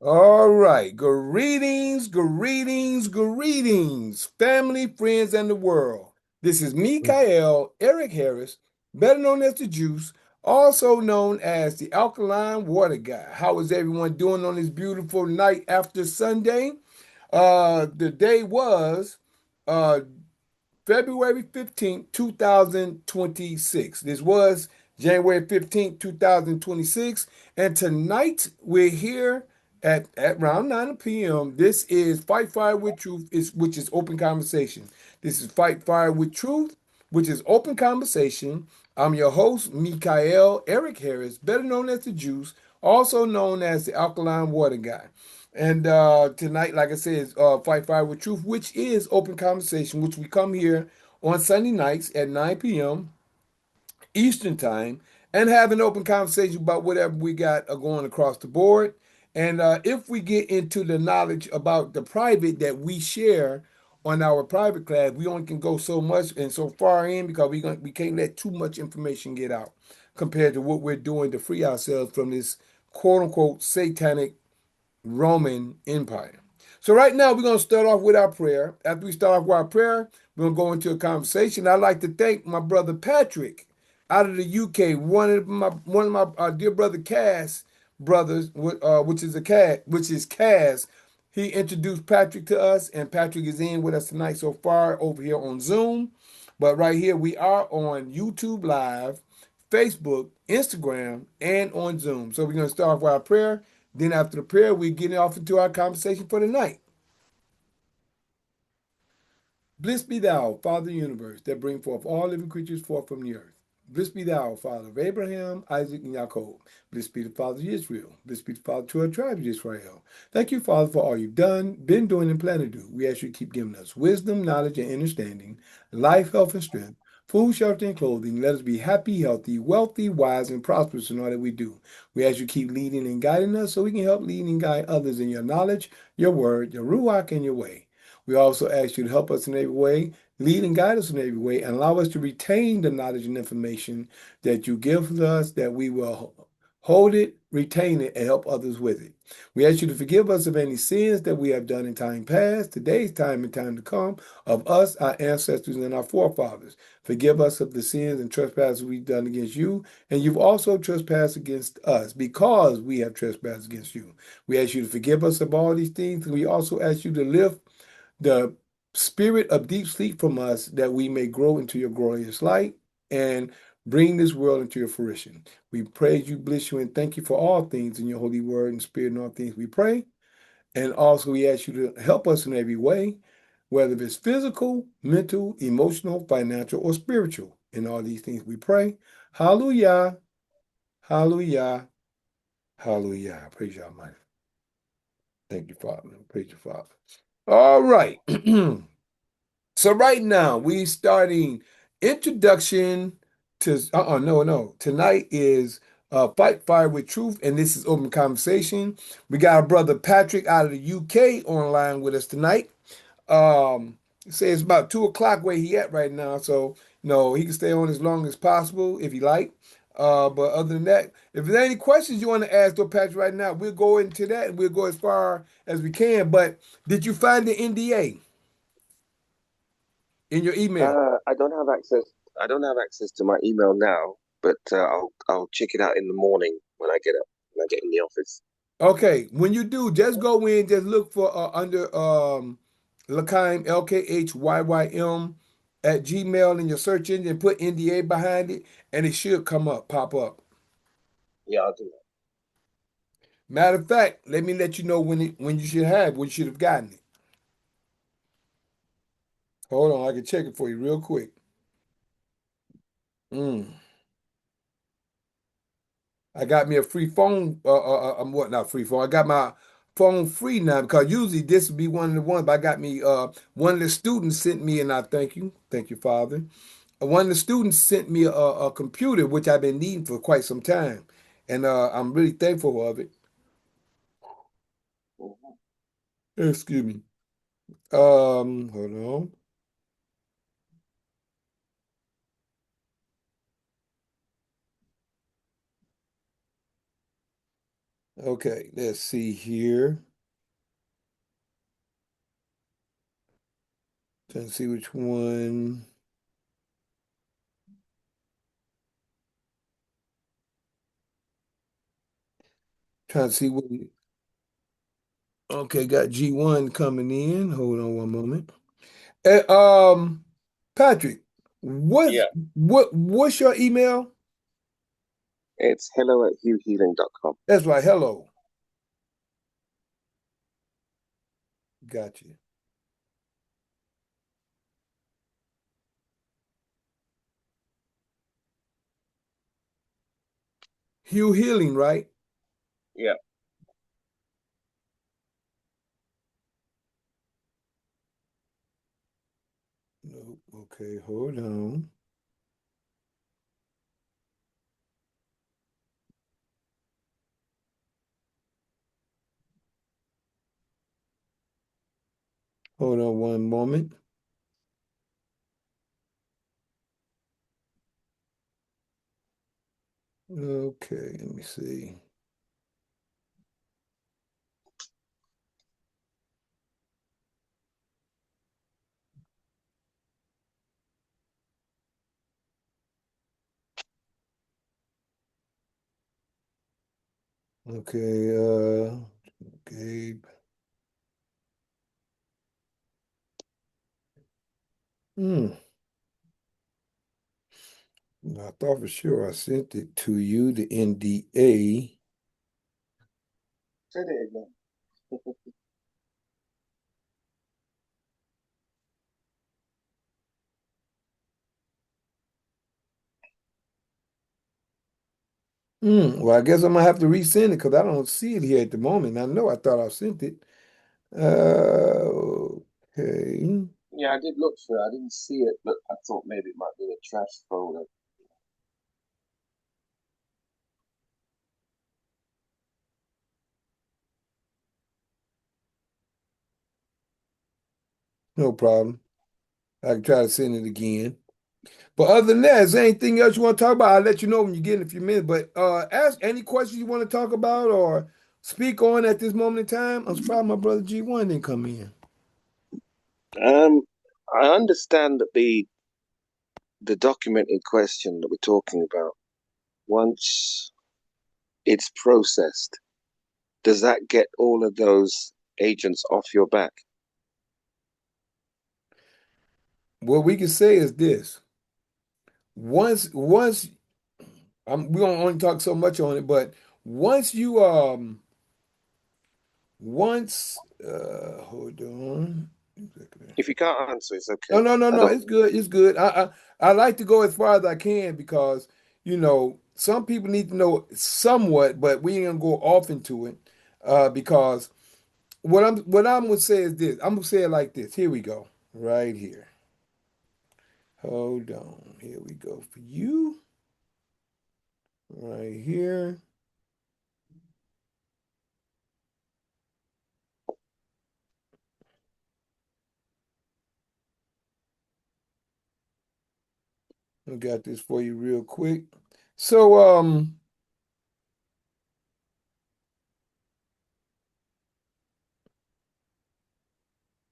All right. Greetings, family, friends, and the world. This is Mikael Eric Harris, better known as the Juice, also known as the Alkaline Water Guy. How is everyone doing on this beautiful night after Sunday? The day was uh February 15th, 2026. This was January 15th, 2026. And tonight we're here at around 9 p.m. This is Fight Fire with Truth, which is open conversation. This is Fight Fire with Truth, which is open conversation. I'm your host, Mikael Eric Harris, better known as the Juice, also known as the Alkaline Water Guy. And tonight, like I said, is Fight Fire with Truth, which is open conversation, which we come here on Sunday nights at 9 p.m. Eastern Time and have an open conversation about whatever we got going across the board. And if we get into the knowledge about the private that we share on our private class, we only can go so much and so far in because we can't let too much information get out compared to what we're doing to free ourselves from this quote unquote satanic Roman Empire. So right now we're going to start off with our prayer. After we start off with our prayer, we're going to go into a conversation. I'd like to thank my brother Patrick out of the UK, one of my dear brother Cass brothers, which is Cass. He introduced Patrick to us, and Patrick is in with us tonight so far over here on Zoom. But right here we are on YouTube Live, Facebook, Instagram, and on Zoom. So we're going to start off with our prayer. Then after the prayer, we're getting off into our conversation for the night. Blessed be thou, Father of the universe, that bring forth all living creatures forth from the earth. Blessed be thou, Father of Abraham, Isaac, and Jacob. Blessed be the Father of Israel. Blessed be the Father to our tribe of Israel. Thank you, Father, for all you've done, been doing, and plan to do. We ask you to keep giving us wisdom, knowledge, and understanding, life, health, and strength, food, shelter, and clothing. Let us be happy, healthy, wealthy, wise, and prosperous in all that we do. We ask you to keep leading and guiding us so we can help lead and guide others in your knowledge, your word, your ruach, and your way. We also ask you to help us in every way, lead and guide us in every way, and allow us to retain the knowledge and information that you give us, that we will hold it, retain it, and help others with it. We ask you to forgive us of any sins that we have done in time past, today's time and time to come, of us, our ancestors, and our forefathers. Forgive us of the sins and trespasses we've done against you, and you've also trespassed against us because we have trespassed against you. We ask you to forgive us of all these things, and we also ask you to lift the spirit of deep sleep from us that we may grow into your glorious light and bring this world into your fruition. We praise you, bless you, and thank you for all things in your holy word and spirit and all things we pray. And also we ask you to help us in every way, whether it's physical, mental, emotional, financial, or spiritual. In all these things we pray. Hallelujah, hallelujah, hallelujah. Praise you, Almighty. Thank you, Father. Praise you, Father. All right. So right now we starting introduction to no. Tonight is Fight Fire with Truth, and this is open conversation. We got our brother Patrick out of the UK online with us tonight. Say it's about 2 o'clock where he at right now, so he can stay on as long as possible if he like. But other than that, if there's any questions you want to ask though, Patrick, right now, we'll go into that and we'll go as far as we can. But did you find the NDA in your email? I don't have access. I don't have access to my email now, but I'll check it out in the morning when I get up when I get in the office. Okay, when you do, just go in, just look for under Lkhyym, Lkhyym at Gmail in your search engine, put NDA behind it, and it should pop up. Yeah, I'll do that. Matter of fact, let me let you know when you should have gotten it. Hold on, I can check it for you real quick. Mm. I got me a free phone. What? Not free phone. I got my phone free now because usually this would be one of the ones. But I got me. One of the students sent me, and I thank you, Father. One of the students sent me a computer which I've been needing for quite some time, and I'm really thankful of it. Mhm. Excuse me. Hold on. Okay, let's see here. Trying to see which one. Trying to see what. Okay, got G1 coming in. Hold on one moment. Uh, um, Patrick, Yeah. what's your email? It's hello@hughhealing.com. That's right. Hello. Got you. Hugh Healing, right? Yeah. No. Okay, hold on. Hold on one moment. Okay, let me see. Okay, Gabe. Hmm. I thought for sure I sent it to you, the NDA. Say it again. Well, I guess I'm gonna have to resend it because I don't see it here at the moment. I know I thought I sent it. Okay, Yeah, I did look for it. I didn't see it, but I thought maybe it might be a trash folder. no problem. I can try to send it again. But other than that, is there anything else you want to talk about? I'll let you know when you get in a few minutes. But ask any questions you want to talk about or speak on at this moment in time. I'm surprised my brother G1 didn't come in. Um, I understand that the document in question that we're talking about, once it's processed, does that get all of those agents off your back? What we can say is this. Once we don't only talk so much on it, but once you once hold on. If you can't answer, it's No, okay. no, no, I no. don't. It's good. It's good. I like to go as far as I can because some people need to know somewhat, but we ain't gonna go off into it because what I'm gonna say is this. I'm gonna say it like this. Here we go. Right here. Hold on. Here we go for you. Right here. I got this for you real quick. So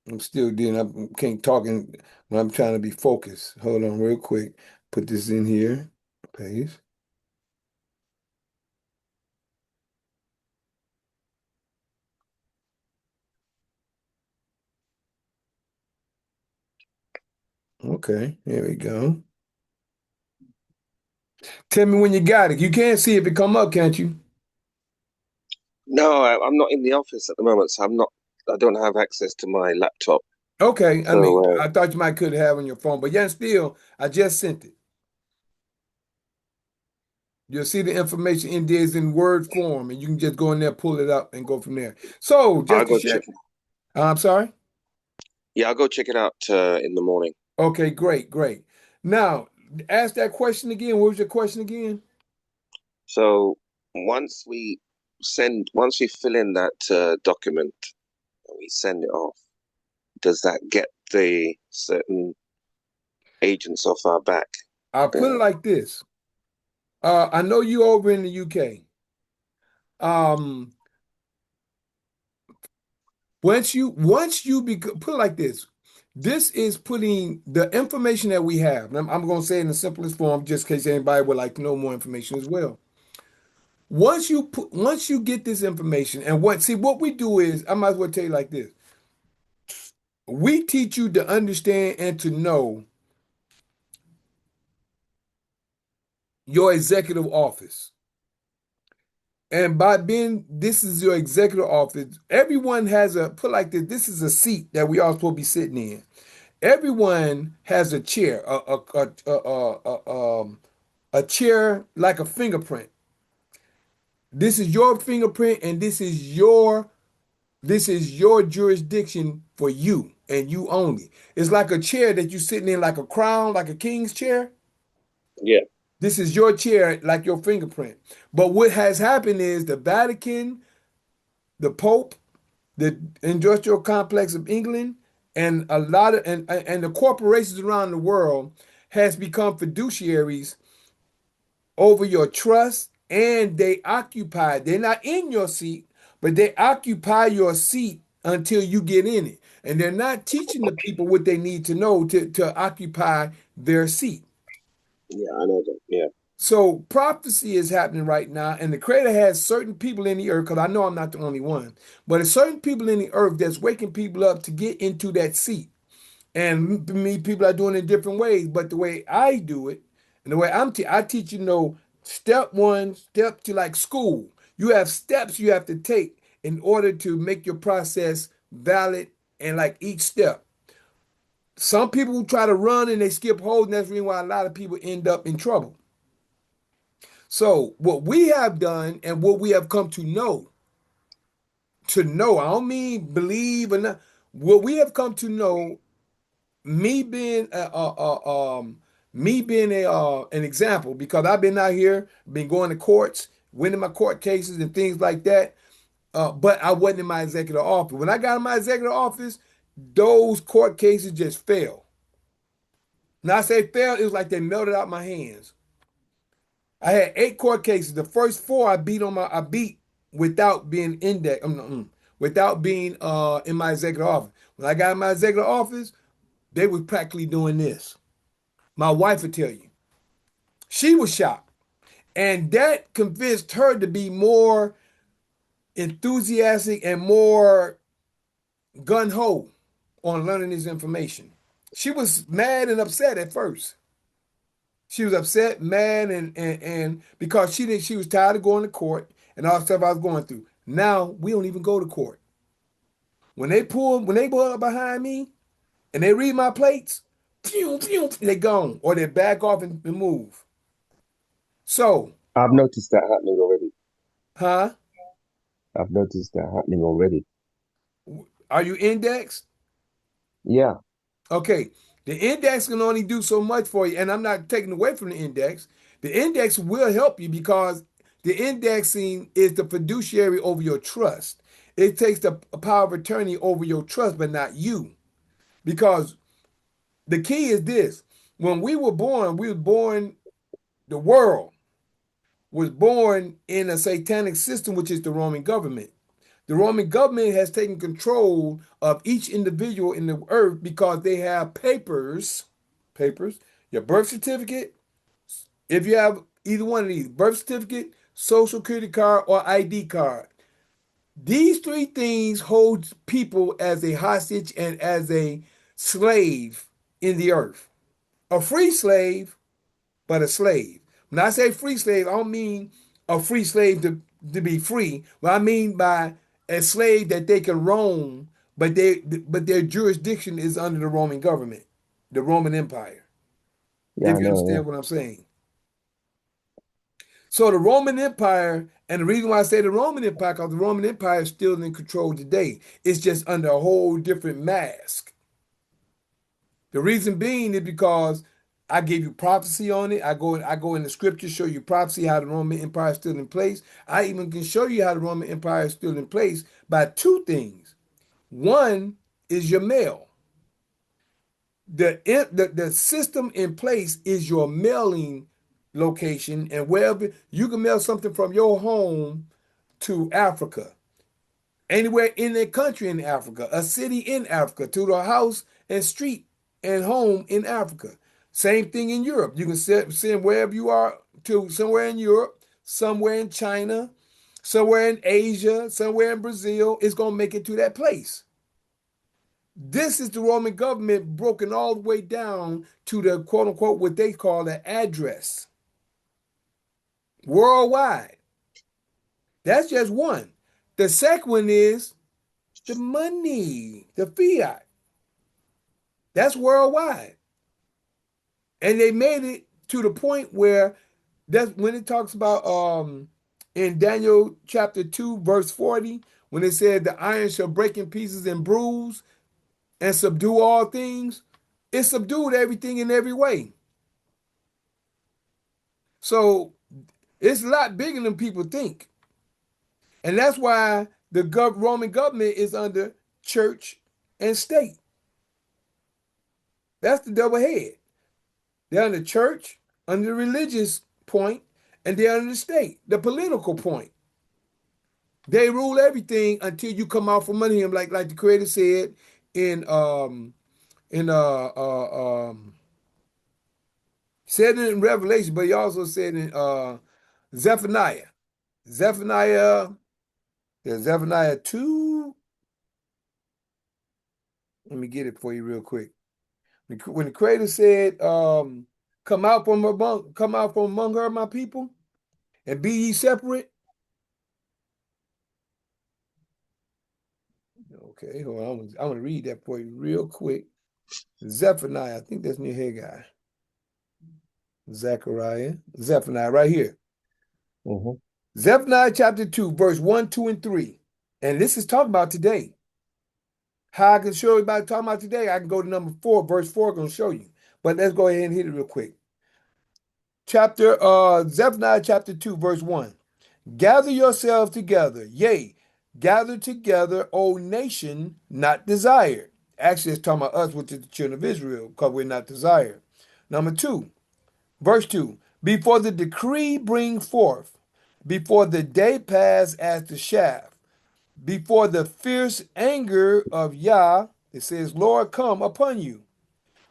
I'm still dealing. I can't talking when I'm trying to be focused. Hold on real quick. Put this in here. Paste. Okay, here we go. Tell me when you got it. You can't see if it come up, can't you? No, I'm not in the office at the moment, so I'm not. I don't have access to my laptop. Okay, I mean, So I thought you might could have on your phone, but yeah, still, I just sent it. You'll see the information in there is in Word form, and you can just go in there, pull it up, and go from there. So, I'll just to go check share, it. I'm sorry. Yeah, I'll go check it out in the morning. Okay, great, great. Now, ask that question again. What was your question again? So once we fill in that document and we send it off, does that get the certain agents off our back? I'll put it Uh, like this. I know you over in the UK. Put it like this. This is putting the information that we have. And I'm going to say it in the simplest form, just in case anybody would like to know more information as well. Once you get this information, and what we do is, I might as well tell you like this. We teach you to understand and to know your executive office. And by being this is your executive office, everyone has put like this is a seat that we all supposed to be sitting in. Everyone has a chair, a chair like a fingerprint. This is your fingerprint, and this is your jurisdiction for you and you only. It's like a chair that you're sitting in, like a crown, like a king's chair. Yeah, This is your chair, like your fingerprint. But what has happened is the Vatican, the Pope, the industrial complex of England, and a lot of and the corporations around the world has become fiduciaries over your trust, and they're not in your seat, but they occupy your seat until you get in it. And they're not teaching the people what they need to know to occupy their seat. yeah, I know that. Yeah, So prophecy is happening right now, and the Creator has certain people in the earth, because I know I'm not the only one, but there's certain people in the earth that's waking people up to get into that seat. And me, people are doing it in different ways, but the way I do it, and the way I teach you know, step one, step to like school. You have steps you have to take in order to make your process valid and like each step. Some people try to run and they skip holes, and that's the reason why a lot of people end up in trouble. So what we have done and what we have come to know, I don't mean believe or not. What we have come to know, me being an example, because I've been out here, been going to courts, winning my court cases and things like that. But I wasn't in my executive office. When I got in my executive office, those court cases just fell. Now I say fell, it was like they melted out my hands. I had 8 court cases. The first 4 I beat without being indexed, without being in my executive office. When I got in my executive office, they was practically doing this. My wife would tell you. She was shocked. And that convinced her to be more enthusiastic and more gun ho on learning this information. She was mad and upset at first. She was upset, mad, and because she was tired of going to court and all the stuff I was going through. Now we don't even go to court. When they pull up behind me and they read my plates, pew, pew, they gone or they back off and move. So, I've noticed that happening already. huh? I've noticed that happening already. Are you indexed? Yeah, Okay. The index can only do so much for you, and I'm not taking away from the index. The index will help you because the indexing is the fiduciary over your trust. It takes the power of attorney over your trust, but not you. Because the key is this: when we were born, the world was born in a satanic system, which is the Roman government. The Roman government has taken control of each individual in the earth because they have papers, your birth certificate, if you have either one of these, birth certificate, social security card, or ID card. These 3 things hold people as a hostage and as a slave in the earth. A free slave, but a slave. When I say free slave, I don't mean a free slave to be free. What I mean by a slave that they can roam, but their jurisdiction is under the Roman government, the Roman Empire. yeah, If I you know. understand what I'm saying. So the Roman Empire, and the reason why I say the Roman Empire, because the Roman Empire is still in control today. It's just under a whole different mask. The reason being is because I gave you prophecy on it. I go in the scripture, show you prophecy how the Roman Empire is still in place. I even can show you how the Roman Empire is still in place by 2 things. One is your mail. The system in place is your mailing location, and wherever you can mail something from your home to Africa. Anywhere in a country in Africa, a city in Africa, to the house and street and home in Africa. Same thing in Europe. You can send wherever you are to somewhere in Europe, somewhere in China, somewhere in Asia, somewhere in Brazil. It's going to make it to that place. This is the Roman government broken all the way down to the quote unquote what they call the address worldwide. That's just one. The second one is the money, the fiat. That's worldwide. And they made it to the point where that's when it talks about in Daniel chapter 2, verse 40, when it said the iron shall break in pieces and bruise and subdue all things, it subdued everything in every way. So it's a lot bigger than people think. And that's why the Roman government is under church and state. That's the double head. They're under church, under the religious point, and they're under the state, the political point. They rule everything until you come out from under him, like the Creator said in said it in Revelation, but he also said in Zephaniah. Zephaniah, there's Zephaniah 2. Let me get it for you real quick. When the Creator said, come out from among her, my people, and be ye separate. Okay, hold on. I'm gonna read that for you real quick. Zephaniah, I think that's near Haggai. Zechariah, Zephaniah, right here. Mm-hmm. Zephaniah chapter 2, verse 1, 2, and 3. And this is talking about today. How I can show you about talking about today, I can go to number 4, verse 4, going to show you. But let's go ahead and hit it real quick. Zephaniah chapter 2, verse 1. Gather yourselves together, yea, gather together, O nation not desired. Actually, it's talking about us, which is the children of Israel, because we're not desired. Number 2, verse 2. Before the decree bring forth, before the day pass as the shaft, before the fierce anger of Yah, it says, Lord, come upon you.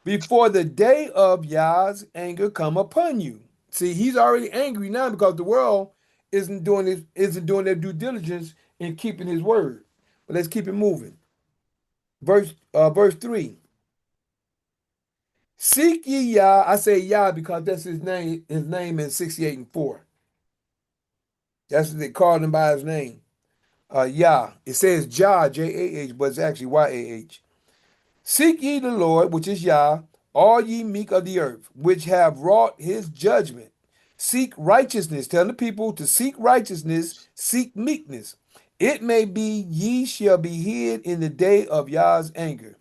Before the day of Yah's anger come upon you. See, he's already angry now because the world isn't doing their due diligence in keeping his word. But let's keep it moving. Verse 3. Seek ye Yah. I say Yah because that's his name in 68 and 4. That's what they called him by his name. Yah. It says Jah, Jah, but it's actually Yah. Seek ye the Lord, which is Yah, all ye meek of the earth, which have wrought his judgment. Seek righteousness. Tell the people to seek righteousness, seek meekness. It may be ye shall be hid in the day of Yah's anger.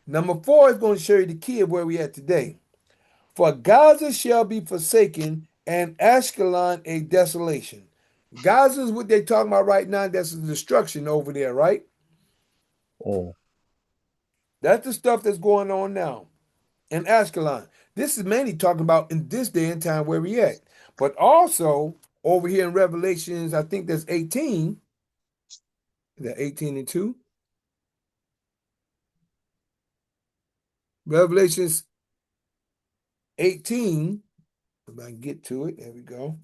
Number 4 is going to show you the key of where we at today. For Gaza shall be forsaken, and Ashkelon a desolation. Gaza is what they're talking about right now. That's the destruction over there, right? Oh. That's the stuff that's going on now in Ashkelon. This is mainly talking about in this day and time where we at. But also over here in Revelations, I think that's 18. Is that 18 and 2? Revelations 18. If I can get to it, there we go.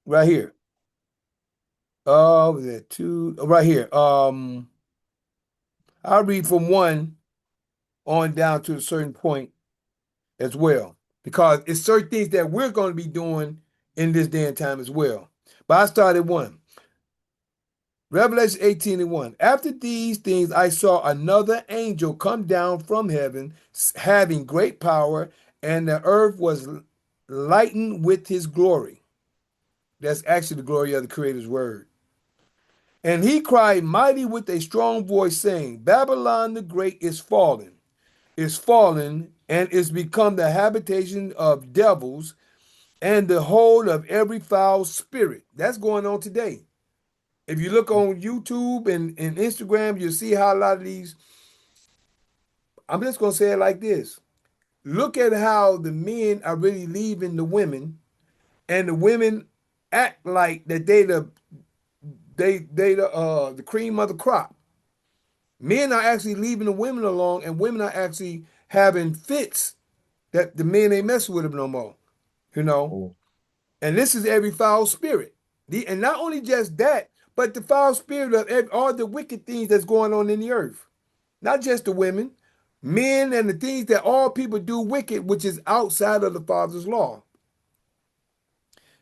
Right here. Was that 2? Oh, right here. I'll read from 1 on down to a certain point as well. Because it's certain things that we're going to be doing in this day and time as well. But I started 1. Revelation 18 and 1. After these things, I saw another angel come down from heaven, having great power, and the earth was lightened with his glory. That's actually the glory of the Creator's word. And he cried mighty with a strong voice, saying, Babylon the Great is fallen, and is become the habitation of devils and the hold of every foul spirit. That's going on today. If you look on YouTube and Instagram, you'll see how a lot of these, I'm just going to say it like this. look at how the men are really leaving the women, and the women act like that the cream of the crop. Men are actually leaving the women alone, and women are actually having fits that the men ain't messing with them no more. You know, Mm. and this is every foul spirit. And not only just that, but the foul spirit of all the wicked things that's going on in the earth. Not just the women, men, and the things that all people do wicked, which is outside of the Father's law.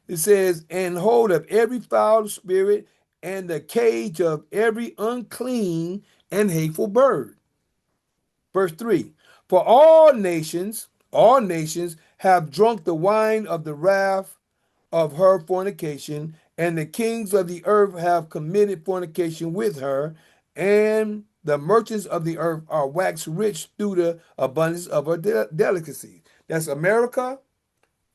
It says, and hold of every foul spirit and the cage of every unclean and hateful bird. Verse 3. For all nations have drunk the wine of the wrath of her fornication, and the kings of the earth have committed fornication with her, and the merchants of the earth are waxed rich through the abundance of her delicacies. That's America,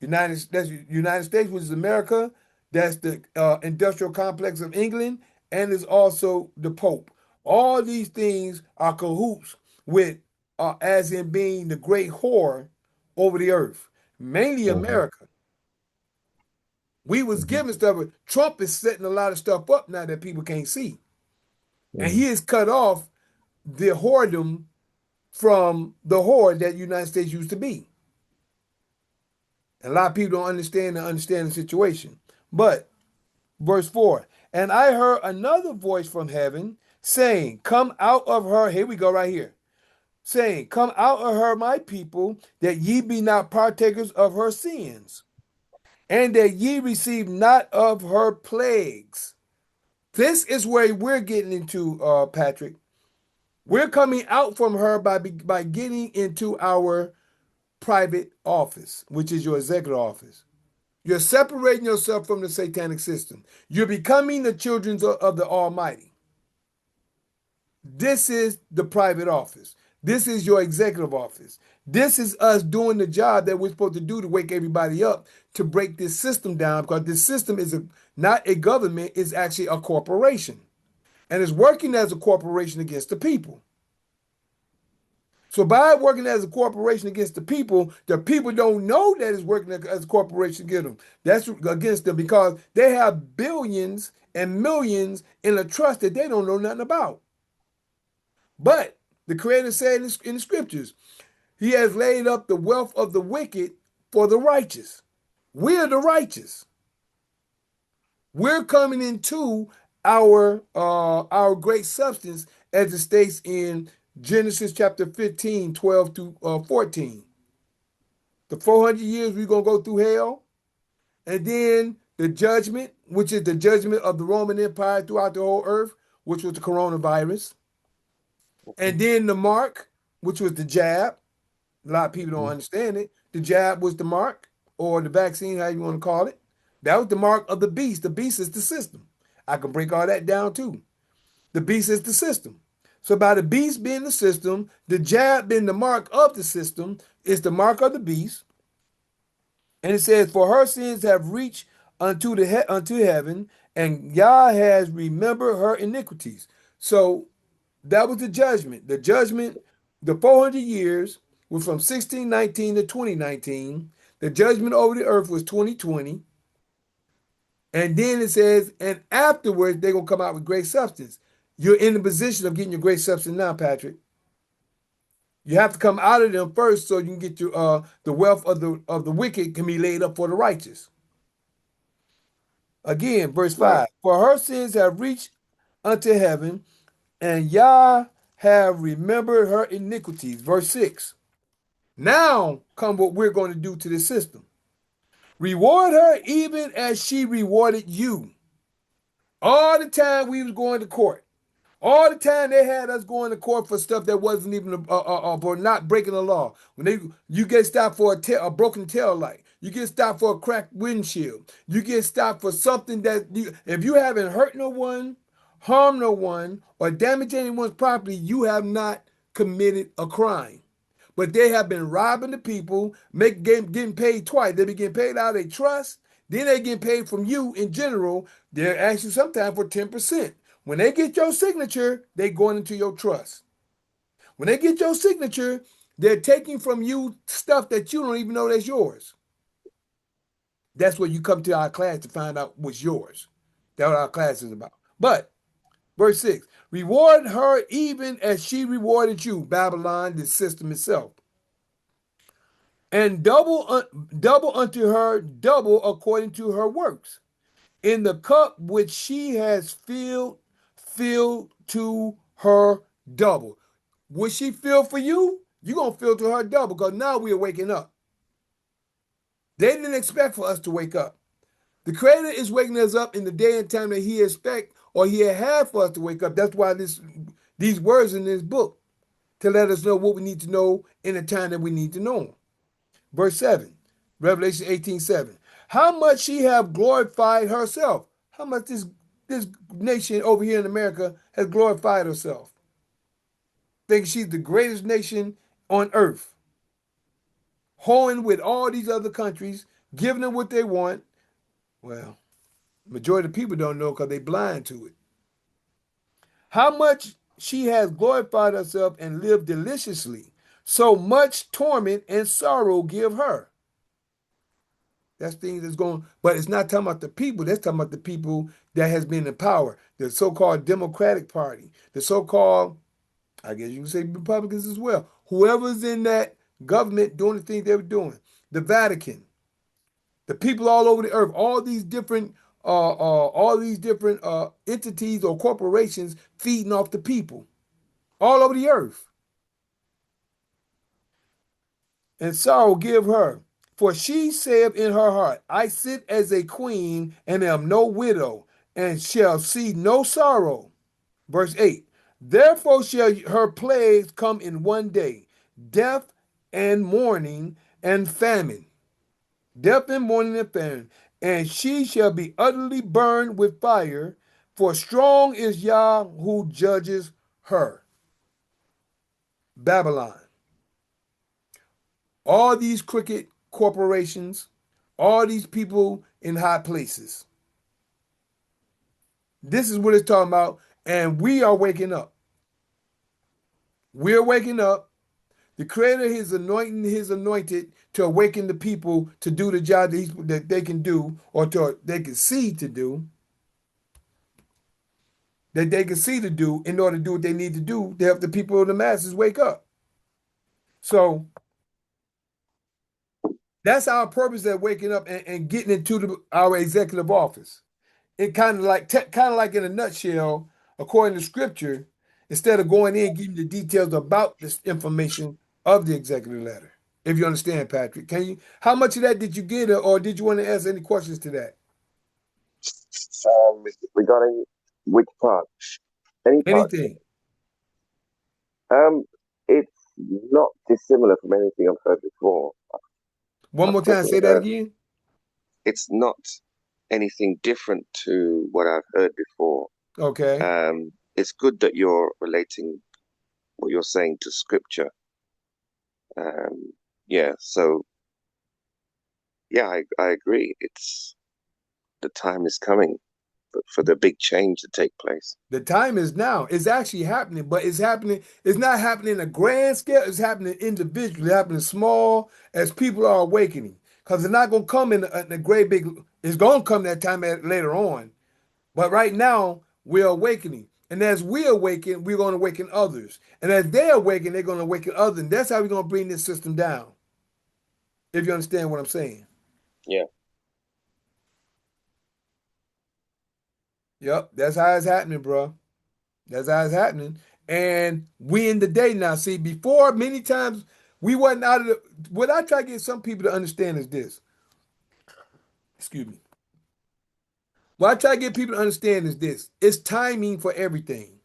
United States, which is America. That's the industrial complex of England, and is also the Pope. All these things are cahoots with, as in being the great whore over the earth, mainly Mhm. America. We was Mhm. giving stuff. Trump is setting a lot of stuff up now that people can't see, and he Mhm. has cut off the whoredom from the whore that the United States used to be. And a lot of people don't understand the situation. But verse 4, and I heard another voice from heaven saying, come out of her. Here we go, right here. Saying, come out of her, my people, that ye be not partakers of her sins, and that ye receive not of her plagues. This is where we're getting into, Patrick. We're coming out from her by getting into our private office, which is your executive office. You're separating yourself from the satanic system. You're becoming the children of the Almighty. This is the private office. This is your executive office. This is us doing the job that we're supposed to do to wake everybody up to break this system down, because this system is not a government, it's actually a corporation. And it's working as a corporation against the people. So by working as a corporation against the people don't know that it's working as a corporation against them. That's against them because they have billions and millions in a trust that they don't know nothing about. But the Creator said in the scriptures, He has laid up the wealth of the wicked for the righteous. We're the righteous. We're coming into our great substance, as it states in Genesis chapter 15, 12 to 14. The 400 years we're going to go through hell, and then the judgment, which is the judgment of the Roman Empire throughout the whole earth, which was the coronavirus, and Mhm. then the mark, which was the jab. A lot of people don't Mhm. understand it. The jab was the mark, or the vaccine, how you want to call it. That was the mark of the beast. The beast is the system. I can break all that down too. The beast is the system. So by the beast being the system, the jab being the mark of the system, is the mark of the beast. And it says, "For her sins have reached unto heaven, and Yah has remembered her iniquities." So that was the judgment. The judgment, the 400 years was from 1619 to 2019. The judgment over the earth was 2020. And then it says, and afterwards they're gonna come out with great substance. You're in the position of getting your great substance now, Patrick. You have to come out of them first so you can get your the wealth of the wicked can be laid up for the righteous. Again, verse Right. 5. For her sins have reached unto heaven, and Yah have remembered her iniquities. Verse 6. Now come what we're going to do to this system. Reward her even as she rewarded you. All the time we was going to court. All the time they had us going to court for stuff that wasn't even for not breaking the law. When you get stopped for a broken tail light, you get stopped for a cracked windshield, you get stopped for something that if you haven't hurt no one, harmed no one, or damaged anyone's property, you have not committed a crime. But they have been robbing the people, getting paid twice. They be getting paid out of their trust, then they get paid from you in general. They're asking sometimes for 10%. When they get your signature, they going into your trust. When they get your signature, They're taking from you stuff that you don't even know that's yours. That's what you come to our class to find out what's yours. That's what our class is about. But verse 6, reward her even as she rewarded you, Babylon, the system itself. And double unto her, double according to her works. In the cup which she has filled, fill to her double. What she fill for you, you're going to fill to her double because now we are waking up. They didn't expect for us to wake up. The Creator is waking us up in the day and time that He expect or He had for us to wake up. That's why these words in this book to let us know what we need to know in the time that we need to know them. Verse 7, Revelation 18:7. How much she have glorified herself. How much this nation over here in America has glorified herself. Thinking she's the greatest nation on earth. Hoeing with all these other countries, giving them what they want. Well, majority of people don't know because they blind to it. How much she has glorified herself and lived deliciously. So much torment and sorrow give her. That's things that's going, but it's not talking about the people. That's talking about the people that has been in power. The so-called Democratic Party, the so-called, I guess you can say Republicans as well. Whoever's in that government doing the things they were doing. The Vatican, the people all over the earth, all these different entities or corporations feeding off the people all over the earth. And sorrow give her. For she said in her heart, I sit as a queen and am no widow, and shall see no sorrow. Verse 8, therefore shall her plagues come in one day, death and mourning and famine. Death and mourning and famine. And she shall be utterly burned with fire, for strong is Yah who judges her. Babylon. All these crooked corporations, all these people in high places. This is what it's talking about. And we are waking up. We're waking up. The Creator is anointing His anointed to awaken the people to do the job that they can do or they can see to do. That they can see to do in order to do what they need to do to help the people of the masses wake up. So that's our purpose at waking up and getting into our executive office. It kind of like in a nutshell, according to scripture, instead of going in and giving the details about this information of the executive letter. If you understand, Patrick, how much of that did you get, or did you want to ask any questions to that? Regarding which part? Any part? Anything. Um, it's not dissimilar from anything I've heard before. One I've more time, say definitely that heard. again. It's not anything different to what I've heard before. Okay. It's good that you're relating what you're saying to scripture. Yeah, so yeah, I agree. It's the time is coming for the big change to take place. The time is now. It's actually happening, but it's happening. It's not happening in a grand scale. It's happening individually, it's happening small as people are awakening. Because it's not going to come in a great big, it's going to come that time later on. But right now, we're awakening. And as we awaken, we're going to awaken others. And as they awaken, they're going to awaken others. And that's how we're going to bring this system down. If you understand what I'm saying. Yeah. Yep, that's how it's happening, bro. That's how it's happening. And we in the day now. See, before many times we wasn't out of the. What I try to get some people to understand is this. Excuse me. What I try to get people to understand is this. It's timing for everything.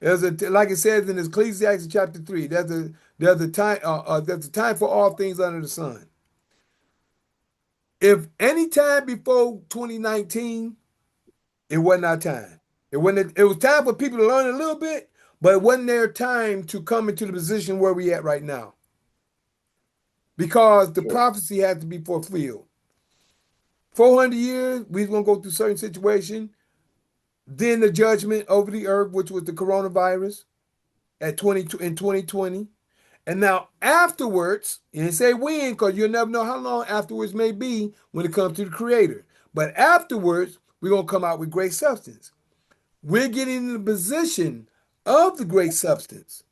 Like it says in Ecclesiastes chapter 3. There's a time for all things under the sun. If any time before 2019, it wasn't our time. It was time for people to learn a little bit, but it wasn't their time to come into the position where we at right now. Because the Sure. prophecy had to be fulfilled. 400 years, we was going to go through certain situation. Then the judgment over the earth, which was the coronavirus in 2020. And now afterwards, you didn't say when, because you'll never know how long afterwards may be when it comes to the Creator. But afterwards, we're going to come out with great substance. We're getting in the position of the great substance.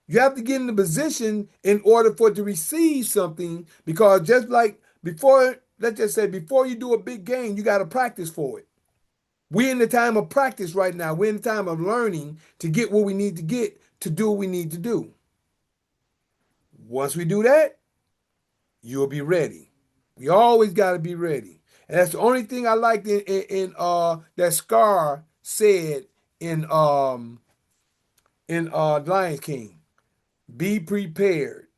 You have to get in the position in order for it to receive something, because just like before, let's just say before you do a big game, you got to practice for it. We're in the time of practice right now. We're in the time of learning to get what we need to get to do what we need to do. Once we do that, you'll be ready. We always got to be ready. And that's the only thing I liked in that Scar said in Lion King. Be prepared.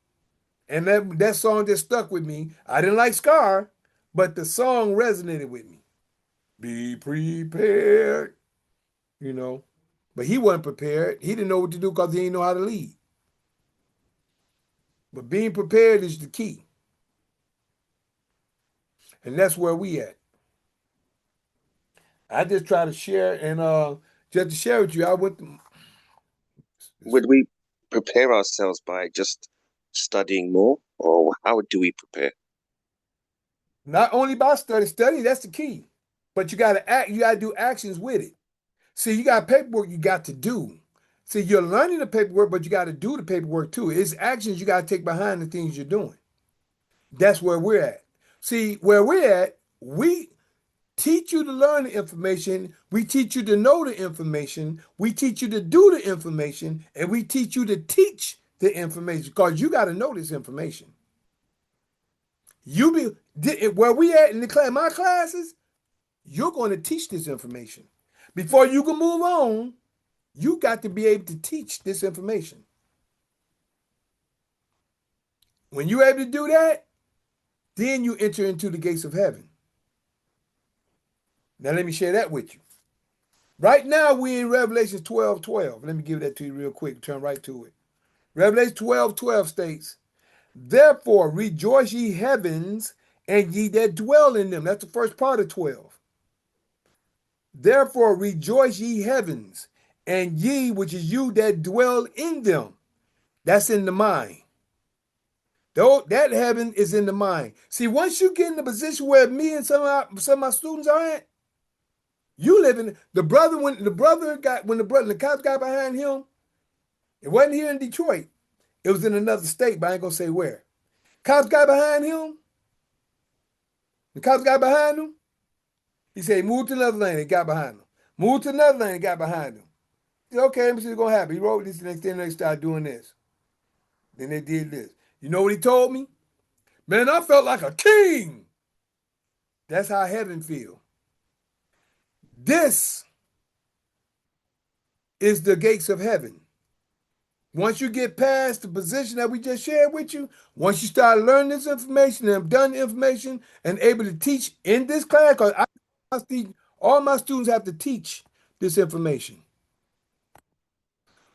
And that song just stuck with me. I didn't like Scar, but the song resonated with me. Be prepared, you know. But he wasn't prepared. He didn't know what to do because he didn't know how to lead. But being prepared is the key. And that's where we at. I just try to share and just to share with you, I went to, Would we prepare ourselves by just studying more, or how do we prepare? not only by study, that's the key. But you gotta act, you gotta do actions with it. See, you got paperwork you got to do. See, you're learning the paperwork, but you got to do the paperwork too. It's actions you got to take behind the things you're doing. That's where we're at. See, where we're at, we teach you to learn the information. We teach you to know the information. We teach you to do the information. And we teach you to teach the information because you got to know this information. You be where we at in the class, my classes, you're going to teach this information. Before you can move on, you got to be able to teach this information. When you're able to do that, then you enter into the gates of heaven. Now let me share that with you. Right now we're in Revelation 12:12. Let me give that to you real quick. Turn right to it. Revelation 12:12 states, therefore rejoice ye heavens and ye that dwell in them. That's the first part of 12. Therefore rejoice ye heavens and ye, which is you that dwell in them. That's in the mind. Though that heaven is in the mind. See, once you get in the position where me and some of my students are at, you live in the brother when the cops got behind him, it wasn't here in Detroit. It was in another state, but I ain't gonna say where. Cops got behind him. The cops got behind him. He said, move to another lane. They got behind him. Move to another lane. They got behind him. He said, okay, let me see what's gonna happen. He wrote this the next day, and they started doing this. Then they did this. You know what he told me? Man, I felt like a king. That's how heaven feel. This is the gates of heaven. Once you get past the position that we just shared with you, once you start learning this information and have done the information and able to teach in this class, because all my students have to teach this information.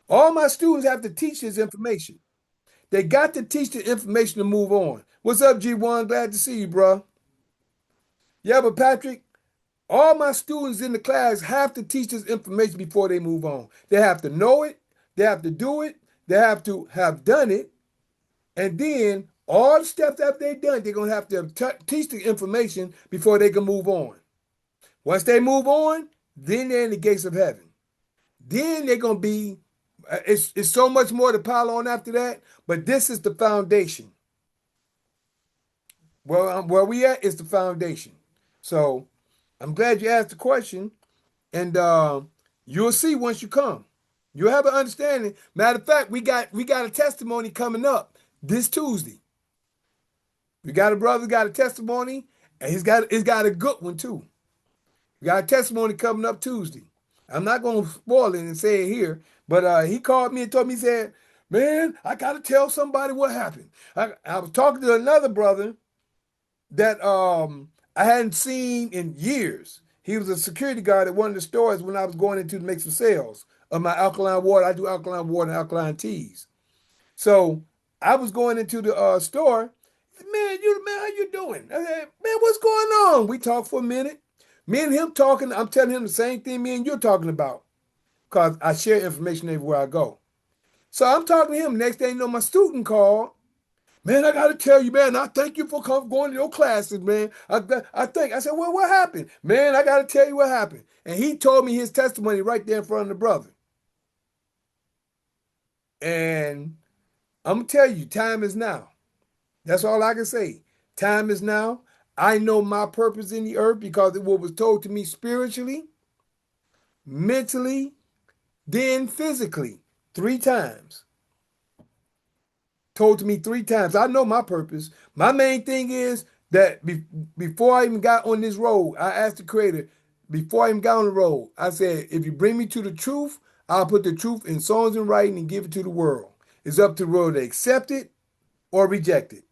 All my students have to teach this information. They got to teach the information to move on. What's up, G1? Glad to see you, bro. Yeah, but Patrick, all my students in the class have to teach this information before they move on. They have to know it. They have to do it. They have to have done it. And then all the steps that they've done, they're going to have to teach the information before they can move on. Once they move on, then they're in the gates of heaven. Then they're going to be, it's so much more to pile on after that, but this is the foundation. Where we at is the foundation. So I'm glad you asked the question, and you'll see once you come. You'll have an understanding. Matter of fact, we got a testimony coming up this Tuesday. We got a brother got a testimony, and it's got a good one too. We got a testimony coming up Tuesday. I'm not gonna spoil it and say it here, but he called me and told me, he said, "Man, I gotta tell somebody what happened." I was talking to another brother that I hadn't seen in years. He was a security guard at one of the stores when I was going into to make some sales of my alkaline water. I do alkaline water and alkaline teas. So I was going into the store. Man, how you doing? I said, man, what's going on? We talked for a minute. Me and him talking. I'm telling him the same thing me and you're talking about, because I share information everywhere I go. So I'm talking to him. Next thing you know, my student called. Man, I gotta tell you, man, I thank you for going to your classes, man. I said, well, what happened? Man, I gotta tell you what happened. And he told me his testimony right there in front of the brother. And I'm gonna tell you, time is now. That's all I can say. Time is now. I know my purpose in the earth because of what was told to me spiritually, mentally, then physically, 3 times. Told to me 3 times. I know my purpose. My main thing is that before I even got on this road, I asked the Creator, before I even got on the road, I said, if you bring me to the truth, I'll put the truth in songs and writing and give it to the world. It's up to the world to accept it or reject it.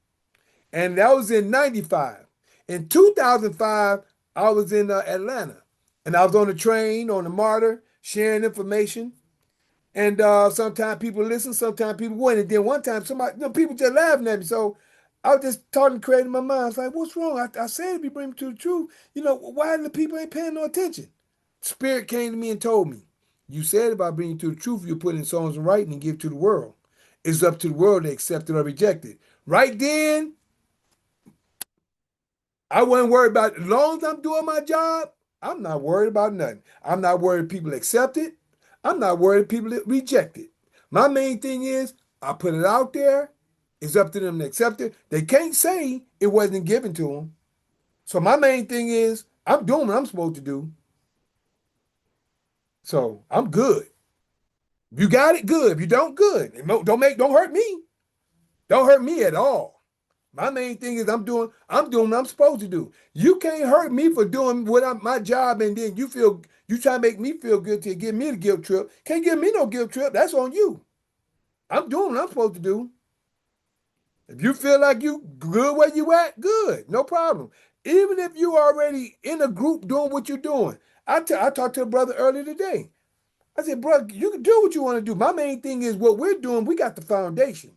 And that was in 95. In 2005, I was in Atlanta. And I was on the train, on the MARTA, sharing information. And sometimes people listen, sometimes people wouldn't. And then one time, people just laughing at me. So I was just talking, creating my mind. I was like, what's wrong? I said if you bring me to the truth, why the people ain't paying no attention? Spirit came to me and told me, you said if I bring you to the truth, you put in songs and writing and give it to the world. It's up to the world to accept it or reject it. Right then, I wasn't worried about it. As long as I'm doing my job, I'm not worried about nothing. I'm not worried if people accept it. I'm not worried if people reject it. My main thing is I put it out there. It's up to them to accept it. They can't say it wasn't given to them. So my main thing is I'm doing what I'm supposed to do. So I'm good. If you got it, good. If you don't, good. Don't hurt me. Don't hurt me at all. My main thing is I'm doing what I'm supposed to do. You can't hurt me for doing my job, and then you try to make me feel good to give me the guilt trip. Can't give me no guilt trip. That's on you. I'm doing what I'm supposed to do. If you feel like you good where you at, good, no problem. Even if you already in a group doing what you're doing. I talked to a brother earlier today. I said, bro, you can do what you want to do. My main thing is what we're doing. We got the foundation.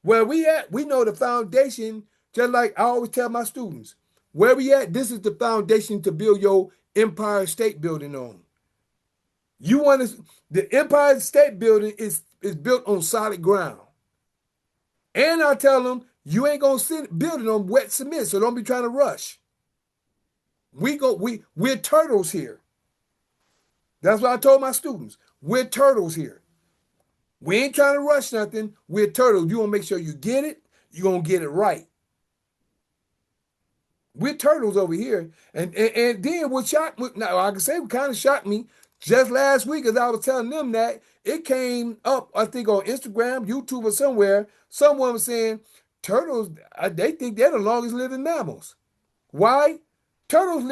Where we at, we know the foundation, just like I always tell my students, where we at, this is the foundation to build your Empire State Building on. The Empire State Building is built on solid ground. And I tell them, you ain't gonna build it on wet cement, so don't be trying to rush. We're turtles here. That's what I told my students. We're turtles here. We ain't trying to rush nothing. We're turtles. You want to make sure you get it. You're going to get it right. We're turtles over here. And then what shocked me, now I can say what kind of shocked me just last week as I was telling them that, it came up, I think on Instagram, YouTube or somewhere, someone was saying, turtles, they think they're the longest living mammals. Why? Turtles,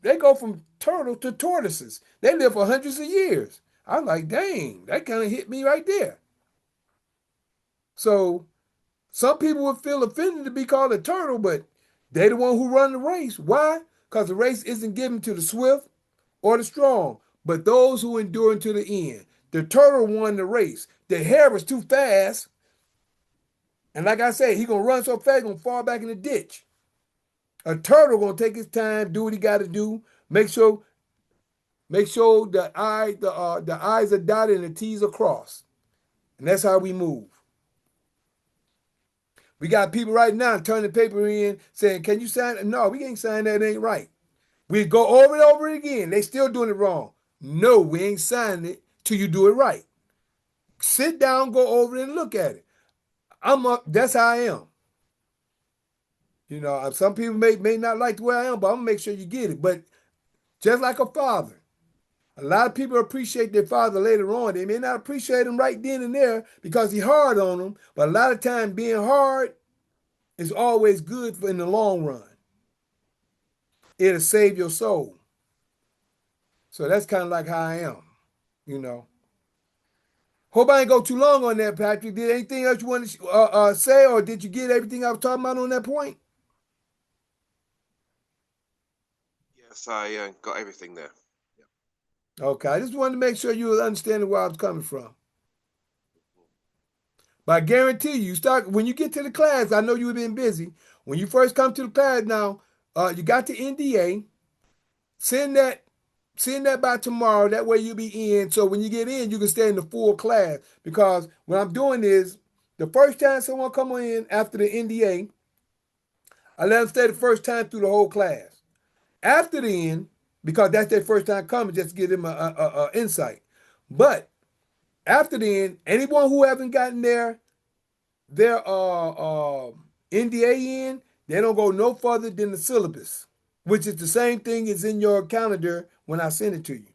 they go from turtles to tortoises. They live for hundreds of years. I'm like, dang, that kind of hit me right there. So some people would feel offended to be called a turtle, but they the one who run the race. Why? Because the race isn't given to the swift or the strong, but those who endure unto the end. The turtle won the race. The hare was too fast. And like I said, he gonna run so fast, gonna fall back in the ditch. A turtle gonna take his time, do what he gotta do, make sure the I's are dotted and the T's are crossed. And that's how we move. We got people right now turning the paper in saying, can you sign it? No, we ain't signing that. It ain't right. We go over and over it again. They still doing it wrong. No, we ain't signing it till you do it right. Sit down, go over it and look at it. I'm up. That's how I am. Some people may not like the way I am, but I'm gonna make sure you get it. But just like a father, a lot of people appreciate their father later on. They may not appreciate him right then and there because he's hard on them. But a lot of times being hard is always good in the long run. It'll save your soul. So that's kind of like how I am. Hope I ain't go too long on that, Patrick. Did anything else you want to say, or did you get everything I was talking about on that point? Yes, I got everything there. Yeah. Okay, I just wanted to make sure you were understanding where I was coming from. But I guarantee you, when you get to the class, I know you've been busy. When you first come to the class now, you got the NDA. Send that send that by tomorrow. That way you'll be in. So when you get in, you can stay in the full class. Because what I'm doing is the first time someone come in after the NDA, I let them stay the first time through the whole class. After then, because that's their first time coming, just to give them a insight. But after then, anyone who haven't gotten their NDA in, they don't go no further than the syllabus, which is the same thing as in your calendar when I send it to you.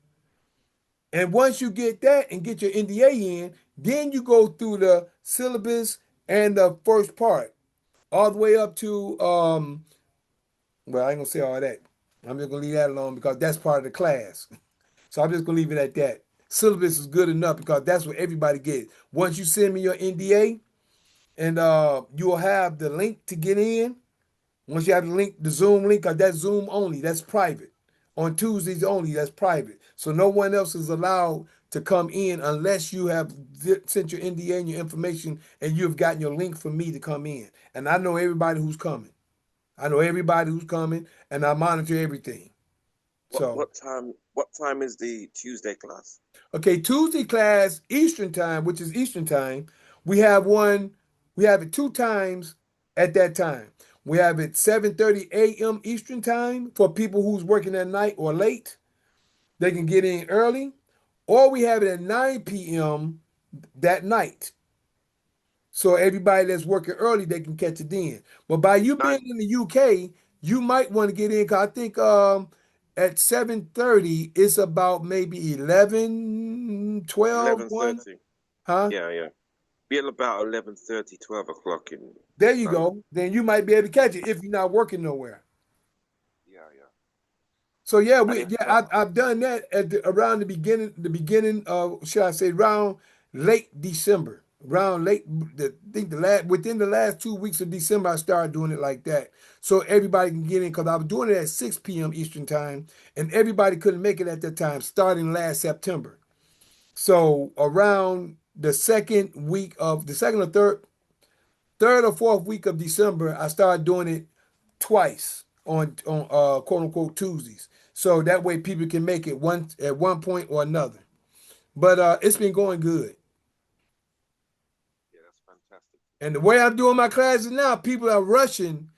And once you get that and get your NDA in, then you go through the syllabus and the first part, all the way up to well, I ain't gonna say all that. I'm just gonna leave that alone because that's part of the class. So I'm just gonna leave it at that. Syllabus is good enough because that's what everybody gets. Once you send me your NDA and you will have the link to get in. Once you have the link, the Zoom link, because that's Zoom only, that's private. On Tuesdays only, that's private. So no one else is allowed to come in unless you have sent your NDA and your information and you've gotten your link for me to come in. And I know everybody who's coming. I know everybody who's coming and I monitor everything. So, What time is the Tuesday class? okay, Tuesday class, Eastern time, which is Eastern time, we have one, we have it two times at that time. We have it 7:30 a.m. Eastern time for people who's working at night or late. They can get in early. Or we have it at 9 p.m. that night. So everybody that's working early, they can catch it in. But by you being Nine, in the UK, you might want to get in because I think at 7:30 it's about maybe 11, 12, 1. 11:30. Huh? Yeah, yeah. Be at about 11:30, 12 o'clock in There you London. go. Then you might be able to catch it if you're not working nowhere. Yeah, yeah. So yeah, And we if yeah I've done that at around the beginning of should I say around late December, around late I think the last within the last 2 weeks of December I started doing it like that, so everybody can get in because I was doing it at 6 p.m. Eastern time, and everybody couldn't make it at that time starting last September. So around the second or third or fourth week of December, I started doing it twice on quote unquote Tuesdays. So that way people can make it one at one point or another. But it's been going good. yeah, that's fantastic. And the way I'm doing my classes now, people are rushing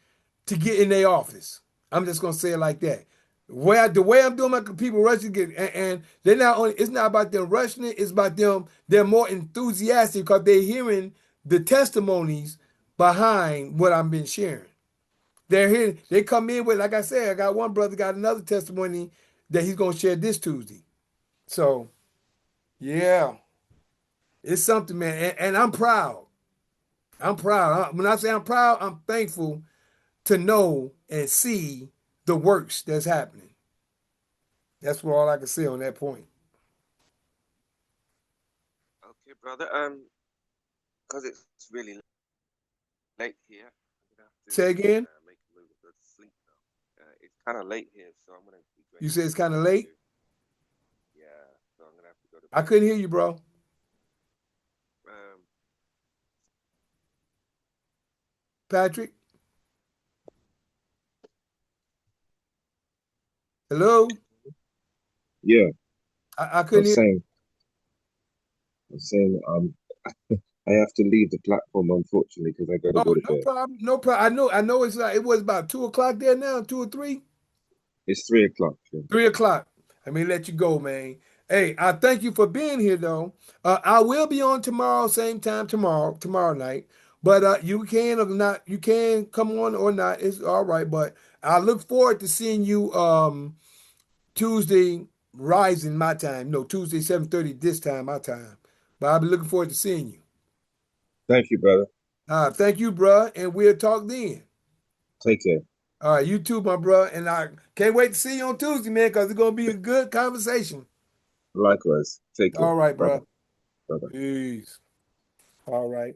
to get in their office. I'm just gonna say it like that. The way I'm doing my people rushing to get and they're not only it's not about them rushing it, it's about them they're more enthusiastic because they're hearing the testimonies behind what I've been sharing. They're here. They come in with, like I said, I got one brother got another testimony that he's gonna share this Tuesday. So yeah, it's something, man, and I'm proud. I'm proud. When I say I'm proud, I'm thankful to know and see the works that's happening. That's what all I can say on that point. Okay, brother. Because it's really late here, I'm gonna have to Say again. make a move and go to sleep now. It's kind of late here, so I'm gonna be going You to say it's sleep kind of now late. too. Yeah, so I'm gonna have to go to I bed. couldn't hear you, bro. Um, Patrick. Hello. Yeah, I I couldn't was hear. saying, I was saying, I have to leave the platform unfortunately because I got to Oh, go to no bed. problem. No problem. I know. It's like it was about 2 o'clock there now, 2 or 3. It's 3 o'clock. Yeah. 3 o'clock. Let me let you go, man. Hey, I thank you for being here, though. I will be on tomorrow, same time tomorrow night. But you can or not, you can come on or not. It's all right. But I look forward to seeing you Tuesday rising my time. No, Tuesday 7:30 this time my time. But I'll be looking forward to seeing you. Thank you, brother. Thank you, bruh, and we'll talk then. Take care. All right, you too, my bruh, and I can't wait to see you on Tuesday, man, because it's gonna be a good conversation. Likewise. Take care. All right, Bye bruh. bye. Bye bye. Peace. All right.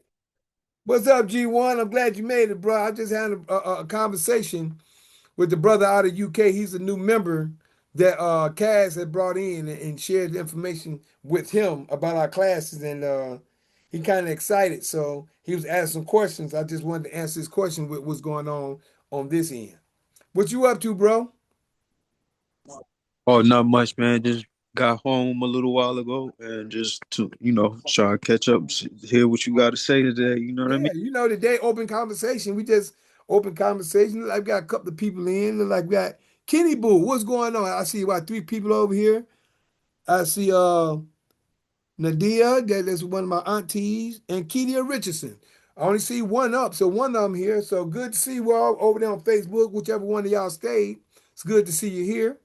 What's up, G1? I'm glad you made it, bro. I just had a conversation with the brother out of UK. He's a new member that Cass had brought in and shared the information with him about our classes, and he kind of excited. So he was asking some questions. I just wanted to answer his question with what's going on this end. What you up to, bro? Oh, not much, man. Just got home a little while ago and just to, try to catch up, hear what you got to say today. You know what I Yeah, mean? today open conversation. We just open conversation. Look like we got a couple of people in. Look like we got Kenny Boo. What's going on? I see about three people over here. I see Nadia, that's one of my aunties, and Kedia Richardson. I only see one up, so one of them here. So good to see you all over there on Facebook, whichever one of y'all stayed. It's good to see you here.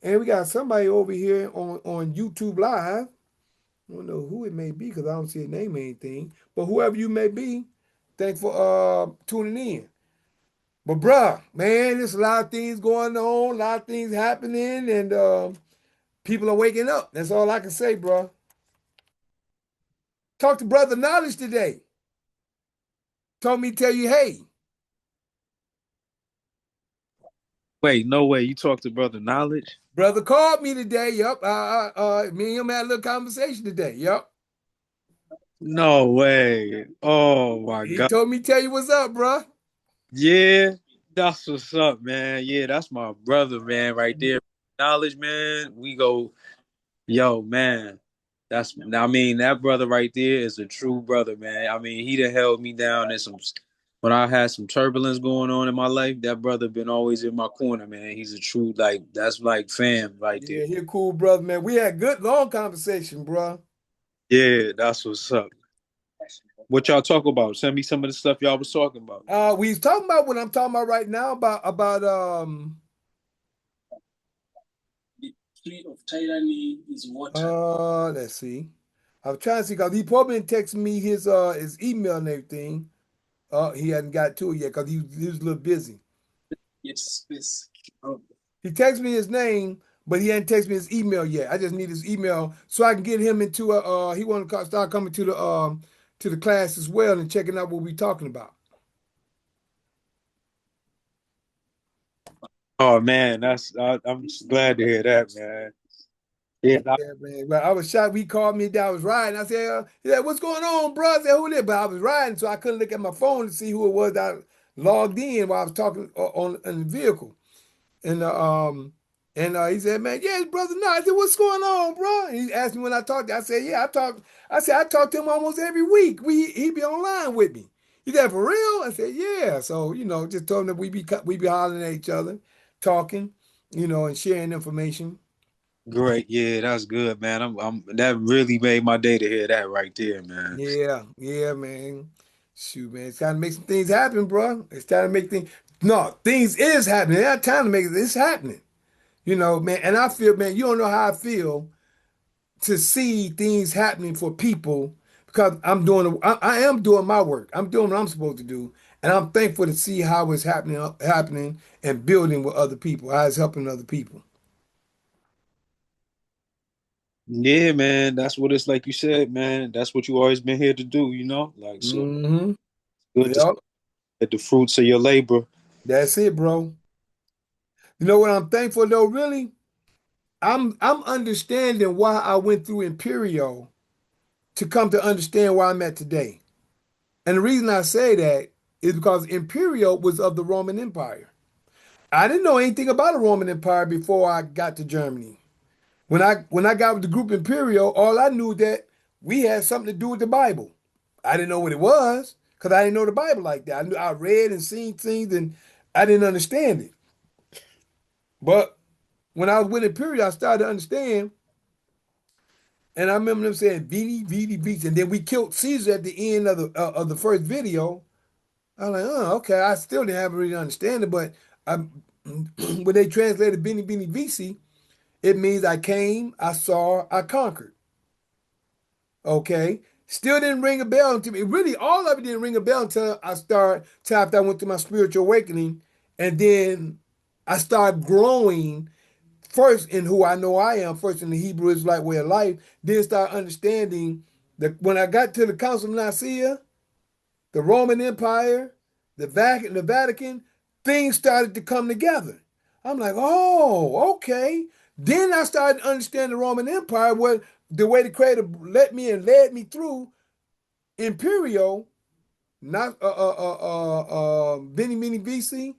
And we got somebody over here on YouTube Live. I don't know who it may be because I don't see a name or anything. But whoever you may be, thanks for tuning in. But bruh, man, there's a lot of things going on, a lot of things happening, and people are waking up. That's all I can say, bruh. Talk to Brother Knowledge today. Told me to tell you, hey, Wait, no way. You talked to Brother Knowledge? brother called me today. Yup. Me and him had a little conversation today. Yup. No way. Oh my He God. told me to tell you what's up, bruh. Yeah, that's what's up, man. Yeah, that's my brother, man, right there. Knowledge, man. We go, yo, man. I mean, that brother right there is a true brother, man. I mean, he done held me down in when I had some turbulence going on in my life. That brother been always in my corner, man. He's a true, that's like fam right there. Yeah, he a cool brother, man. We had good long conversation, bruh. Yeah, that's what's up. What y'all talk about? Send me some of the stuff y'all was talking about. We was talking about what I'm talking about right now about Tree of tyranny is water. let's see. I was trying to see because he probably been texting me his email and everything. He hadn't got to it yet because he was a little busy. It's space. Oh, He texted me his name, but he hadn't texted me his email yet. I just need his email so I can get him into he want to start coming to the class as well and checking out what we talking about. Oh man, I'm just glad to hear that, man. Yeah, Yeah, man. But I was shocked. He called me that I was riding. I said, yeah, what's going on, bro? I said, who it is? But I was riding, so I couldn't look at my phone to see who it was that I logged in while I was talking on in the vehicle. And he said, man, yeah, it's brother. No, I said, what's going on, bro? And he asked me when I talked. I said, yeah, I talk. I said, I talk to him almost every week. He be online with me. He said, for real? I said, yeah. So just told him that we be hollering at each other, talking, and sharing information. great. Yeah, that's good, man. That really made my day to hear that right there, man. Yeah, yeah, man. Shoot, man, it's time to make some things happen, bro. It's time to make things. No, things is happening. It's not time to make it. It's happening. Man. And I feel, man, you don't know how I feel to see things happening for people because I am doing my work. I'm doing what I'm supposed to do, and I'm thankful to see how it's happening and building with other people. How it's helping other people. Yeah, man. That's what it's like you said, man. That's what you always been here to do, Like so Mm-hmm. good to see Yep. the fruits of your labor. That's it, bro. You know what I'm thankful though, really? I'm understanding why I went through Imperial to come to understand where I'm at today. And the reason I say that is because Imperial was of the Roman Empire. I didn't know anything about the Roman Empire before I got to Germany. When I got with the group Imperial, all I knew that we had something to do with the Bible. I didn't know what it was because I didn't know the Bible like that. I read and seen things and I didn't understand it. But when I was with Imperial, I started to understand. And I remember them saying "Vidi, Vidi, Vici," and then we killed Caesar at the end of the first video. I was like, oh, okay. I still didn't have really understand it, but I, when they translated "Bini, Bini, Vici," it means I came, I saw, I conquered. Okay, still didn't ring a bell until me. Really, all of it didn't ring a bell till after I went through my spiritual awakening, and then I started growing first in who I know I am, first in the Hebrew Israelite way of life, then start understanding that when I got to the Council of Nicaea, the Roman Empire, the Vatican, things started to come together. I'm like, oh, okay. Then I started to understand the Roman Empire, what the way the Creator let me and led me through Imperial, not Bini Mini BC,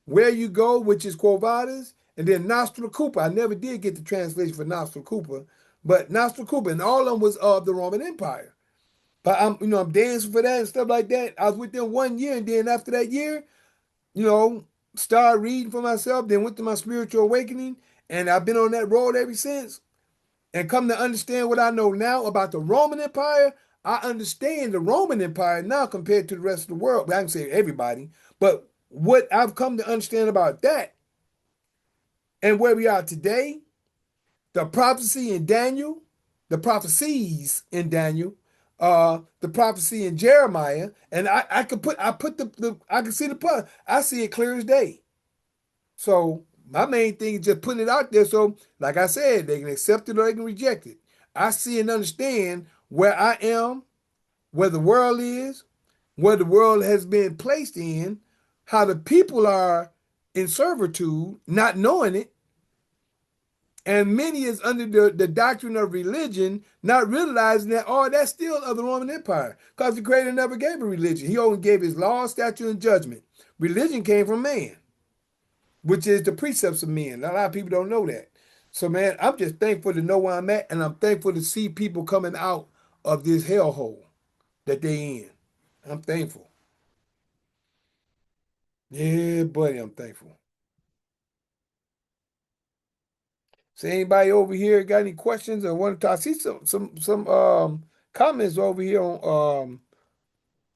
where you go, which is Quo Vadis, and then Nostra Cooper. I never did get the translation for Nostra Cooper, but Nostra Cooper, and all of them was of the Roman Empire. But I'm dancing for that and stuff like that. I was with them 1 year, and then after that year, started reading for myself, then went to my spiritual awakening, and I've been on that road ever since. And come to understand what I know now about the Roman Empire. I understand the Roman Empire now compared to the rest of the world. But I can say everybody, but what I've come to understand about that and where we are today, the prophecy in Daniel, the prophecies in Daniel, the prophecy in Jeremiah, and I can see the part. I see it clear as day. So my main thing is just putting it out there. So, like I said, they can accept it or they can reject it. I see and understand where I am, where the world is, where the world has been placed in, how the people are in servitude, not knowing it, and many is under the doctrine of religion, not realizing that, that's still of the Roman Empire. Because the Creator never gave a religion. He only gave his law, statute, and judgment. Religion came from man, which is the precepts of men. A lot of people don't know that. So, man, I'm just thankful to know where I'm at, and I'm thankful to see people coming out of this hellhole that they in. I'm thankful. Yeah, buddy, I'm thankful. So anybody over here got any questions or want to talk? I see some comments over here on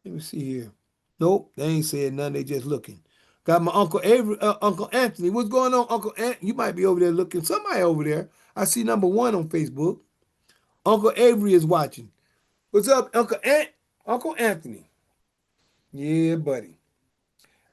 let me see here. Nope, they ain't saying nothing, they just looking. Got my Uncle Avery, Uncle Anthony. What's going on, Uncle Anthony? You might be over there looking. Somebody over there. I see #1 on Facebook. Uncle Avery is watching. What's up, Uncle Anthony? Yeah, buddy.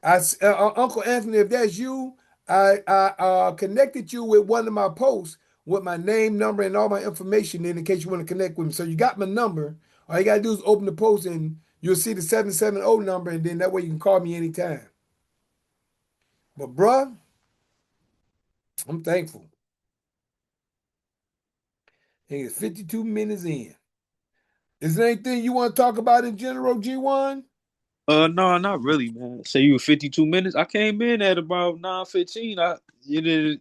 Uncle Anthony, if that's you, I connected you with one of my posts with my name, number, and all my information in case you want to connect with me. So you got my number. All you gotta do is open the post and you'll see the 770 number, and then that way you can call me anytime. But bruh, I'm thankful. And it's 52 minutes in. Is there anything you want to talk about in general, G1? No, not really, man. Say you were 52 minutes. I came in at about 9:15.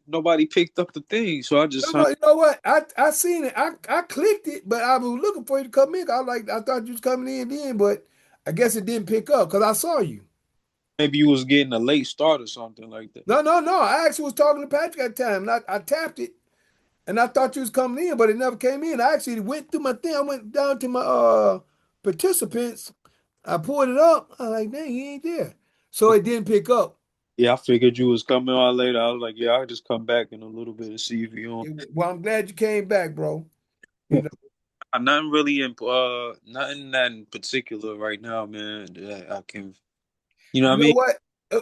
Nobody picked up the thing, so I just No, you know what? I seen it. I clicked it, but I was looking for you to come in. I thought you was coming in then, but I guess it didn't pick up because I saw you. maybe you was getting a late start or something like that. No. I actually was talking to Patrick at the time, and I tapped it, and I thought you was coming in, but it never came in. I actually went through my thing. I went down to my participants. I pulled it up. I was like, dang, he ain't there. So it didn't pick up. Yeah, I figured you was coming on later. I was like, yeah, I'll just come back in a little bit and see if you on. Well, I'm glad you came back, bro. You know. Nothing really nothing that in particular right now, man. That I can, you know what I You know mean? what?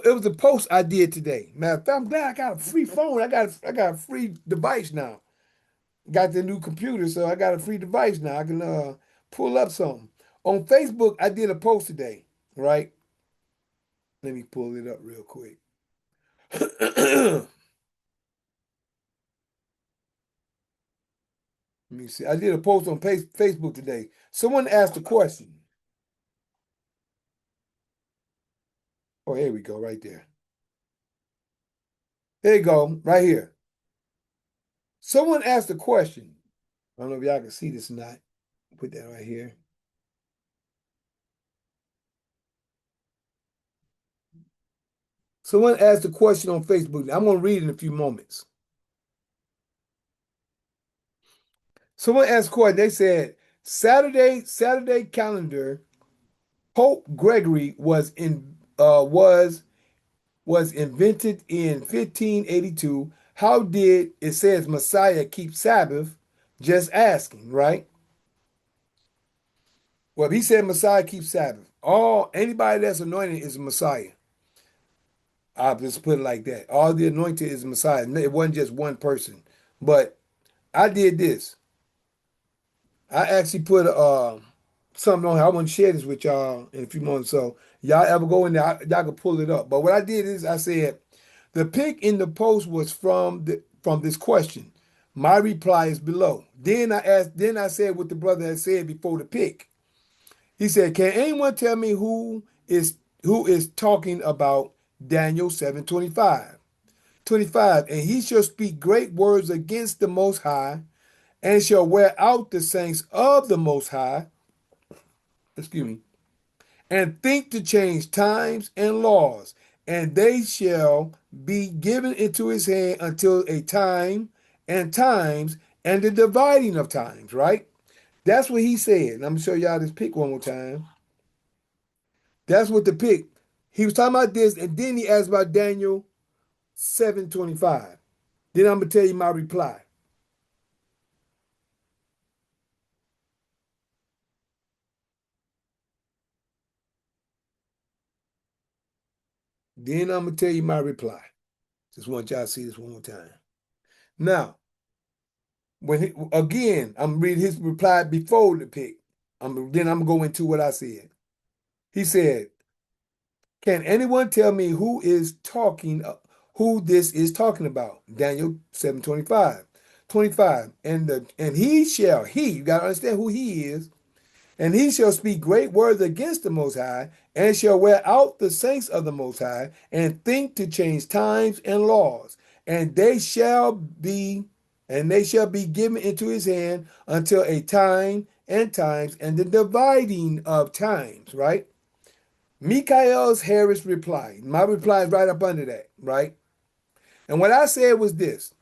It was a post I did today. Matter of fact, I'm glad I got a free phone. I got a free device now. Got the new computer, so I got a free device now. I can pull up something. On Facebook, I did a post today, right? Let me pull it up real quick. Let me see. I did a post on Facebook today. Someone asked a question. Oh, here we go, right there. There you go, right here. Someone asked a question. I don't know if y'all can see this or not. Put that right here. Someone asked a question on Facebook. I'm going to read it in a few moments. Someone asked a question. They said, Saturday calendar, Pope Gregory was invented in 1582. How did it says Messiah keep Sabbath? Just asking, right? Well, he said Messiah keeps Sabbath. Anybody that's anointed is a Messiah. I'll just put it like that. All the anointed is Messiah. It wasn't just one person. But I did this. I actually put something on here. I want to share this with y'all in a few moments. So y'all ever go in there, y'all can pull it up. But what I did is I said the pic in the post was from this question. My reply is below. Then I said what the brother had said before the pic. He said, "Can anyone tell me who is talking about Daniel 7:25? 25, and he shall speak great words against the Most High, and shall wear out the saints of the Most High, excuse me, and think to change times and laws, and they shall be given into his hand until a time and times and the dividing of times, right? That's what he said. And I'm going to show y'all this pic one more time. That's what the pic. He was talking about this, and then he asked about Daniel 7:25. Then I'm going to tell you my reply. Then I'm going to tell you my reply. Just want y'all to see this one more time. Now, again, I'm reading his reply before the pic. Then I'm going to go into what I said. He said, can anyone tell me who this is talking about? Daniel 7:25. 25. And you got to understand who he is. And he shall speak great words against the Most High, and shall wear out the saints of the Most High, and think to change times and laws. And they shall be given into his hand until a time and times and the dividing of times, right? Mikael's Harris reply. My reply is right up under that, right? And what I said was this.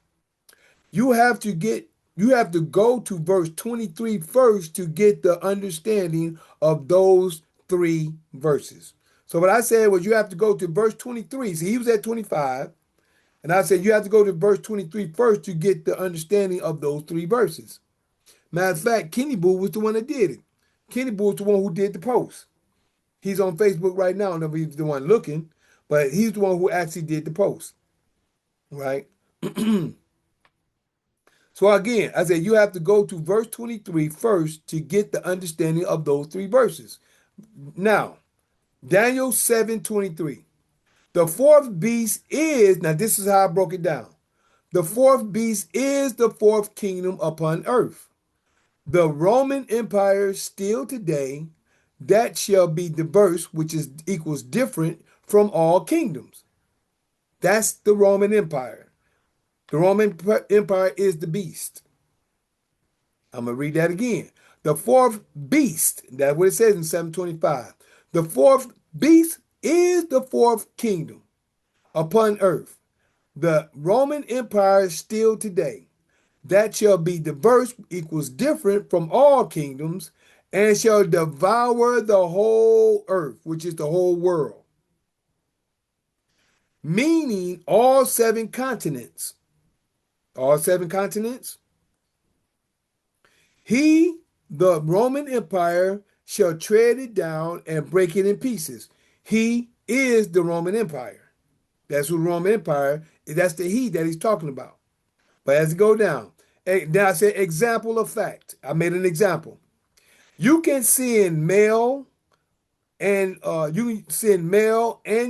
You have to go to verse 23 first to get the understanding of those three verses. So what I said was you have to go to verse 23. See, he was at 25. And I said you have to go to verse 23 first to get the understanding of those three verses. Matter of fact, Kenny Boo was the one that did it. Kenny Boo was the one who did the post. He's on Facebook right now. I don't know if he's the one looking, but he's the one who actually did the post. Right? So again, I said you have to go to verse 23 first to get the understanding of those three verses. Now, Daniel 7:23. The fourth beast is, now this is how I broke it down. The fourth beast is the fourth kingdom upon earth. The Roman Empire still today, that shall be diverse, which equals different from all kingdoms. That's the Roman Empire. The Roman Empire is the beast. I'm going to read that again. The fourth beast, that's what it says in 7:25. The fourth beast is the fourth kingdom upon earth. The Roman Empire still today. That shall be diverse, equals different from all kingdoms, and shall devour the whole earth, which is the whole world. Meaning all seven continents. All seven continents. He, the Roman Empire, shall tread it down and break it in pieces. He is the Roman Empire. That's who the Roman Empire is. That's the he that he's talking about. But as it go down, now I said example of fact. I made an example. You can send mail and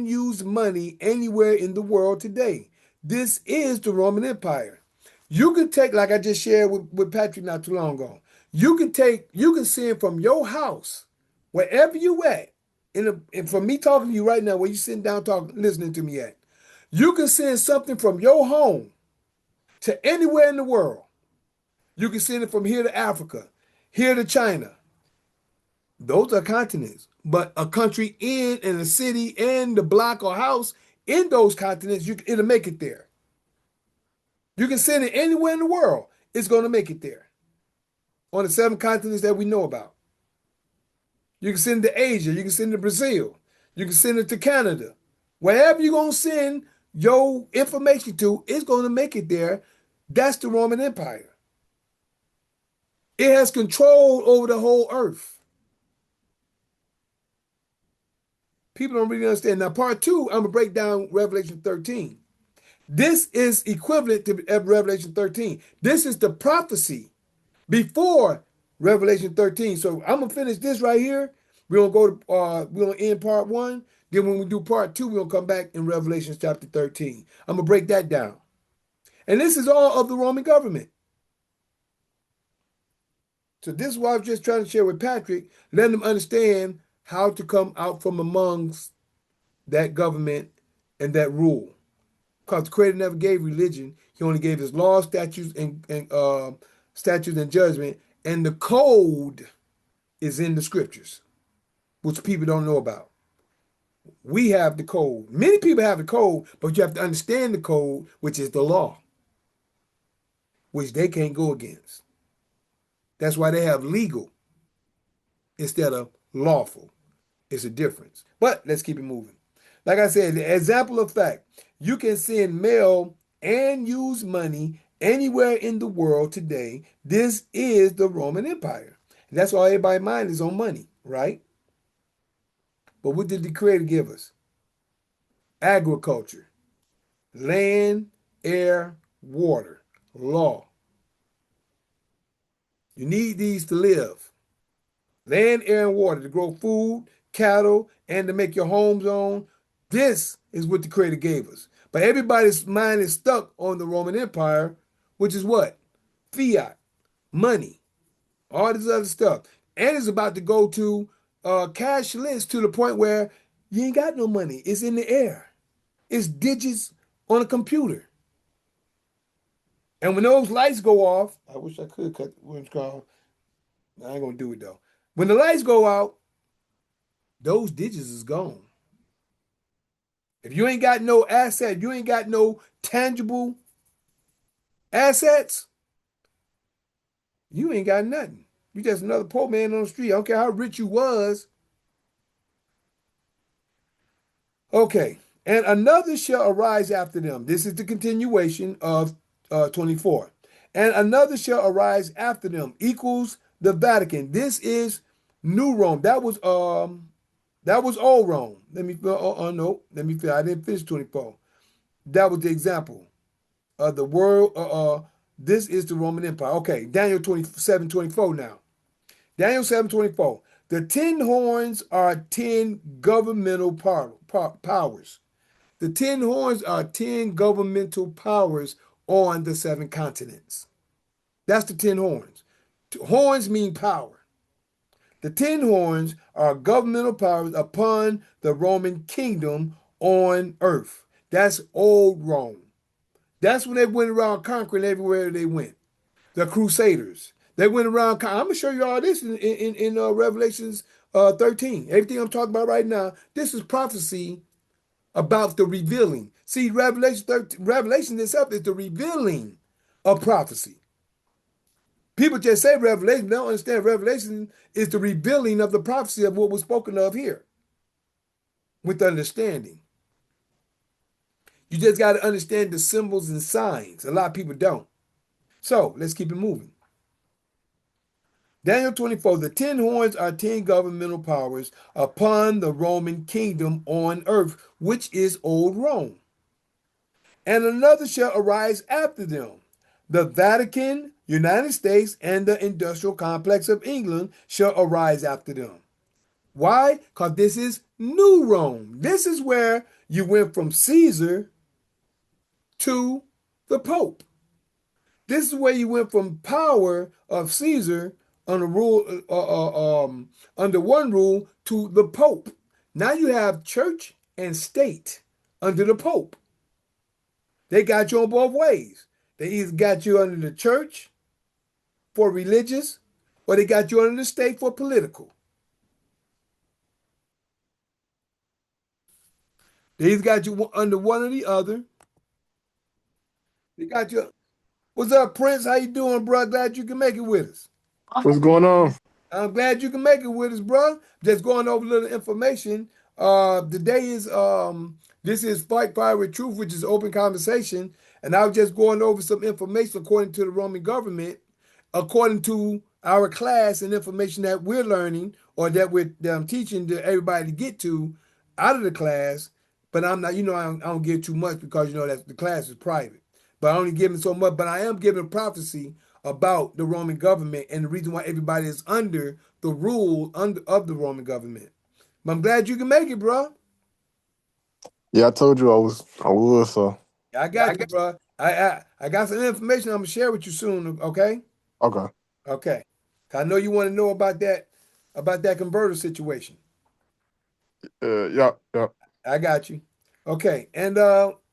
use money anywhere in the world today. This is the Roman Empire. You can take, like I just shared with Patrick not too long ago. You can send from your house, wherever you at, and from me talking to you right now, where you sitting down talking, listening to me at, you can send something from your home to anywhere in the world. You can send it from here to Africa, here to China. Those are continents. But a country and a city and the block or house in those continents, it'll make it there. You can send it anywhere in the world. It's going to make it there. On the seven continents that we know about. You can send it to Asia. You can send it to Brazil. You can send it to Canada. Wherever you're going to send your information to, it's going to make it there. That's the Roman Empire. It has control over the whole earth. People don't really understand. Now, part 2, I'm going to break down Revelation 13. This is equivalent to Revelation 13. This is the prophecy before Revelation 13. So I'm going to finish this right here. We're going to end part 1. Then when we do part 2, we're going to come back in Revelation chapter 13. I'm going to break that down. And this is all of the Roman government. So this is what I was just trying to share with Patrick, letting them understand how to come out from amongst that government and that rule. because the Creator never gave religion. He only gave his laws, statutes, and statutes and judgment. And the code is in the scriptures, which people don't know about. We have the code. Many people have the code, but you have to understand the code, which is the law, which they can't go against. That's why they have legal instead of lawful. It's a difference. But let's keep it moving. Like I said, the example of fact, you can send mail and use money anywhere in the world today. This is the Roman Empire. And that's why everybody's mind is on money, right? But what did the Creator give us? Agriculture, land, air, water, law. You need these to live. Land, air, and water to grow food, cattle, and to make your homes on. This is what the Creator gave us. But everybody's mind is stuck on the Roman Empire, which is what? Fiat, money, all this other stuff. And it's about to go to cashless to the point where you ain't got no money. It's in the air. It's digits on a computer. And when those lights go off, I wish I could cut what's called. I ain't gonna do it though. When the lights go out, those digits is gone. If you ain't got no asset, you ain't got no tangible assets, you ain't got nothing. You just another poor man on the street. I don't care how rich you was. Okay. And another shall arise after them. This is the continuation of 24. And another shall arise after them equals the Vatican. This is New Rome. That was old Rome. Let me no. Let me feel. I didn't finish 24. That was the example of the world. This is the Roman Empire. Okay, Daniel 27:24 now. Daniel 7:24. The 10 horns are 10 governmental powers. The 10 horns are 10 governmental powers on the 7 continents. That's the 10 horns. Horns mean power. The 10 horns are governmental powers upon the Roman kingdom on earth. That's old Rome. That's when they went around conquering everywhere they went. The Crusaders. They went around. I'm going to show you all this in Revelations 13. Everything I'm talking about right now, this is prophecy about the revealing. See, Revelation itself is the revealing of prophecy. People just say Revelation. They don't understand Revelation is the revealing of the prophecy of what was spoken of here with understanding. You just got to understand the symbols and signs. A lot of people don't. So let's keep it moving. Daniel 24, the 10 horns are 10 governmental powers upon the Roman kingdom on earth, which is old Rome. And another shall arise after them. The Vatican, United States, and the industrial complex of England shall arise after them. Why? Because this is New Rome. This is where you went from Caesar to the Pope. This is where you went from power of Caesar under under one rule to the Pope. Now you have church and state under the Pope. They got you on both ways. They either got you under the church for religious, or they got you under the state for political. They either got you under one or the other. They got you. What's up, Prince? How you doing, bro? Glad you can make it with us. What's going on? I'm glad you can make it with us, bro. Just going over a little information. Today is this is Fight Fire with Truth, which is open conversation, and I was just going over some information according to the Roman government, according to our class and information that we're learning or that we're teaching to everybody to get to out of the class. But I'm not, I don't give too much because that the class is private. But I only giving so much. But I am giving prophecy about the Roman government and the reason why everybody is under the rule of the Roman government. But I'm glad you can make it, bro. Yeah, I told you I would. So I got you, bro. I got some information I'm gonna share with you soon. Okay. okay. Okay. I know you want to know about that converter situation. Yeah. I got you. Okay, and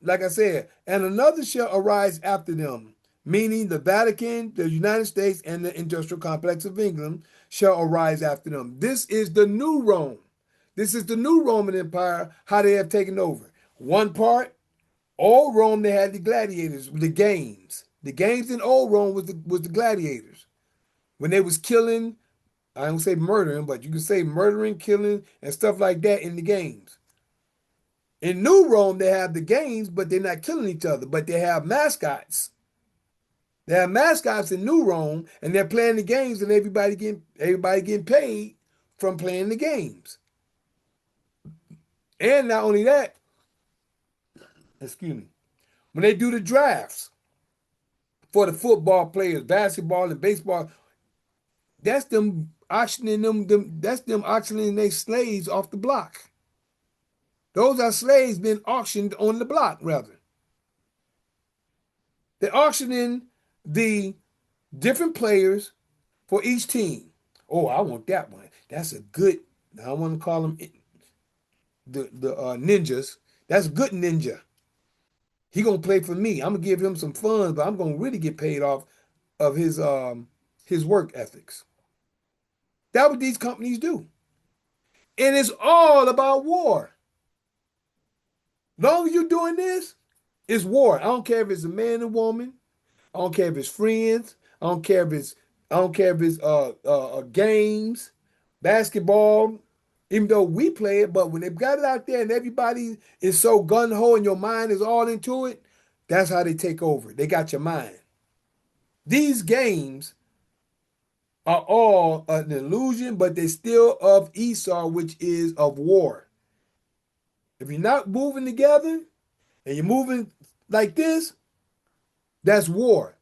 like I said, and another shall arise after them, meaning the Vatican, the United States, and the industrial complex of England shall arise after them. This is the new Rome. This is the new Roman Empire, how they have taken over. One part, old Rome, they had the gladiators, the games. The games in old Rome was the gladiators. When they was killing, I don't say murdering, but you can say murdering, killing, and stuff like that in the games. In New Rome, they have the games, but they're not killing each other, but they have mascots. They have mascots in New Rome, and they're playing the games, and everybody getting paid from playing the games. And not only that, excuse me, when they do the drafts for the football players, basketball and baseball, that's them auctioning that's them auctioning their slaves off the block. Those are slaves being auctioned on the block, rather. They're auctioning the different players for each team. Oh, I want that one. That's a good. I don't want to call them the ninjas. That's a good ninja. He gonna play for me. I'm gonna give him some funds, but I'm gonna really get paid off of his work ethics. That's what these companies do, and it's all about war. Long as you're doing this, it's war. I don't care if it's a man and woman. I don't care if it's friends. I don't care if it's games, basketball. Even though we play it, but when they've got it out there and everybody is so gun ho and your mind is all into it, that's how they take over. They got your mind. These games are all an illusion, but they're still of Esau, which is of war. If you're not moving together and you're moving like this, that's war.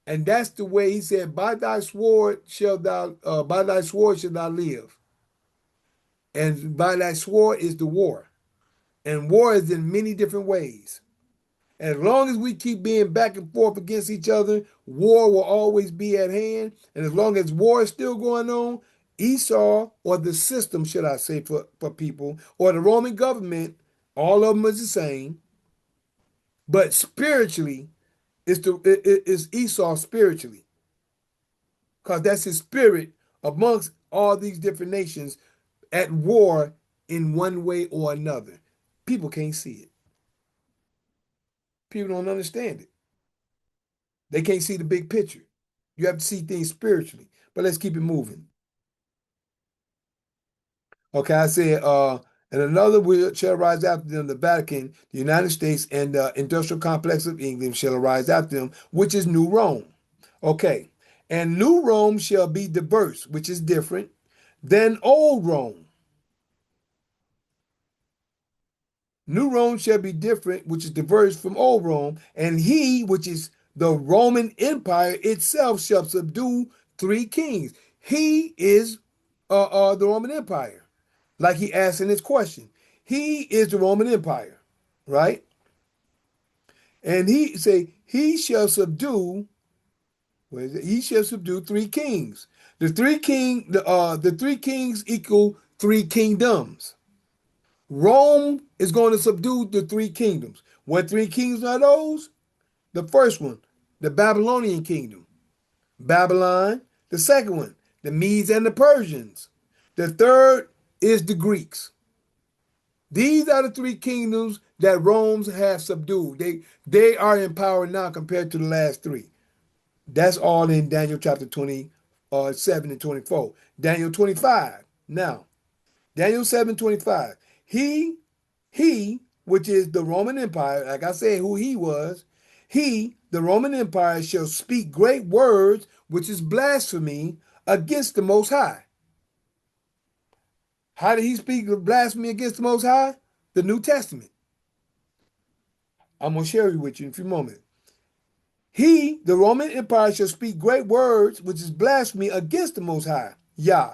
And that's the way he said, by thy sword shall thou live. And by thy sword is the war. And war is in many different ways. And as long as we keep being back and forth against each other, war will always be at hand. And as long as war is still going on, Esau, or the system, should I say, for people, or the Roman government, all of them is the same. But spiritually, it's Esau spiritually. Because that's his spirit amongst all these different nations at war in one way or another. People can't see it. People don't understand it. They can't see the big picture. You have to see things spiritually. But let's keep it moving. Okay, I said, and another will shall arise after them, the Vatican, the United States, and the industrial complex of England shall arise after them, which is New Rome. Okay, and New Rome shall be diverse, which is different, than Old Rome. New Rome shall be different, which is diverse from Old Rome, and he, which is the Roman Empire itself, shall subdue three kings. He is the Roman Empire, like he asked in his question. He is the Roman Empire, right? And he say he shall subdue. What is it? He shall subdue three kings. The three kings equal three kingdoms. Rome is going to subdue the three kingdoms. What three kingdoms are those? The first one, the Babylonian kingdom, Babylon. The second one, the Medes and the Persians. The third is the Greeks. These are the three kingdoms that Rome has subdued. They are in power now compared to the last three. That's all in Daniel chapter 27 and 24. Daniel 25. Now, Daniel 7:25. He, which is the Roman Empire, like I said, who he was, he, the Roman Empire, shall speak great words, which is blasphemy, against the Most High. How did he speak blasphemy against the Most High? The New Testament. I'm going to share it with you in a few moments. He, the Roman Empire, shall speak great words, which is blasphemy against the Most High, Yah,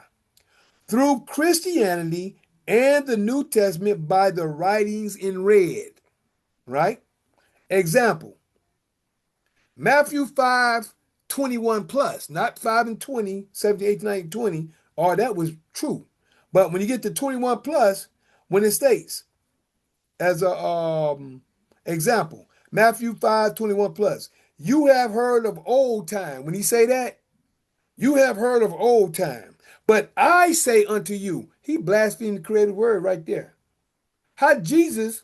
through Christianity and the New Testament by the writings in red, right? Example, Matthew 5:21 plus, not 5 and 20, 17, 18, 19, 20, all that was true. But when you get to 21 plus, when it states, as a example. Matthew 5:21 plus. You have heard of old time. When he say that, you have heard of old time. But I say unto you, he blasphemed the creative word right there. How Jesus,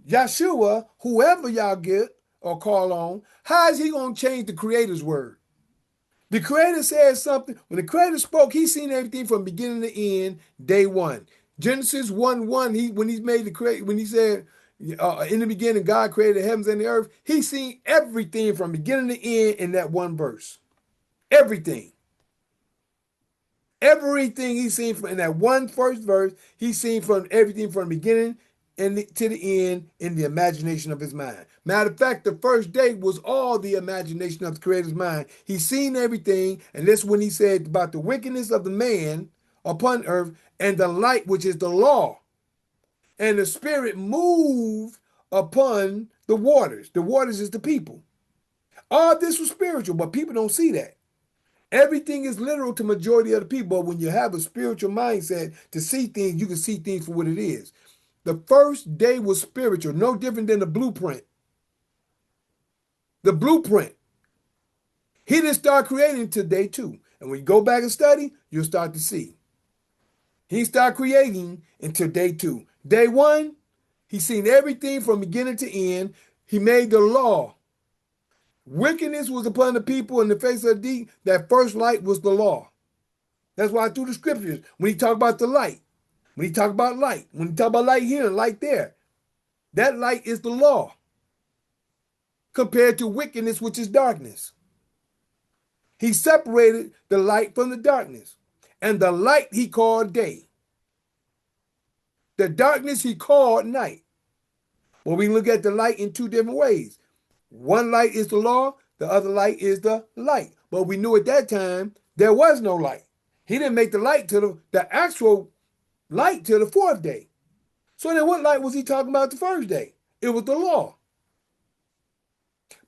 Yeshua, whoever y'all get or call on, how is he going to change the creator's word? The creator said something. When the creator spoke, he seen everything from beginning to end, day one. Genesis 1:1, when he made the create, when he said, in the beginning, God created the heavens and the earth, he seen everything from beginning to end in that one verse. Everything. Everything he seen from in that one first verse, he seen from everything from the beginning and to the end in the imagination of his mind. Matter of fact, the first day was all the imagination of the creator's mind. He seen everything, and that's when he said about the wickedness of the man upon earth and the light, which is the law. And the spirit moved upon the waters. The waters is the people. All this was spiritual, but people don't see that. Everything is literal to majority of the people. But when you have a spiritual mindset to see things, you can see things for what it is. The first day was spiritual, no different than the blueprint. The blueprint. He didn't start creating until day two. And when you go back and study, you'll start to see. He started creating until day two. Day one, he seen everything from beginning to end. He made the law. Wickedness was upon the people in the face of the deep. That first light was the law. That's why through the scriptures, when he talked about the light, when he talked about light, when he talked about light here and light there, that light is the law compared to wickedness, which is darkness. He separated the light from the darkness, and the light he called day. The darkness he called night. Well, we look at the light in two different ways. One light is the law, the other light is the light. But we knew at that time there was no light. He didn't make the light to the actual light till the fourth day. So then what light was he talking about the first day? It was the law.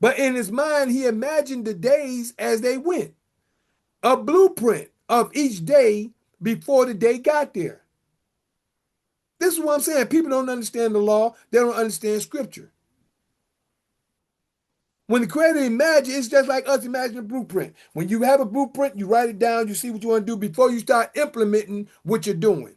But in his mind, he imagined the days as they went. A blueprint of each day before the day got there. This is what I'm saying. People don't understand the law. They don't understand scripture. When the creator imagines, it's just like us imagining a blueprint. When you have a blueprint, you write it down, you see what you want to do before you start implementing what you're doing.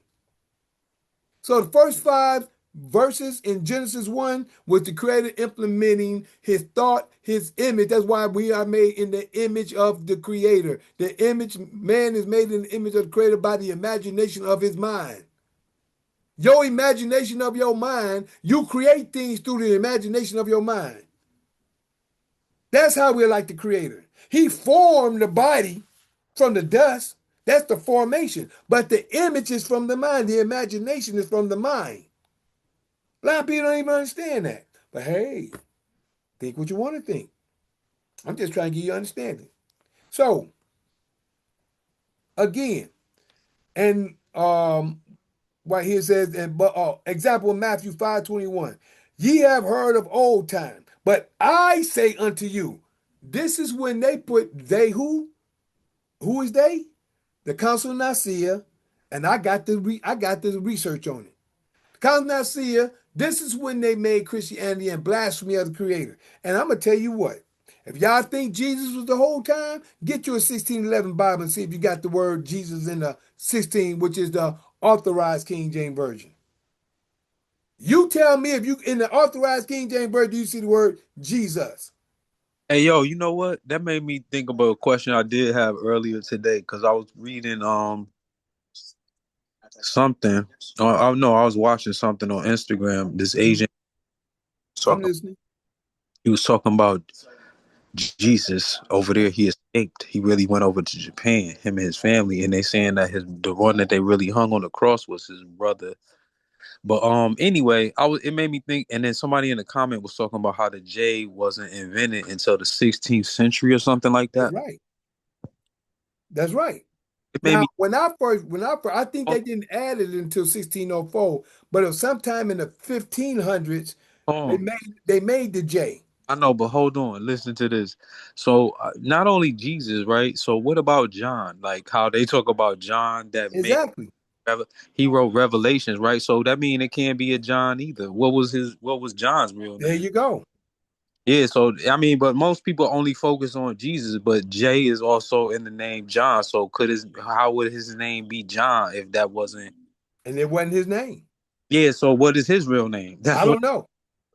So the first 5 verses in Genesis 1 was the creator implementing his thought, his image. That's why we are made in the image of the creator. The image, man is made in the image of the creator by the imagination of his mind. Your imagination of your mind, you create things through the imagination of your mind. That's how we're like the creator. He formed the body from the dust. That's the formation. But the image is from the mind. The imagination is from the mind. A lot of people don't even understand that. But hey, think what you want to think. I'm just trying to give you understanding. So, again, and right here it says, example in Matthew 5:21. Ye have heard of old time, but I say unto you, this is when they put they who? Who is they? The Council of Nicaea, and I got the research on it. The Council of Nicaea, this is when they made Christianity and blasphemy of the Creator. And I'm gonna tell you what, if y'all think Jesus was the whole time, get you a 1611 Bible and see if you got the word Jesus in the 16, which is the authorized King James Version. You tell me if you in the authorized King James Version, do you see the word Jesus? Hey, yo, you know what? That made me think about a question I did have earlier today because I was reading something. Oh no, I was watching something on Instagram. This Asian I'm listening. he was talking about Jesus over there. He escaped. He really went over to Japan, him and his family, and they saying that the one that they really hung on the cross was his brother. But anyway, it made me think, and then somebody in the comment was talking about how the J wasn't invented until the 16th century or something like that. That's right. That's right. It made Now, me when I first, I think they didn't add it until 1604, but it was sometime in the 1500s they made the J. I know, but hold on, listen to this. So not only Jesus, right? So what about John? Like how they talk about John that made Exactly. He wrote Revelations, right? So that means it can't be a John either. What was John's real There name? you go. Yeah, so I mean, but most people only focus on Jesus, but J is also in the name John. So how would his name be John if that wasn't? And it wasn't his name. Yeah, so what is his real name? I That's what. don't know.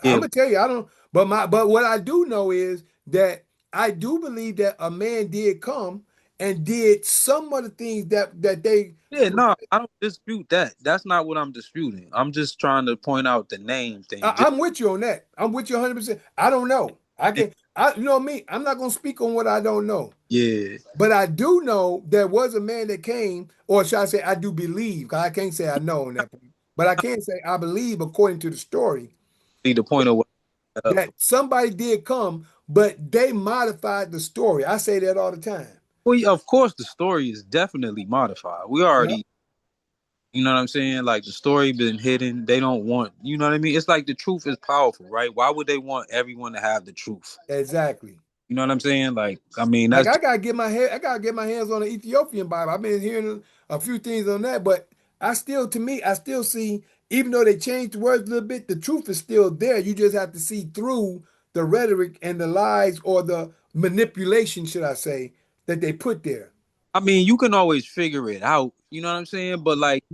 I'm Yeah, gonna tell you, I don't. But what I do know is that I do believe that a man did come and did some of the things that they. yeah, no, I don't dispute that. That's not what I'm disputing. I'm just trying to point out the name thing. I'm with you on that. I'm with you 100%. I don't know. I can. You know me. I'm not gonna speak on what I don't know. Yeah, But I do know there was a man that came, or should I say, I do believe, because I can't say I know on that point. But I can say I believe, according to the story, see the point of what. that somebody did come, but they modified the story. I say that all the time. Well, yeah, of course, the story is definitely modified. We Yeah, already, you know what I'm saying? Like the story been hidden. They don't want, you know what I mean? It's like the truth is powerful, right? Why would they want everyone to have the truth? exactly. You know what I'm saying? Like, I mean, Like that's I gotta get my hands on the Ethiopian Bible. I've been hearing a few things on that, but to me, I still see, even though they changed the words a little bit, the truth is still there. You just have to see through the rhetoric and the lies or the manipulation, should I say, that they put there. I mean, you can always figure it out. You know what I'm saying? But like,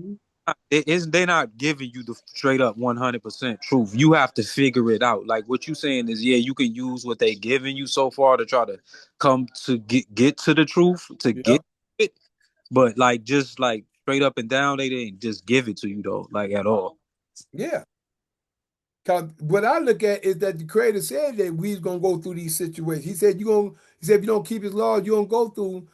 they're not giving you the straight up 100% truth. You have to figure it out. Like what you saying is, yeah, you can use what they giving you so far to try to come to get to the truth to Yeah. get it. But like, just like straight up and down, they didn't just give it to you though, like at all. Yeah. Cause what I look at is that the creator said that we's gonna go through these situations. He said if you don't keep his laws, you're gonna go through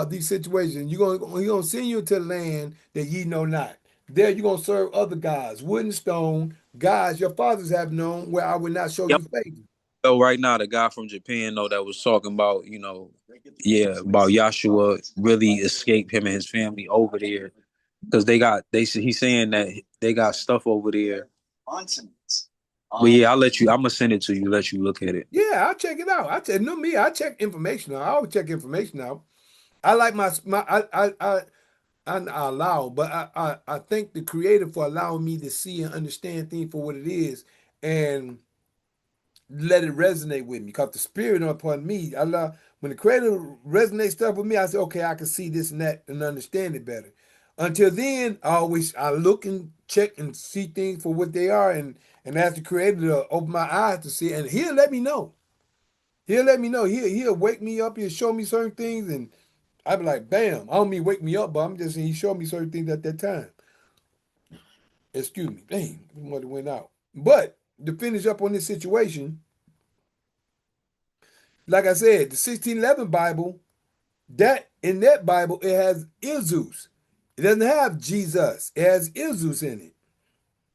these situations. He's gonna send you to land that ye know not. There you're gonna serve other gods, wood and stone, gods your fathers have known where I will not show Yep. you favor. So right now, the guy from Japan though that was talking about, yeah, about Joshua really escaped him and his family over there because he's saying that they got stuff over there. But yeah, I'm gonna send it to you, let you look at it. Yeah, I'll check it out. I tell no me, I check information out. I always check information out. I like my I allow, but I thank the creator for allowing me to see and understand things for what it is and let it resonate with me. Because the spirit upon me, I love when the creator resonates stuff with me, I say, okay, I can see this and that and understand it better. Until then, I look and check and see things for what they are and ask the creator to open my eyes to see, and he'll let me know. He'll let me know. He'll wake me up, he'll show me certain things, and I'd be like, bam. I don't mean wake me up, but I'm just saying he showed me certain things at that time. Excuse me. Dang, what went out. But to finish up on this situation, like I said, the 1611 Bible, that in that Bible, it has Izus. It doesn't have Jesus. It has Izus in it.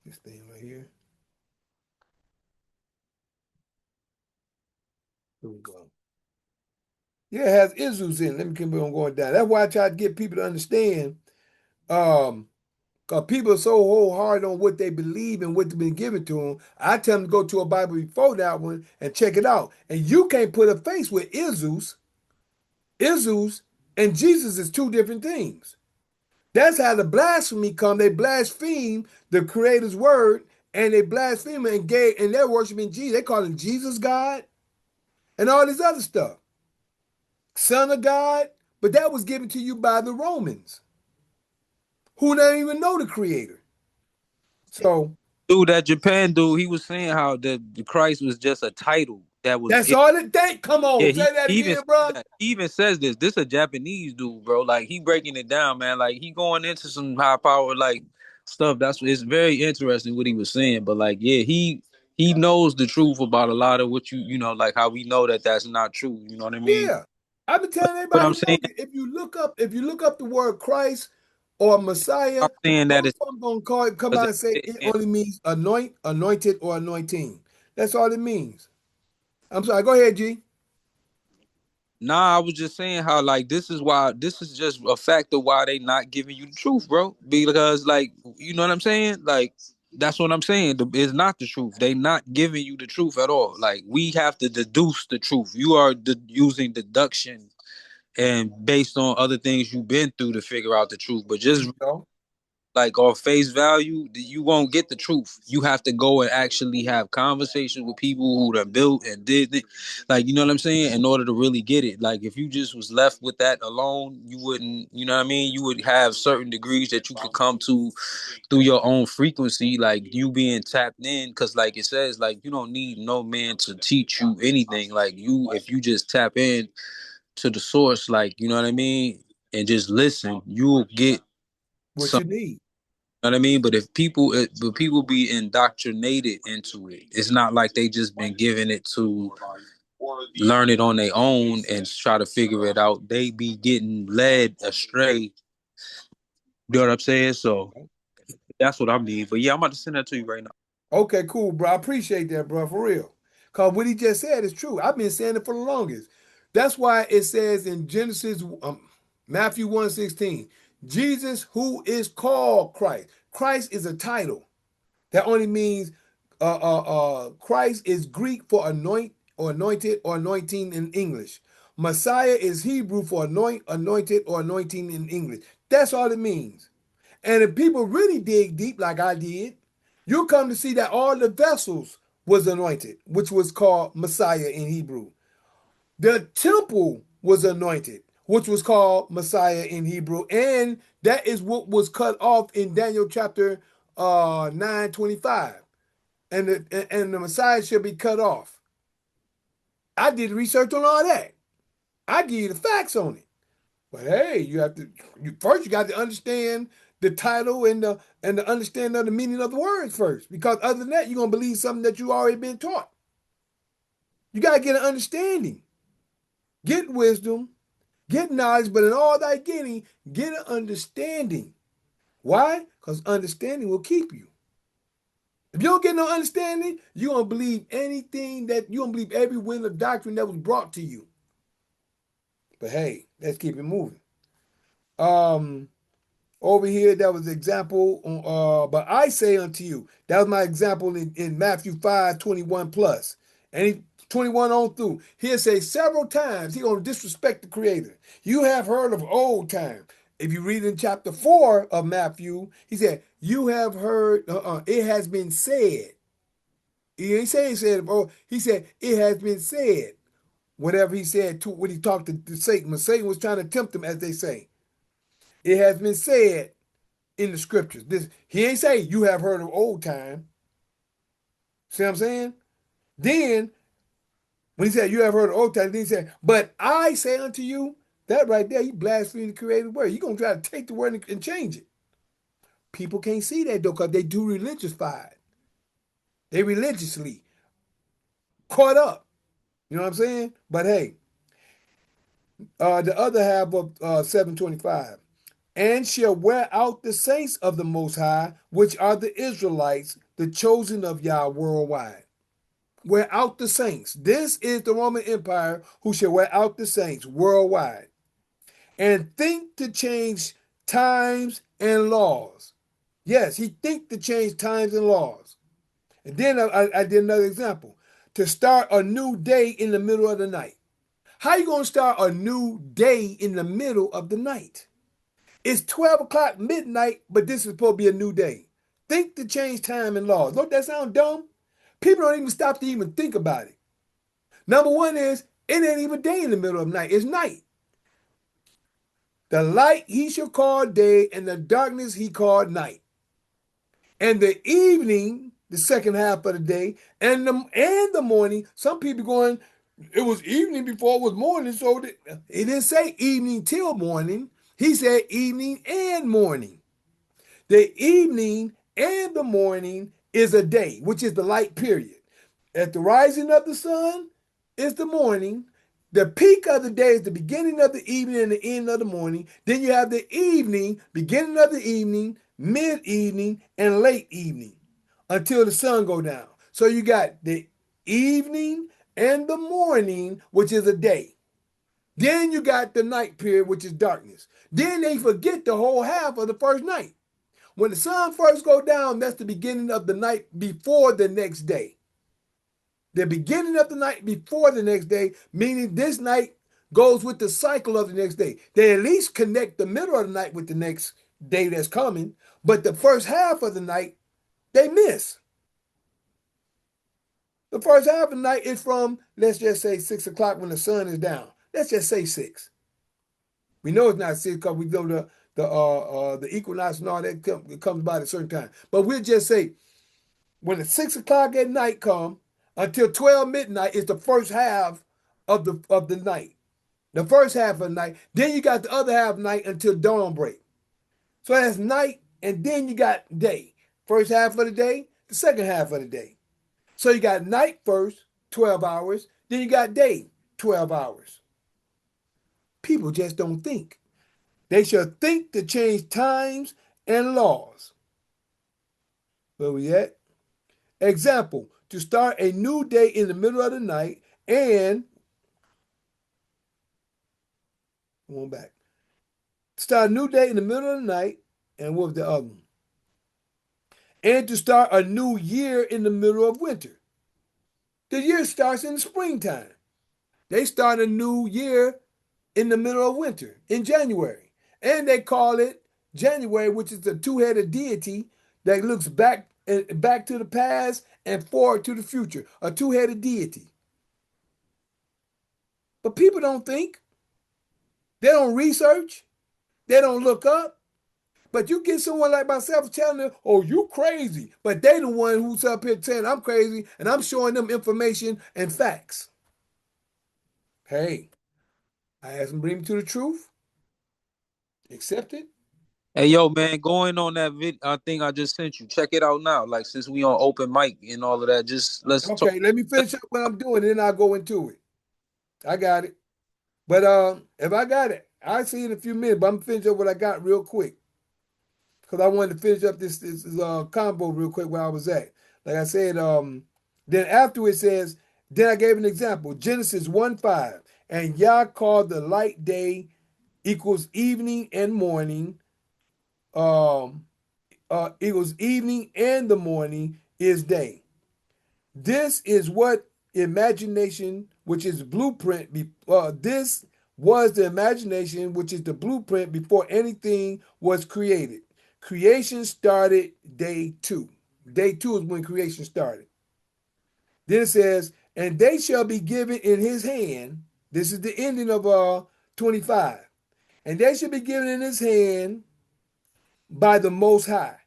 This thing right here. Here we go. Yeah, it has Izus in it. Let me keep on going down. That's why I try to get people to understand. Because people are so wholehearted on what they believe and what's been given to them. I tell them to go to a Bible before that one and check it out. And you can't put a face with Izus. Izus and Jesus is two different things. That's how the blasphemy come. They blaspheme the Creator's word, and they blaspheme and they're worshiping Jesus. They call him Jesus God and all this other stuff. Son of God, but that was given to you by the Romans, who don't even know the Creator. So Dude, that Japan dude, he was saying how the Christ was just a title that was that's all it take. Come Yeah, on, say that he even again, said bro. that. He even says this. This a Japanese dude, bro. Like he breaking it down, man. Like he going into some high power like stuff. It's very interesting what he was saying. But like, yeah, he knows the truth about a lot of what like how we know that that's not true. You know what I mean? Yeah, I've been telling What everybody I'm who saying, knows it. If you look up the word Christ or Messiah, I'm saying that most it's of them gonna come because out and say it only means anointed, or anointing. That's all it means. I'm sorry. Go ahead, G. Nah, I was just saying how like this is just a factor why they not giving you the truth, bro. Because like you know what I'm saying? Like that's what I'm saying. It's not the truth. They not giving you the truth at all. Like we have to deduce the truth. You are using deduction and based on other things you've been through to figure out the truth. But There just you go. like off face value, you won't get the truth. You have to go and actually have conversations with people who done built and did it. Like, you know what I'm saying? In order to really get it. Like, if you just was left with that alone, you wouldn't, you know what I mean? You would have certain degrees that you could come to through your own frequency, like you being tapped in. Because like it says, like, you don't need no man to teach you anything. Like, you, if you just tap in to the source, like, you know what I mean? And just listen, you'll get What some. you need. You know what I mean? But people be indoctrinated into it. It's not like they just been given it to learn it on their own and try to figure it out. They be getting led astray. You know what I'm saying? So that's what I mean. But yeah, I'm about to send that to you right now. Okay, cool, bro. I appreciate that, bro, for real. Because what he just said is true. I've been saying it for the longest. That's why it says in Genesis, Matthew 1:16, Jesus, who is called Christ. Christ is a title. That only means Christ is Greek for anoint or anointed or anointing in English. Messiah is Hebrew for anoint, anointed, or anointing in English. That's all it means. And if people really dig deep like I did, you'll come to see that all the vessels was anointed, which was called Messiah in Hebrew. The temple was anointed, which was called Messiah in Hebrew. And that is what was cut off in Daniel chapter 9:25. And the Messiah shall be cut off. I did research on all that. I give you the facts on it. But hey, you got to understand the title and the understanding of the meaning of the words first. Because other than that, you're gonna believe something that you already been taught. You gotta get an understanding, get wisdom, get knowledge, but in all thy getting, get an understanding. Why? Because understanding will keep you. If you don't get no understanding, you're gonna believe anything that you don't believe every wind of doctrine that was brought to you. But hey, let's keep it moving. Over here, that was example. But I say unto you, that was my example in Matthew 5:21 plus. And he 21 on through. He'll say several times, he gonna disrespect the creator. You have heard of old time. If you read in chapter 4 of Matthew, he said, you have heard, it has been said. He ain't say he said, oh, he said, it has been said. Whatever he said to when he talked to Satan, when Satan was trying to tempt him, as they say. It has been said in the scriptures. This he ain't say you have heard of old time. See what I'm saying? Then when he said you have heard of old time, then he said, but I say unto you, that right there, you blaspheme the created word. You're gonna try to take the word and change it. People can't see that though, because they do religiously. They religiously caught up. You know what I'm saying? But hey, the other half of 725. And shall wear out the saints of the Most High, which are the Israelites, the chosen of Yah worldwide. Wear out the saints. This is the Roman Empire who shall wear out the saints worldwide. And think to change times and laws. Yes, he think to change times and laws. And then I did another example. To start a new day in the middle of the night. How you going to start a new day in the middle of the night? It's 12 o'clock midnight, but this is supposed to be a new day. Think to change time and laws. Don't that sound dumb? People don't even stop to even think about it. Number one is, it ain't even day in the middle of the night. It's night. The light he shall call day, and the darkness he called night. And the evening, the second half of the day, and the morning, some people going, it was evening before it was morning, so it didn't say evening till morning. He said evening and morning. The evening and the morning is a day, which is the light period. At the rising of the sun is the morning. The peak of the day is the beginning of the evening and the end of the morning. Then you have the evening, beginning of the evening, mid-evening, and late evening until the sun go down. So you got the evening and the morning, which is a day. Then you got the night period, which is darkness. Then they forget the whole half of the first night. When the sun first go down, that's the beginning of the night before the next day. The beginning of the night before the next day, meaning this night goes with the cycle of the next day. They at least connect the middle of the night with the next day that's coming, but the first half of the night, they miss. The first half of the night is from, let's just say 6 o'clock when the sun is down. Let's just say 6. We know it's not 6 because we know the equinox and all that comes about at a certain time. But we'll just say when the 6 o'clock at night come until 12 midnight is the first half of the night. The first half of the night. Then you got the other half of the night until dawn break. So that's night, and then you got day. First half of the day, the second half of the day. So you got night first, 12 hours. Then you got day, 12 hours. People just don't think. They shall think to change times and laws. Where we at? Example, to start a new day in the middle of the night and, come on back. Start a new day in the middle of the night, and what was the other one? And to start a new year in the middle of winter. The year starts in the springtime. They start a new year in the middle of winter, in January. And they call it January, which is the two-headed deity that looks back to the past and forward to the future, a two-headed deity. But people don't think. They don't research. They don't look up. But you get someone like myself telling them, oh, you crazy. But they the one who's up here saying I'm crazy, and I'm showing them information and facts. Hey, I asked them to bring me to the truth. Accept it. Hey, yo, man, going on that thing I just sent you. Check it out now. Like, since we on open mic and all of that, just let's talk. Okay, let me finish up what I'm doing, and then I'll go into it. I got it. But if I got it, I'll see in a few minutes. But I'm finish up what I got real quick. Because I wanted to finish up this combo real quick where I was at. Like I said, then after it says, then I gave an example. Genesis 1:5. And Yah called the light day equals evening and morning. Equals evening and the morning is day. This is what imagination, which is blueprint. This was the imagination, which is the blueprint before anything was created. Creation started day 2. Day 2 is when creation started. Then it says, and they shall be given in his hand. This is the ending of 25. And they shall be given in his hand by the Most High.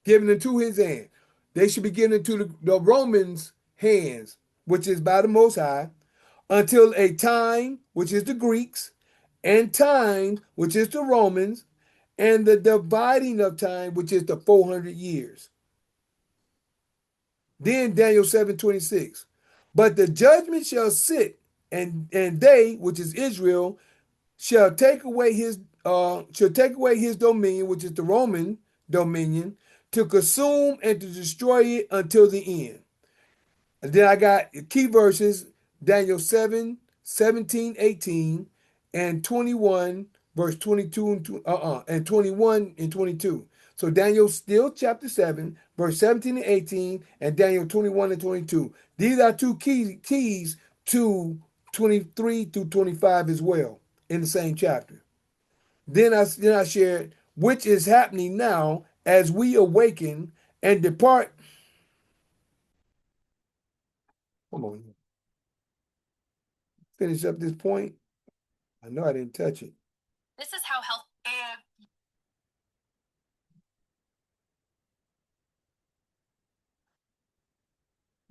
Given into his hand. They should be given into the Romans' hands, which is by the Most High, until a time, which is the Greeks, and time, which is the Romans, and the dividing of time, which is the 400 years. Then Daniel 7:26. But the judgment shall sit, and they, which is Israel, shall take away his dominion, which is the Roman dominion, to consume and to destroy it until the end. And then I got key verses, Daniel 7, 17, 18, and 21, verse 22 and 21 and 22. So Daniel still chapter 7, verse 17 and 18, and Daniel 21 and 22. These are two keys to 23 through 25 as well in the same chapter. Then I shared, which is happening now as we awaken and depart. Come on. Finish up this point. I know I didn't touch it. This is how health.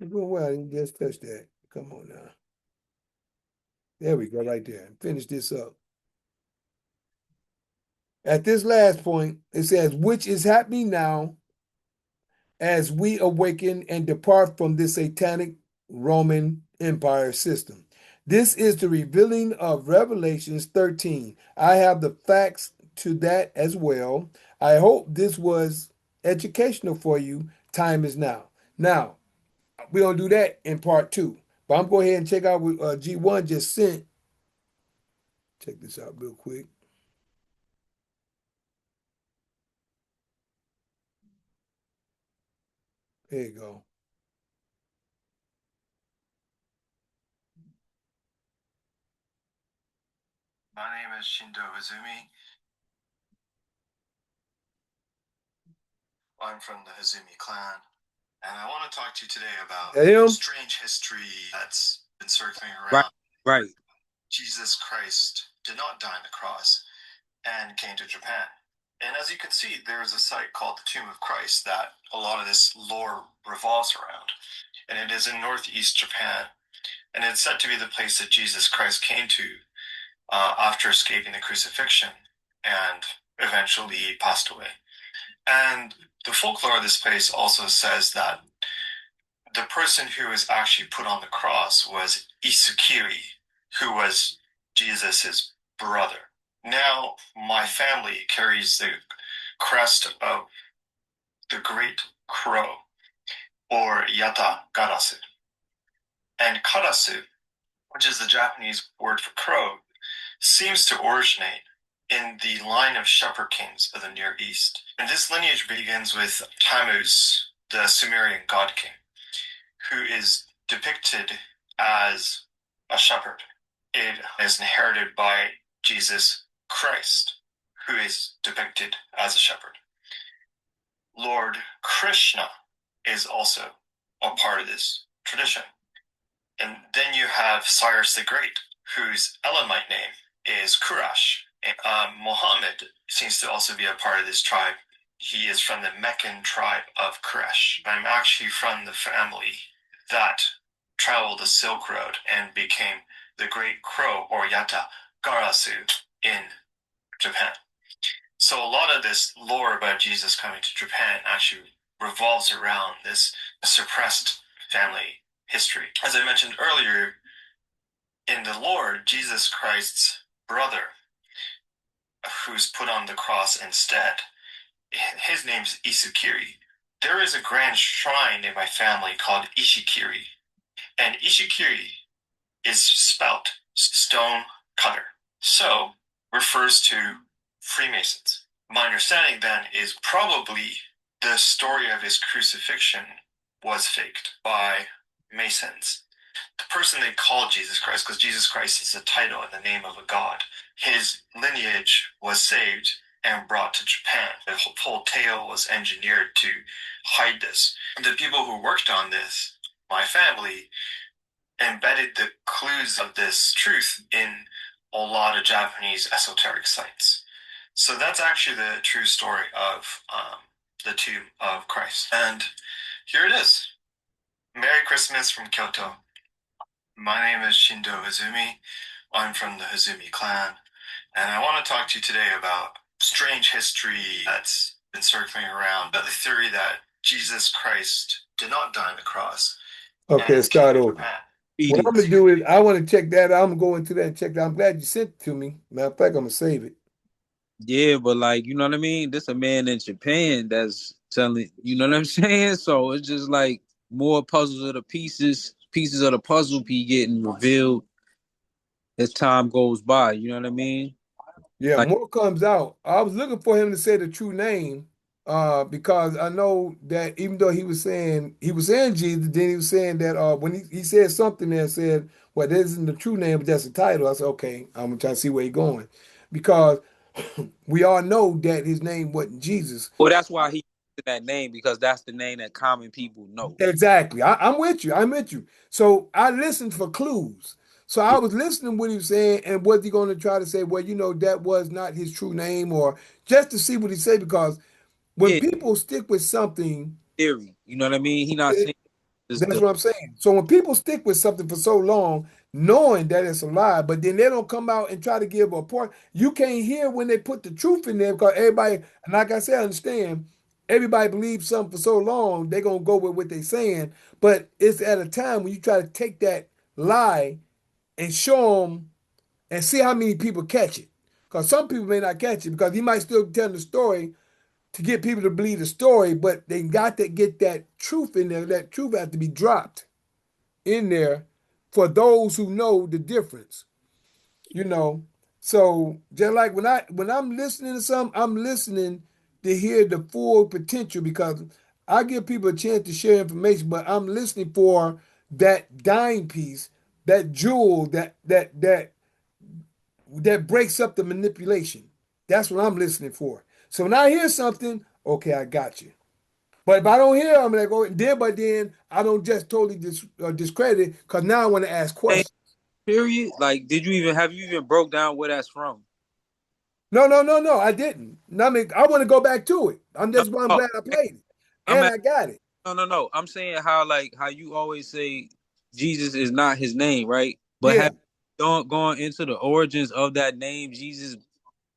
Well, I didn't just touch that. Come on now. There we go, right there. Finish this up. At this last point, it says, which is happening now as we awaken and depart from this satanic Roman Empire system. This is the revealing of Revelations 13. I have the facts to that as well. I hope this was educational for you. Time is now. Now, we're going to do that in part 2. But I'm going to go ahead and check out what G1 just sent. Check this out real quick. There you go. My name is Shindo Izumi. I'm from the Hazumi clan, and I want to talk to you today about Him? strange history that's been circling Right, around. right. Jesus Christ did not die on the cross and came to Japan. And as you can see, there is a site called the Tomb of Christ that a lot of this lore revolves around. And it is in northeast Japan. And it's said to be the place that Jesus Christ came to after escaping the crucifixion and eventually he passed away. And the folklore of this place also says that the person who was actually put on the cross was Isukiri, who was Jesus's brother. Now, my family carries the crest of the Great Crow, or Yata Garasu. And Karasu, which is the Japanese word for crow, seems to originate in the line of shepherd kings of the Near East. And this lineage begins with Tammuz, the Sumerian god king, who is depicted as a shepherd. It is inherited by Jesus Christ, who is depicted as a shepherd. Lord Krishna is also a part of this tradition. And then you have Cyrus the Great, whose Elamite name is Kurash. And Muhammad seems to also be a part of this tribe. He is from the Meccan tribe of Quraysh. I'm actually from the family that traveled the Silk Road and became the Great Crow, or Yata Garasu, in Japan. So a lot of this lore about Jesus coming to Japan actually revolves around this suppressed family history. As I mentioned earlier, in the lore, Jesus Christ's brother, who's put on the cross instead, his name's Isukiri. There is a grand shrine in my family called Ishikiri, and Ishikiri is spelt stone cutter, so refers to Freemasons. My understanding then is probably the story of his crucifixion was faked by Masons. The person they called Jesus Christ, because Jesus Christ is a title and the name of a god, his lineage was saved and brought to Japan. The whole tale was engineered to hide this. The people who worked on this, my family, embedded the clues of this truth in a lot of Japanese esoteric sites. So that's actually the true story of the Tomb of Christ. And here it is. Merry Christmas from Kyoto. My name is Shindo Hazumi. I'm from the Hazumi clan. And I want to talk to you today about strange history that's been circling around, about the theory that Jesus Christ did not die on the cross. Okay, let's start over. What I'm going to do is I want to check that out. I'm going to go into that and check that. I'm glad you sent it to me. Matter of fact, I'm going to save it. Yeah, but like, you know what I mean? This a man in Japan that's telling, you know what I'm saying? So it's just like more puzzles of the pieces of the puzzle be getting revealed as time goes by. You know what I mean? Yeah, Like, more comes out. I was looking for him to say the true name, because I know that even though he was saying Jesus, then he was saying that when he said something there, said, well, this isn't the true name, but that's the title. I said, okay, I'm gonna try to see where he's going. Because we all know that his name wasn't Jesus. well, that's why he used that name, because that's the name that common people know. Exactly. I'm with you. I'm with you. So I listened for clues. So I was listening what he was saying, and was he going to try to say, well, that was not his true name, or just to see what he said? Because when Yeah, people stick with something, theory. You know what I mean? He not saying it's that's the what I'm saying. So when people stick with something for so long, knowing that it's a lie, but then they don't come out and try to give a point, you can't hear when they put the truth in there, because everybody, and like I said, I understand, everybody believes something for so long, they're going to go with what they're saying. But it's at a time when you try to take that lie and show them and see how many people catch it. Because some people may not catch it, because he might still tell the story to get people to believe the story, but they got to get that truth in there. That truth has to be dropped in there for those who know the difference. You know, so just like when I'm listening to something, I'm listening to hear the full potential, because I give people a chance to share information, but I'm listening for that dime piece, that jewel, that breaks up the manipulation. That's what I'm listening for. So when I hear something, okay, I got you. But if I don't hear, I'm like, oh, then, but then I don't just totally discredit because now I want to ask Hey, questions. period. Like, have you even broke down where that's from? No, no, no, no, I didn't. I mean, I want to go back to it. No, I'm no, glad I played it. I'm And at, I got it. no. I'm saying how you always say Jesus is not his name, right? But Yeah. have you gone into the origins of that name, Jesus?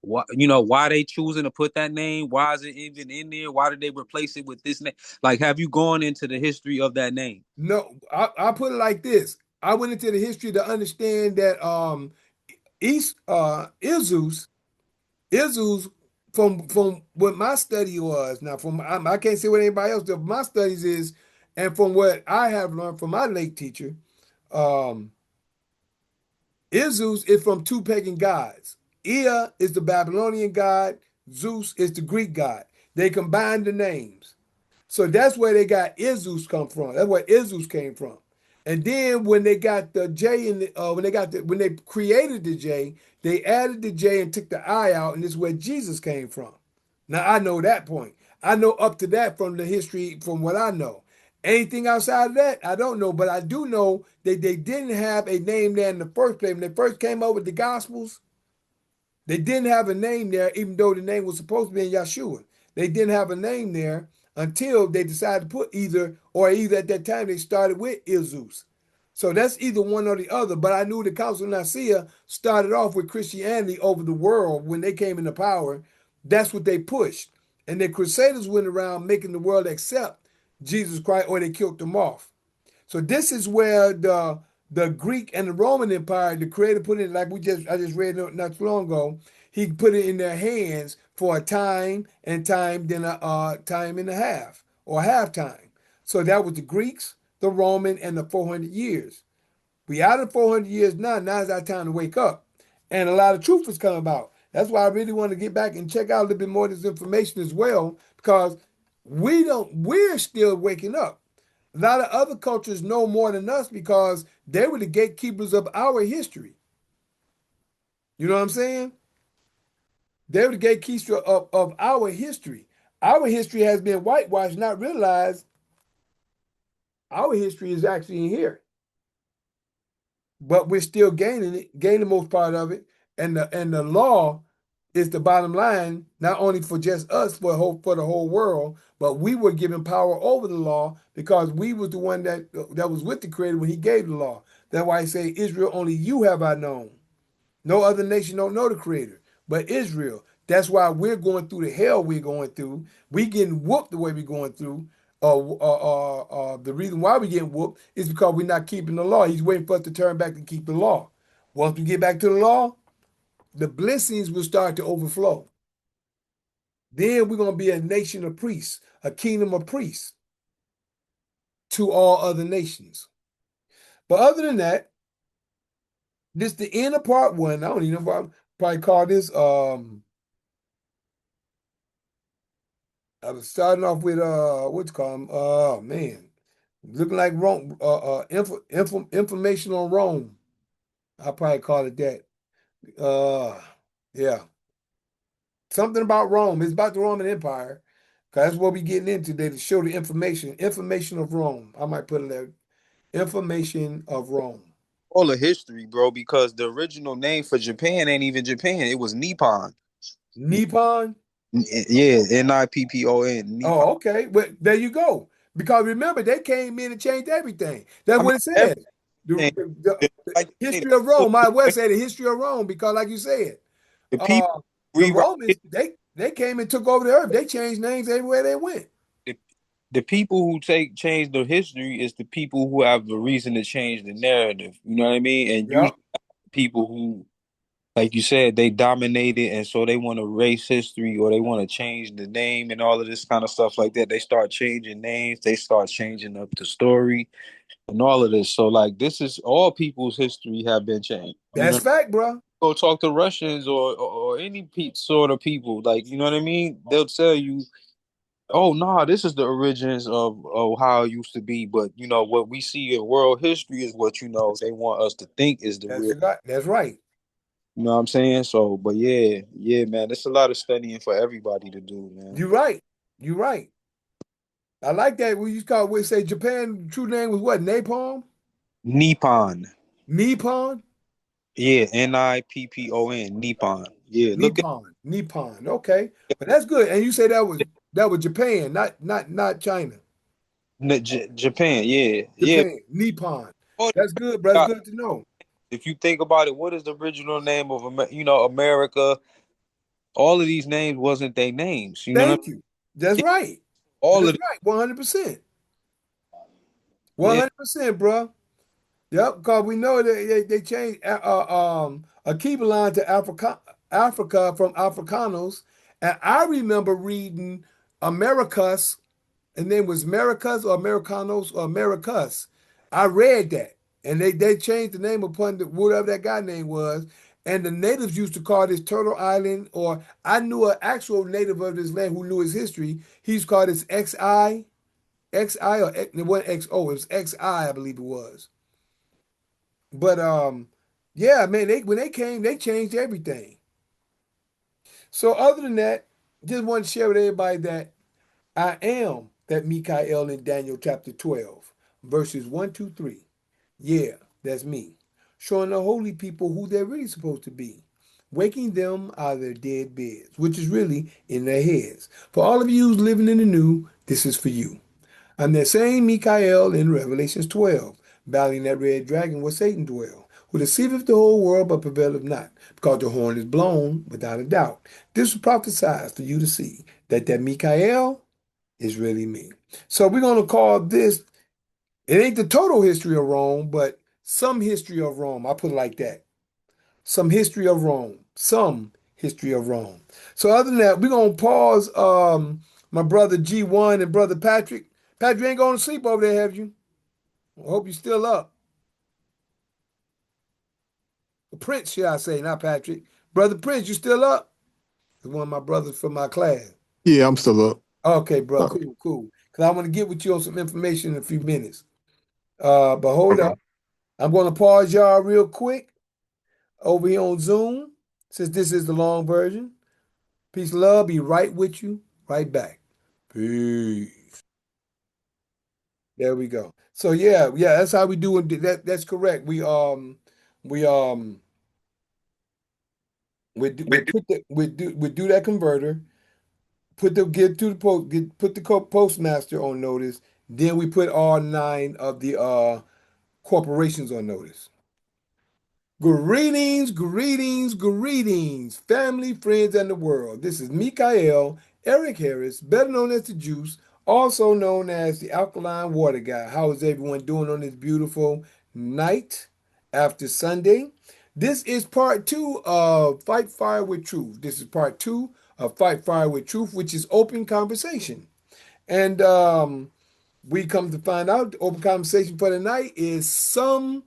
Why they choosing to put that name? Why is it even in there? Why did they replace it with this name? Like, have you gone into the history of that name? No, I put it like this. I went into the history to understand that East Izus from what my study was. Now from I can't say what anybody else does. My studies is, and from what I have learned from my late teacher, um Izus is from two pagan gods. Ea is the Babylonian god, Zeus is the Greek god. They combined the names. So that's where they got Izus come from. That's where Izus came from. And then when they got the J in the when they created the J, they added the J and took the I out, and this is where Jesus came from. Now I know that point. I know up to that from the history, from what I know. Anything outside of that, I don't know. But I do know that they didn't have a name there in the first place. When they first came up with the Gospels, they didn't have a name there, even though the name was supposed to be in Yeshua. They didn't have a name there until they decided to put either at that time they started with Izus. So that's either one or the other. But I knew the Council of Nicaea started off with Christianity over the world when they came into power. That's what they pushed. And the Crusaders went around making the world accept Jesus Christ, or they killed them off. So this is where the Greek and the Roman Empire, the creator put it, like I just read not too long ago. He put it in their hands for a time and time, then a time and a half or half time. So that was the Greeks, the Roman, and the 400 years. We out of 400 years now. Now is our time to wake up, and a lot of truth is coming about. That's why I really want to get back and check out a little bit more of this information as well, because we're still waking up. A lot of other cultures know more than us because they were the gatekeepers of our history. You know what I'm saying? They were the gatekeepers of our history. Our history has been whitewashed, not realized our history is actually in here. But we're still gaining it, gaining the most part of it. And the law is the bottom line, not only for just us, for the whole world, but we were given power over the law because we was the one that was with the Creator when He gave the law. That's why I say, Israel, only you have I known. No other nation don't know the Creator, but Israel. That's why we're going through the hell we're going through. We getting whooped the way we're going through. The reason why we getting whooped is because we're not keeping the law. He's waiting for us to turn back and keep the law. Once we get back to the law, the blessings will start to overflow. Then we're going to be a nation of priests, a kingdom of priests to all other nations. But other than that, this is the end of part one. I don't even know if I'll probably call this I was starting off with what's called oh man, looking like Rome, information on Rome. I'll probably call it that. Yeah, something about Rome. It's about the Roman Empire, cause that's what we getting into today to show the information of Rome. I might put it there, information of Rome. All of history, bro, because the original name for Japan ain't even Japan. It was Nippon. Nippon. Yeah, Nippon. Nippon. Oh, okay. Well, there you go. Because remember, they came in and changed everything. That's I mean, what it says. The, everything. the Like you say, history of Rome. Might well say the history of Rome because, like you said, the people uh, the rewrite Romans they came and took over the earth. They changed names everywhere they went. the, the people who change the history is the people who have the reason to change the narrative. You know what I mean? And Yep, usually people who, like you said, they dominated, and so they want to erase history or they want to change the name and all of this kind of stuff like that. They start changing names. They start changing up the story and all of this. So like this is all people's history have been changed. You that's know, fact, bro. go talk to Russians or any sort of people. Like you know what I mean? They'll tell you, oh no, this is the origins of how it used to be. But you know what we see in world history is what they want us to think is the That's real. the guy. That's right. You know what I'm saying? So, but yeah, man, it's a lot of studying for everybody to do, man. You're right. You're right. I like that. We used to call, we say Japan, true name was what? Napalm? Nippon. Nippon? Yeah, Nippon. Nippon. Yeah, look at Nippon. Nippon. Okay. But that's good. And you say that was Japan, not China. Japan. Yeah, yeah. Japan. Nippon. Oh, That's good, bro. That's good to know. if you think about it, what is the original name of America? All of these names wasn't their names. You know what I mean? Thank you. That's right. All That's of right. 100%. yeah, 100%, bro. Yep, because we know they changed a Keebalan to Africa from Africanos. And I remember reading Americus, and then was Americas or Americanos or Americus. I read that. And they changed the name upon whatever that guy name was. And the natives used to call this Turtle Island, or I knew an actual native of this land who knew his history. He's called this XI, or it wasn't XO, it was XI, I believe it was. But yeah, man, when they came, they changed everything. So other than that, just want to share with everybody that I am that Mikael in Daniel chapter 12, verses 1, 2, 3. Yeah, that's me. Showing the holy people who they're really supposed to be. Waking them out of their dead beds, which is really in their heads. For all of you who's living in the new, this is for you. I'm that same Mikael in Revelations 12, battling that red dragon where Satan dwell, who deceiveth the whole world but prevaileth not, because the horn is blown without a doubt. This was prophesied for you to see that Mikael is really me. So we're going to call this, it ain't the total history of Rome, but some history of Rome. I put it like that. Some history of Rome. Some history of Rome. So other than that, we're going to pause my brother G1 and brother Patrick. Patrick, you ain't going to sleep over there, have you? I hope you're still up. Prince, should I say, not Patrick. Brother Prince, you still up? He's one of my brothers from my class. Yeah, I'm still up. Okay, bro, Oh, cool, cool. Because I want to get with you on some information in a few minutes. But hold okay. up. I'm going to pause y'all real quick over here on Zoom, since this is the long version. Peace, love, be right with you, right back. Peace. There we go. So yeah, that's how we do it. That's correct. We we put the we do that converter, get to the put the postmaster on notice. Then we put all nine of the corporations on notice. Greetings, greetings, greetings, family, friends, and the world. This is Mikael Eric Harris, better known as the Juice, also known as the Alkaline Water Guy. How is everyone doing on this beautiful night after Sunday? This is part two of Fight Fire with Truth. This is part two of Fight Fire with Truth, which is open conversation. And we come to find out the open conversation for the night is some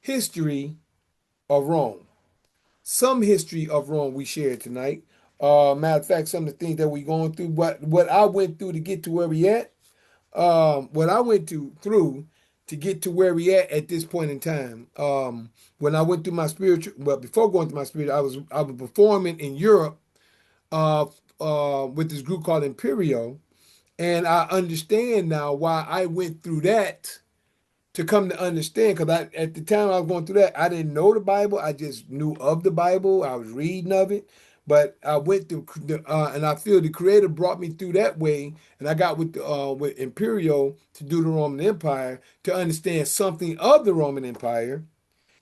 history of Rome. Some history of Rome we shared tonight. Matter of fact, some of the things that we going through, what I went through to get to where we at, what I went through to get to where we at this point in time. When I went through my spiritual, well, before going through my spiritual, I was performing in Europe uh, with this group called Imperial, and I understand now why I went through that to come to understand, because at the time I was going through that, I didn't know the Bible. I just knew of the Bible. I was reading of it, but I went through, and I feel the Creator brought me through that way, and I got with Imperial to do the Roman Empire to understand something of the Roman Empire.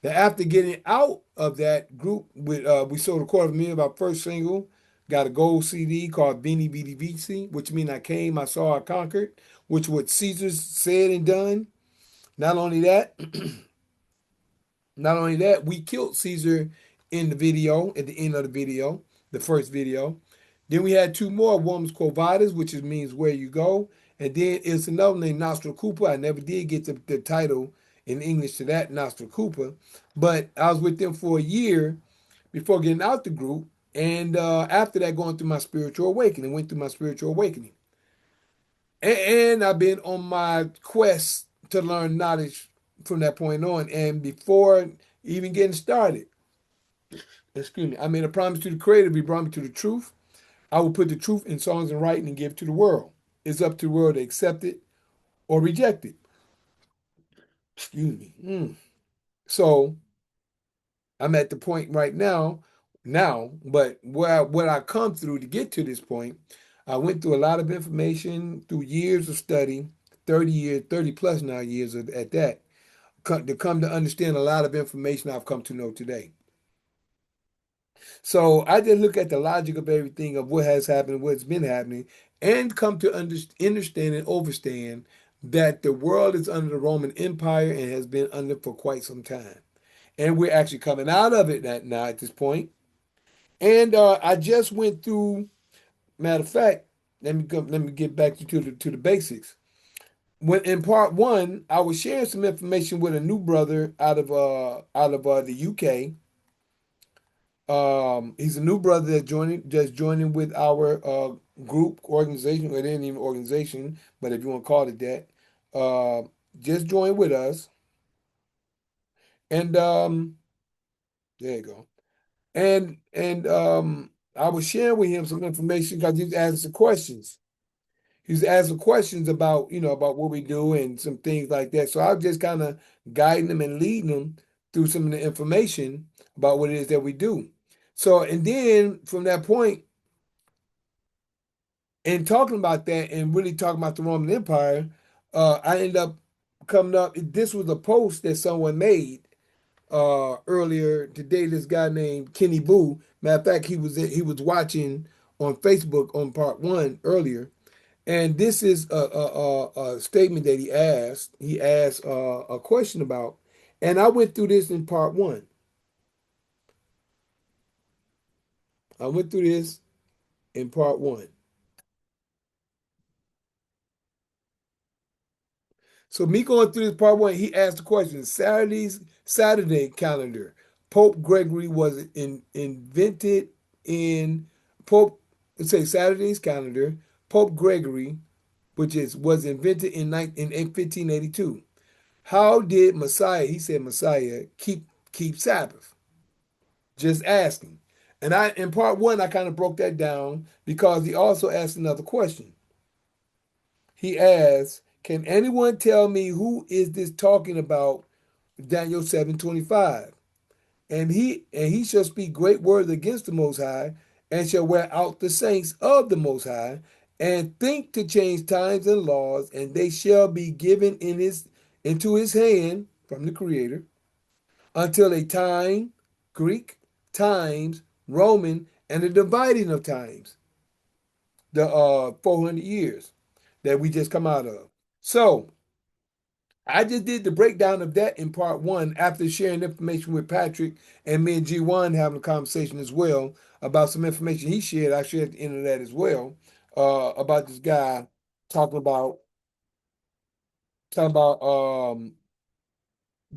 Now, after getting out of that group, we sold $250,000 of our first single. Got a gold CD called Beanie Beanie Vici, which means I came, I saw, I conquered, which what Caesar said and done. Not only that, not only that, we killed Caesar in the video, at the end of the video, the first video. Then we had two more. One was Quo Vadis, which means where you go. And then it's another named Nostra Cooper. I never did get the title in English to that, Nostra Cooper. But I was with them for a year before getting out the group. And after that, going through my spiritual awakening, went through my spiritual awakening. And I've been on my quest to learn knowledge from that point on. And before even getting started, excuse me, I made a promise to the Creator. If He brought me to the truth, I will put the truth in songs and writing and give it to the world. It's up to the world to accept it or reject it. Excuse me. So I'm at the point right now, but what I come through to get to this point, I went through a lot of information through years of study, 30 years, 30 plus now years at that, to come to understand a lot of information I've come to know today. So I just look at the logic of everything of what has happened, what's been happening, and come to understand and understand that the world is under the Roman Empire and has been under for quite some time. And we're actually coming out of it now at this point. And I just went through. Matter of fact, let me get back to the basics. When in part one, I was sharing some information with a new brother out of the UK. He's a new brother just joining with our group organization. It ain't even organization, but if you want to call it that, just joined with us. And there you go. And I was sharing with him some information because he was asking some questions. He was asking questions about about what we do and some things like that. So I was just kind of guiding him and leading him through some of the information about what it is that we do. So and then from that point, and talking about that and really talking about the Roman Empire, I ended up coming up. This was a post that someone made earlier today. This guy named Kenny Boo. Matter of fact, he was watching on Facebook on part one earlier, and this is a statement that he asked. He asked a question about, and I went through this in part one. I went through this in part one. So me going through this part one, he asked the question: Saturday calendar. Pope Gregory was invented in Pope. Let's say Saturday's calendar. Pope Gregory, was invented in 1582. How did Messiah? He said Messiah keep Sabbath. Just asking. And I in part one I kind of broke that down because he also asked another question. He asked, "Can anyone tell me who is this talking about?" Daniel 7:25. And he shall speak great words against the Most High, and shall wear out the saints of the Most High, and think to change times and laws, and they shall be given into his hand from the Creator, until a time, Greek, times, Roman, and the dividing of times, the 400 years that we just come out of. So I just did the breakdown of that in part one after sharing information with Patrick and me and G1 having a conversation as well about some information he shared. I shared at the end of that as well about this guy talking about the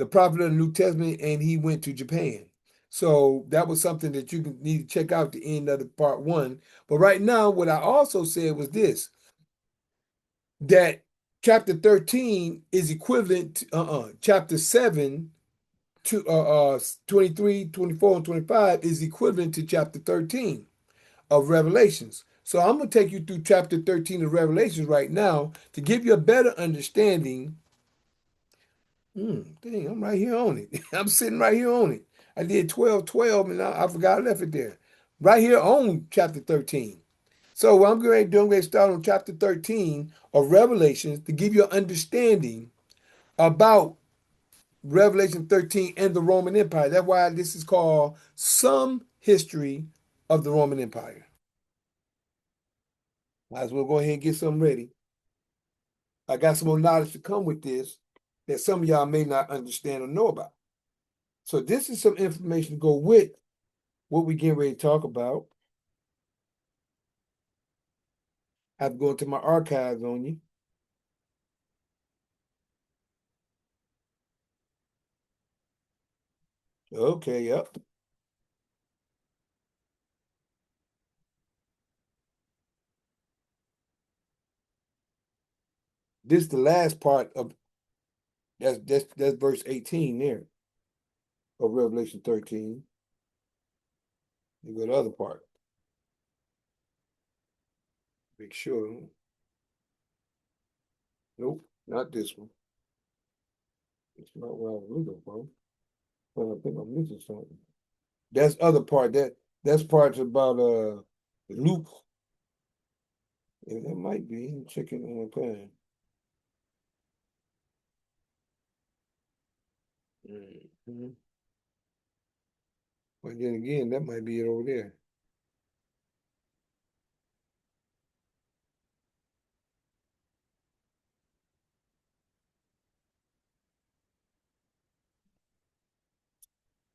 prophet of the New Testament, and he went to Japan. So that was something that you need to check out the end of the part one. But right now, what I also said was this: that chapter 13 is equivalent to chapter 7 to 23, 24, and 25 is equivalent to chapter 13 of Revelations. So I'm going to take you through chapter 13 of Revelations right now to give you a better understanding. Dang, I'm right here on it. I'm sitting right here on it. I did 12:12 and I forgot I left it there. Right here on chapter 13. So what I'm going to do, I'm going to start on chapter 13 of Revelations to give you an understanding about Revelation 13 and the Roman Empire. That's why this is called Some History of the Roman Empire. Might as well go ahead and get something ready. I got some more knowledge to come with this that some of y'all may not understand or know about. So this is some information to go with what we getting ready to talk about. I have to go into my archives on you. Okay, yep. This is the last part of that's verse 18 there of Revelation 13. You go to the other part. Make sure. Nope, not this one. It's not what I was looking for. But I think I'm missing something. That's other part. That's parts about Luke. Yeah, that might be. I'm checking on my plan. Mhm. But then again, that might be it over there.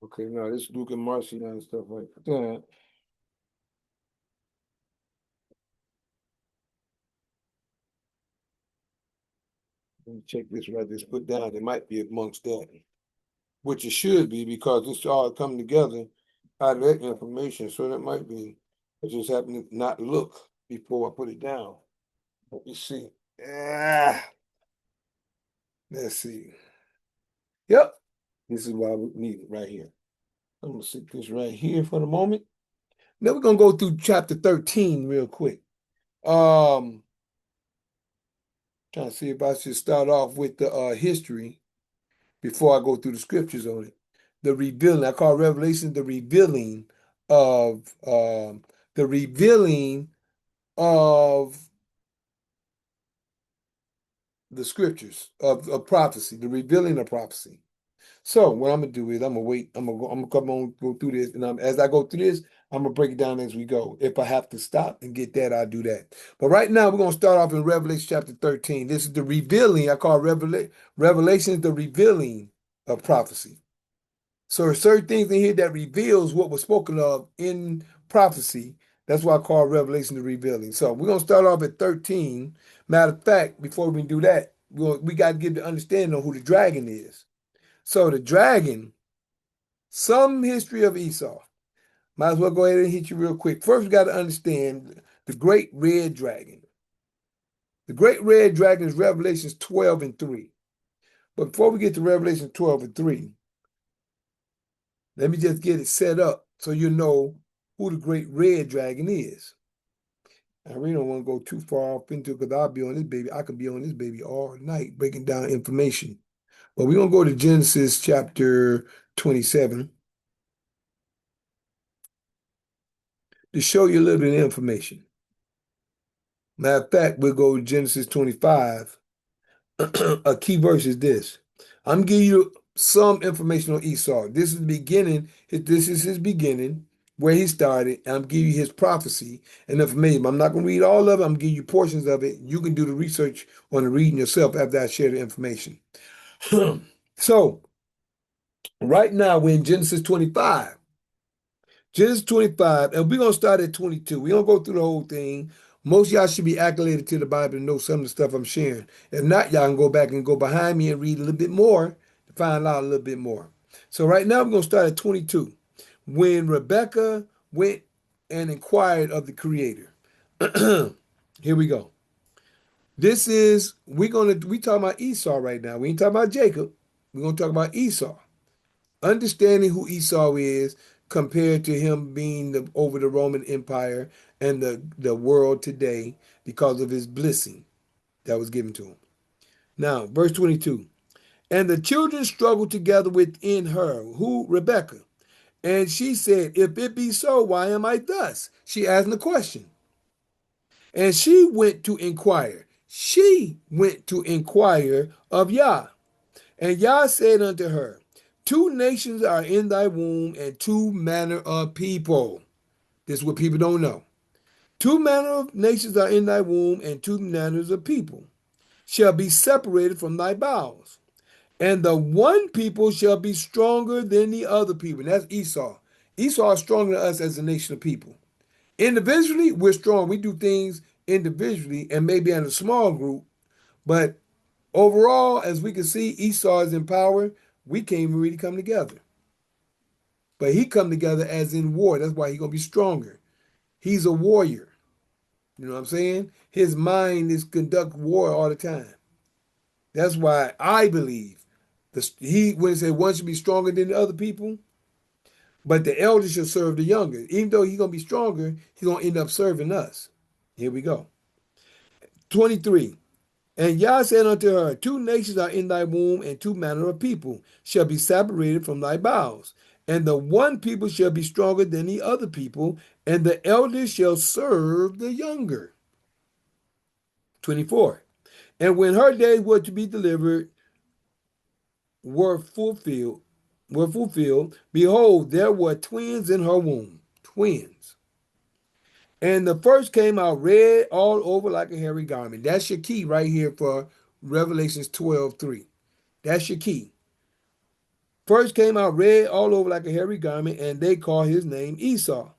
Okay, now this Luke and Marcy and stuff like that. Let me check this right. This put down. It might be amongst that, which it should be because it's all coming together out of that information. So that might be. I just happened to not look before I put it down. Let me see. Let's see. Yep. This is why we need it right here. I'm gonna sit this right here for the moment. Now we're gonna go through chapter 13 real quick. Trying to see if I should start off with the history before I go through the scriptures on it. The revealing, I call Revelation of the revealing of the scriptures of prophecy, the revealing of prophecy. So what I'm gonna do is I'm gonna wait. I'm gonna come on go through this, and as I go through this, I'm gonna break it down as we go. If I have to stop and get that, I'll do that. But right now, we're gonna start off in Revelation chapter 13. This is the revealing. I call Revelation the revealing of prophecy. So there's certain things in here that reveals what was spoken of in prophecy. That's why I call Revelation the revealing. So we're gonna start off at 13. Matter of fact, before we do that, we got to give the understanding of who the dragon is. So the dragon, some history of Esau. Might as well go ahead and hit you real quick. First, we got to understand the great red dragon. The great red dragon is Revelations 12 and 3. But before we get to Revelation 12 and 3, let me just get it set up so you know who the great red dragon is. I really don't want to go too far off into it because I'll be on this baby. I could be on this baby all night breaking down information. But we're going to go to Genesis chapter 27 to show you a little bit of information. Matter of fact, we'll go to Genesis 25. A key verse is this. I'm giving you some information on Esau. This is the beginning. This is his beginning, where he started. And I'm giving you his prophecy and information. I'm not going to read all of it. I'm giving you portions of it. You can do the research on the reading yourself after I share the information. So, right now, we're in Genesis 25. Genesis 25, and we're going to start at 22. We don't go through the whole thing. Most of y'all should be acclimated to the Bible and know some of the stuff I'm sharing. If not, y'all can go back and go behind me and read a little bit more to find out a little bit more. So right now, we're going to start at 22. When Rebecca went and inquired of the Creator. Here we go. This is, we talking about Esau right now. We ain't talking about Jacob. We're going to talk about Esau. Understanding who Esau is compared to him being over the Roman Empire and the world today because of his blessing that was given to him. Now, verse 22. And the children struggled together within her, who? Rebecca. And she said, if it be so, why am I thus? She asked the question. And she went to inquire. She went to inquire of Yah. And Yah said unto her, two nations are in thy womb, and two manner of people. This is what people don't know. Two manner of nations are in thy womb, and two manners of people shall be separated from thy bowels. And the one people shall be stronger than the other people. And that's Esau. Esau is stronger than us as a nation of people. Individually, we're strong. We do things individually and maybe in a small group. But overall, as we can see, Esau is in power. We can't even really come together. But he come together as in war. That's why he's going to be stronger. He's a warrior. You know what I'm saying? His mind is conduct war all the time. That's why I believe when he said one should be stronger than the other people, but the elder should serve the younger. Even though he's going to be stronger, he's going to end up serving us. Here we go. 23. And Yah said unto her, 2 nations are in thy womb, and 2 manner of people shall be separated from thy bowels. And the one people shall be stronger than the other people, and the elder shall serve the younger. 24. And when her days were to be delivered, were fulfilled, behold, there were twins in her womb. Twins. And the first came out red all over like a hairy garment. That's your key right here for Revelations 12:3. That's your key. First came out red all over like a hairy garment, and they called his name Esau.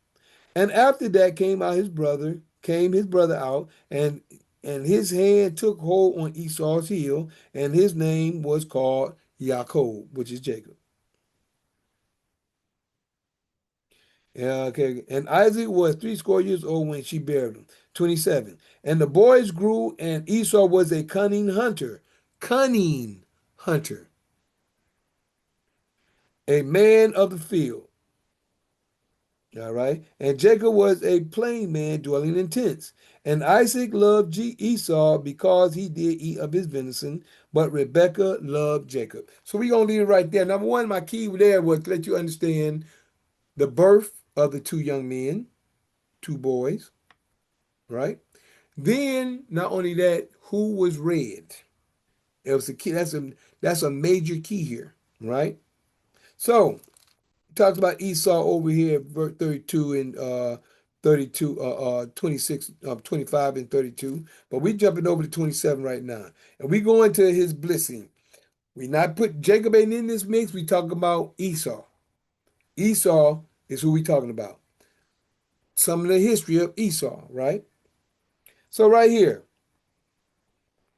And after that came his brother out, and his hand took hold on Esau's heel, and his name was called Yaakov, which is Jacob. Yeah, okay. And Isaac was 80 years old when she buried him. 27. And the boys grew, and Esau was a cunning hunter. Cunning hunter. A man of the field. All right. And Jacob was a plain man dwelling in tents. And Isaac loved Esau because he did eat of his venison, but Rebekah loved Jacob. So we're going to leave it right there. Number one, my key there was to let you understand the birth of the 2 young men, 2 boys, right? Then, not only that, who was red? It was a key. That's a major key here, right? So, talks about Esau over here, verse 32 and 26, 25 and 32. But we jumping over to 27 right now. And we go into his blessing. We not put Jacob ain't in this mix. We talk about Esau. Esau is who we talking about. Some of the history of Esau, right? So right here,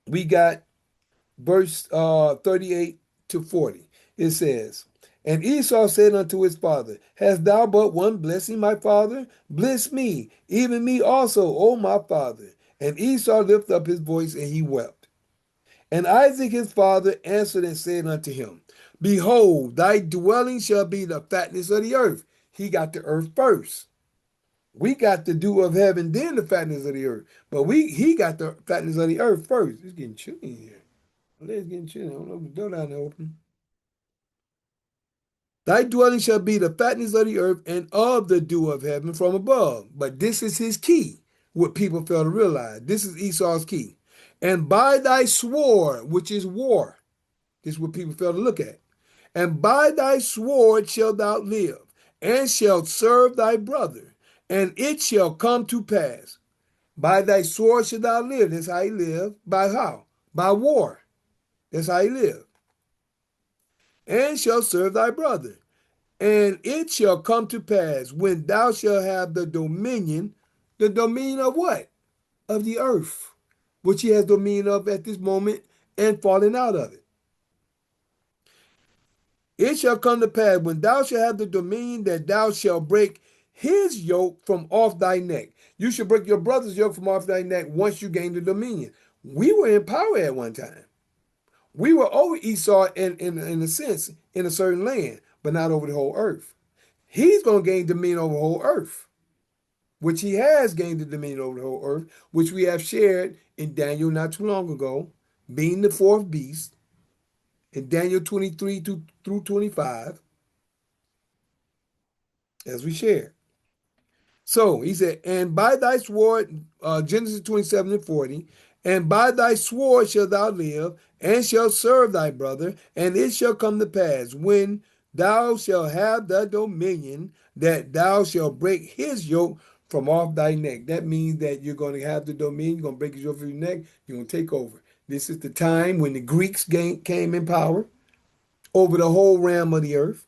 we got verse 38 to 40. It says, and Esau said unto his father, hast thou but one blessing, my father? Bless me, even me also, O my father. And Esau lifted up his voice, and he wept. And Isaac his father answered and said unto him, behold, thy dwelling shall be the fatness of the earth. He got the earth first. We got the dew of heaven, then the fatness of the earth. But he got the fatness of the earth first. It's getting chilly in here. It's getting chilly. I don't know if the door down there open. Thy dwelling shall be the fatness of the earth and of the dew of heaven from above. But this is his key, what people fail to realize. This is Esau's key. And by thy sword, which is war, this is what people fail to look at. And by thy sword shalt thou live, and shalt serve thy brother. And it shall come to pass. By thy sword shalt thou live. That's how he lived. By how? By war. That's how he lived. And shall serve thy brother. And it shall come to pass when thou shalt have the dominion of what? Of the earth, which he has dominion of at this moment and falling out of it. It shall come to pass when thou shalt have the dominion that thou shalt break his yoke from off thy neck. You should break your brother's yoke from off thy neck once you gain the dominion. We were in power at one time. We were over Esau in a sense, in a certain land, but not over the whole earth. He's going to gain dominion over the whole earth, which he has gained the dominion over the whole earth, which we have shared in Daniel not too long ago, being the 4th beast, in Daniel 23 through 25, as we shared. So he said, and by thy sword, Genesis 27 and 40, and by thy sword shalt thou live, and shalt serve thy brother, and it shall come to pass when thou shalt have the dominion that thou shalt break his yoke from off thy neck. That means that you're going to have the dominion, you're going to break his yoke from your neck, you're going to take over. This is the time when the Greeks came in power over the whole realm of the earth.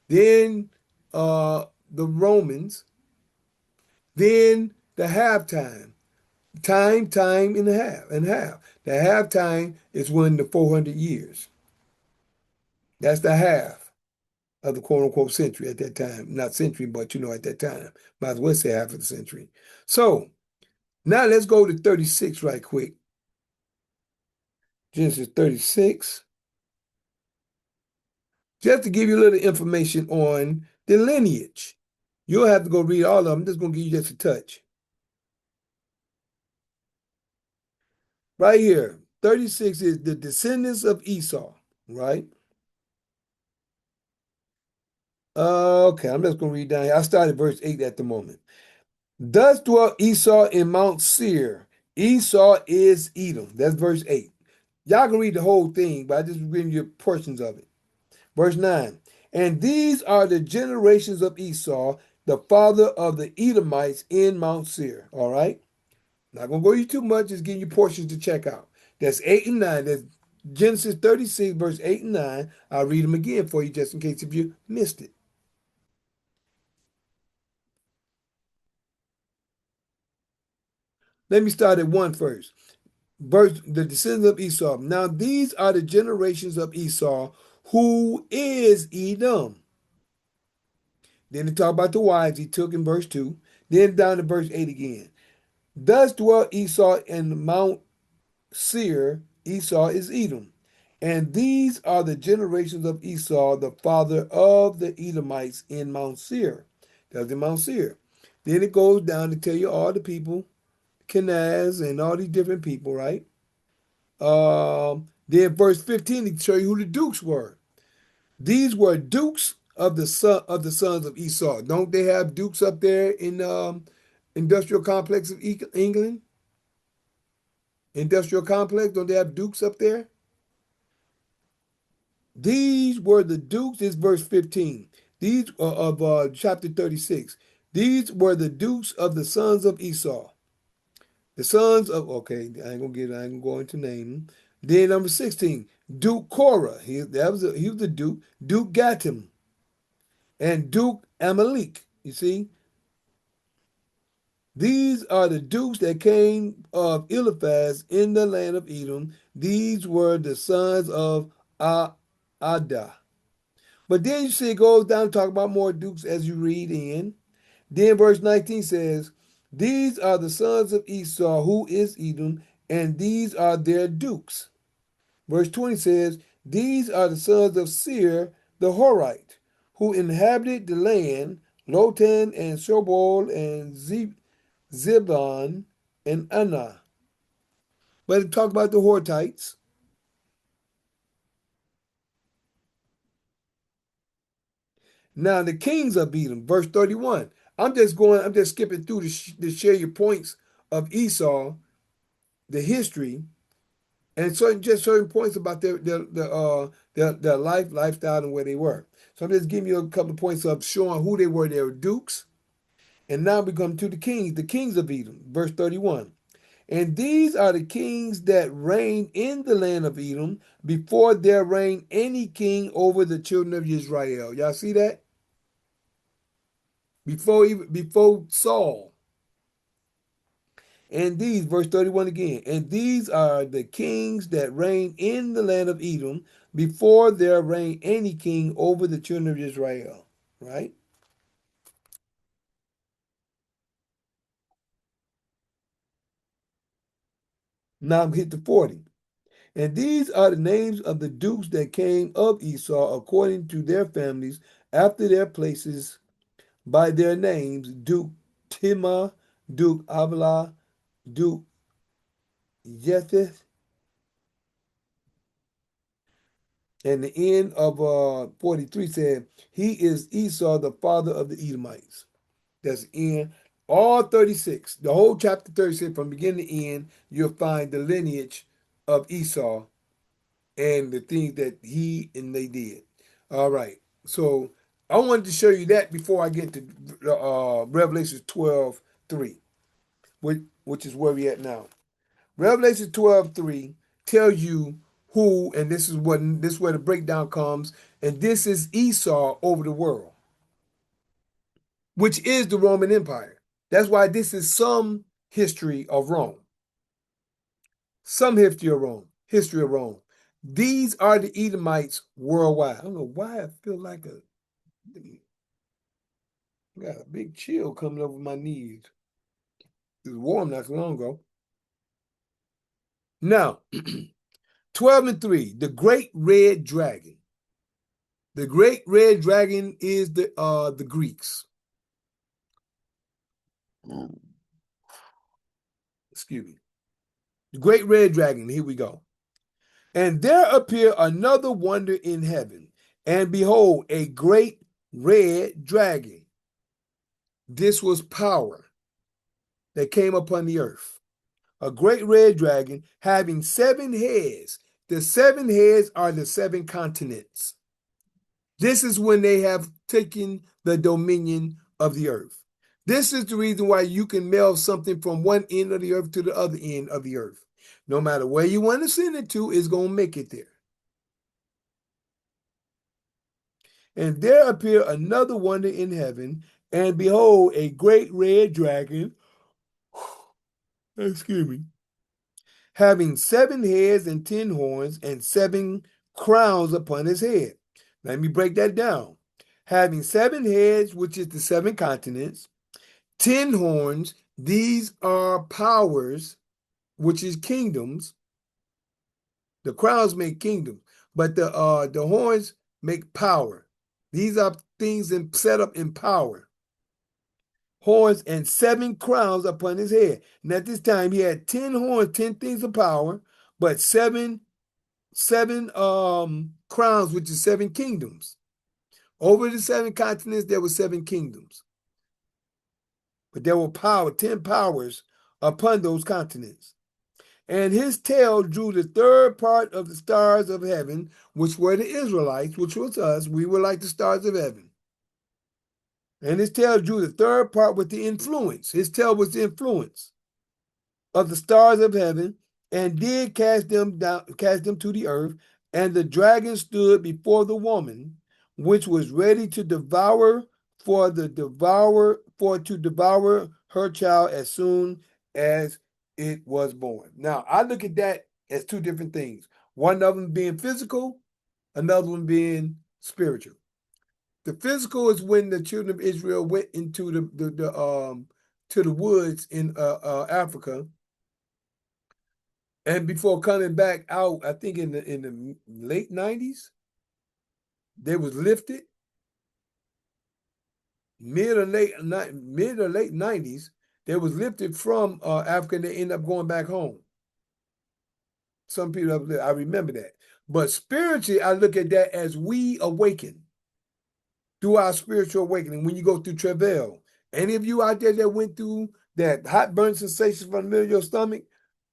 Then the Romans. Then the halftime. Time and a half. The halftime is when the 400 years. That's the half of the quote-unquote century at that time. Not century, but at that time. Might as well say half of the century. So, now let's go to 36 right quick. Genesis 36. Just to give you a little information on the lineage. You'll have to go read all of them. I'm just going to give you just a touch. Right here. 36 is the descendants of Esau, right? Okay, I'm just going to read down here. I started verse 8 at the moment. Thus dwelt Esau in Mount Seir. Esau is Edom. That's verse 8. Y'all can read the whole thing, but I just giving you portions of it. Verse 9. And these are the generations of Esau, the father of the Edomites in Mount Seir. All right? Not going to go you too much, just giving you portions to check out. That's 8 and 9. That's Genesis 36, verse 8 and 9. I'll read them again for you just in case if you missed it. Let me start at 1 first. Verse, the descendants of Esau. Now these are the generations of Esau, who is Edom. Then they talk about the wives he took in verse 2. Then down to verse 8 again. Thus dwelt Esau in Mount Seir. Esau is Edom. And these are the generations of Esau, the father of the Edomites in Mount Seir. That's in Mount Seir. Then it goes down to tell you all the people, Kenaz and all these different people, right? Then verse 15 to show you who the dukes were. These were dukes of the sons of Esau. Don't they have dukes up there in industrial complex of England? Industrial complex, don't they have dukes up there? These were the dukes. This is verse 15. These of chapter 36. These were the dukes of the sons of Esau. The sons of, okay, I ain't gonna go into name them. Then number 16, Duke Korah. He was the Duke. Duke Gatim. And Duke Amalek. You see? These are the dukes that came of Eliphaz in the land of Edom. These were the sons of Ada. But then you see it goes down to talk about more dukes as you read in. Then verse 19 says, these are the sons of Esau, who is Edom, and these are their dukes. Verse 20 says, these are the sons of Seir the Horite, who inhabited the land, Lotan and Shobol and Zibon and Anah. But it talk about the Hortites. Now the kings of Edom, verse 31. I'm just skipping through to share your points of Esau, the history, and certain points about their lifestyle, and where they were. So I'm just giving you a couple of points of showing who they were. They were dukes. And now we come to the kings of Edom, verse 31. And these are the kings that reigned in the land of Edom before there reigned any king over the children of Israel. Y'all see that? Before Saul. And these, verse 31 again, and these are the kings that reigned in the land of Edom before there reigned any king over the children of Israel. Right? Now I'm hit to 40. And these are the names of the dukes that came of Esau according to their families after their places by their names: Duke Timah, Duke Avila, Duke Jetheth. And the end of 43 said, he is Esau, the father of the Edomites. That's in all 36. The whole chapter 36, from beginning to end, you'll find the lineage of Esau and the things that he and they did. All right. So I wanted to show you that before I get to Revelation 12:3, which is where we're at now. Revelation 12:3 tells you who, and this is where the breakdown comes, and this is Esau over the world, which is the Roman Empire. That's why this is some history of Rome. Some history of Rome. History of Rome. These are the Edomites worldwide. I don't know why I feel like I got a big chill coming over my knees. It was warm not so long ago. Now, 12:3, the great red dragon. The great red dragon is the Greeks. Excuse me. The great red dragon, here we go. And there appeared another wonder in heaven, and behold, a great red dragon. This was power that came upon the earth. A great red dragon having 7 heads. The 7 heads are the 7 continents. This is when they have taken the dominion of the earth. This is the reason why you can mail something from one end of the earth to the other end of the earth. No matter where you want to send it to, it's going to make it there. And there appeared another wonder in heaven, and behold, a great red dragon, excuse me, having 7 heads and 10 horns and 7 crowns upon his head. Let me break that down. Having 7 heads, which is the 7 continents, 10 horns, these are powers, which is kingdoms. The crowns make kingdoms, but the horns make power. These are things set up in power. Horns and 7 crowns upon his head. And at this time, he had 10 horns, 10 things of power, but seven crowns, which is 7 kingdoms. Over the 7 continents, there were 7 kingdoms. But there were 10 powers upon those continents. And his tail drew the 3rd part of the stars of heaven, which were the Israelites, which was us. We were like the stars of heaven. And his tail drew the 3rd part with the influence. His tail was the influence of the stars of heaven, and did cast them to the earth. And the dragon stood before the woman, which was ready to devour to devour her child as soon as it was born. Now, I look at that as 2 different things. One of them being physical, another one being spiritual. The physical is when the children of Israel went into the woods in Africa, and before coming back out, I think in the late 90s, they was lifted. Mid or late 90s, they was lifted from Africa, and they ended up going back home. Some people, I remember that. But spiritually, I look at that as we awaken through our spiritual awakening. When you go through travail, any of you out there that went through that hot burn sensation from the middle of your stomach,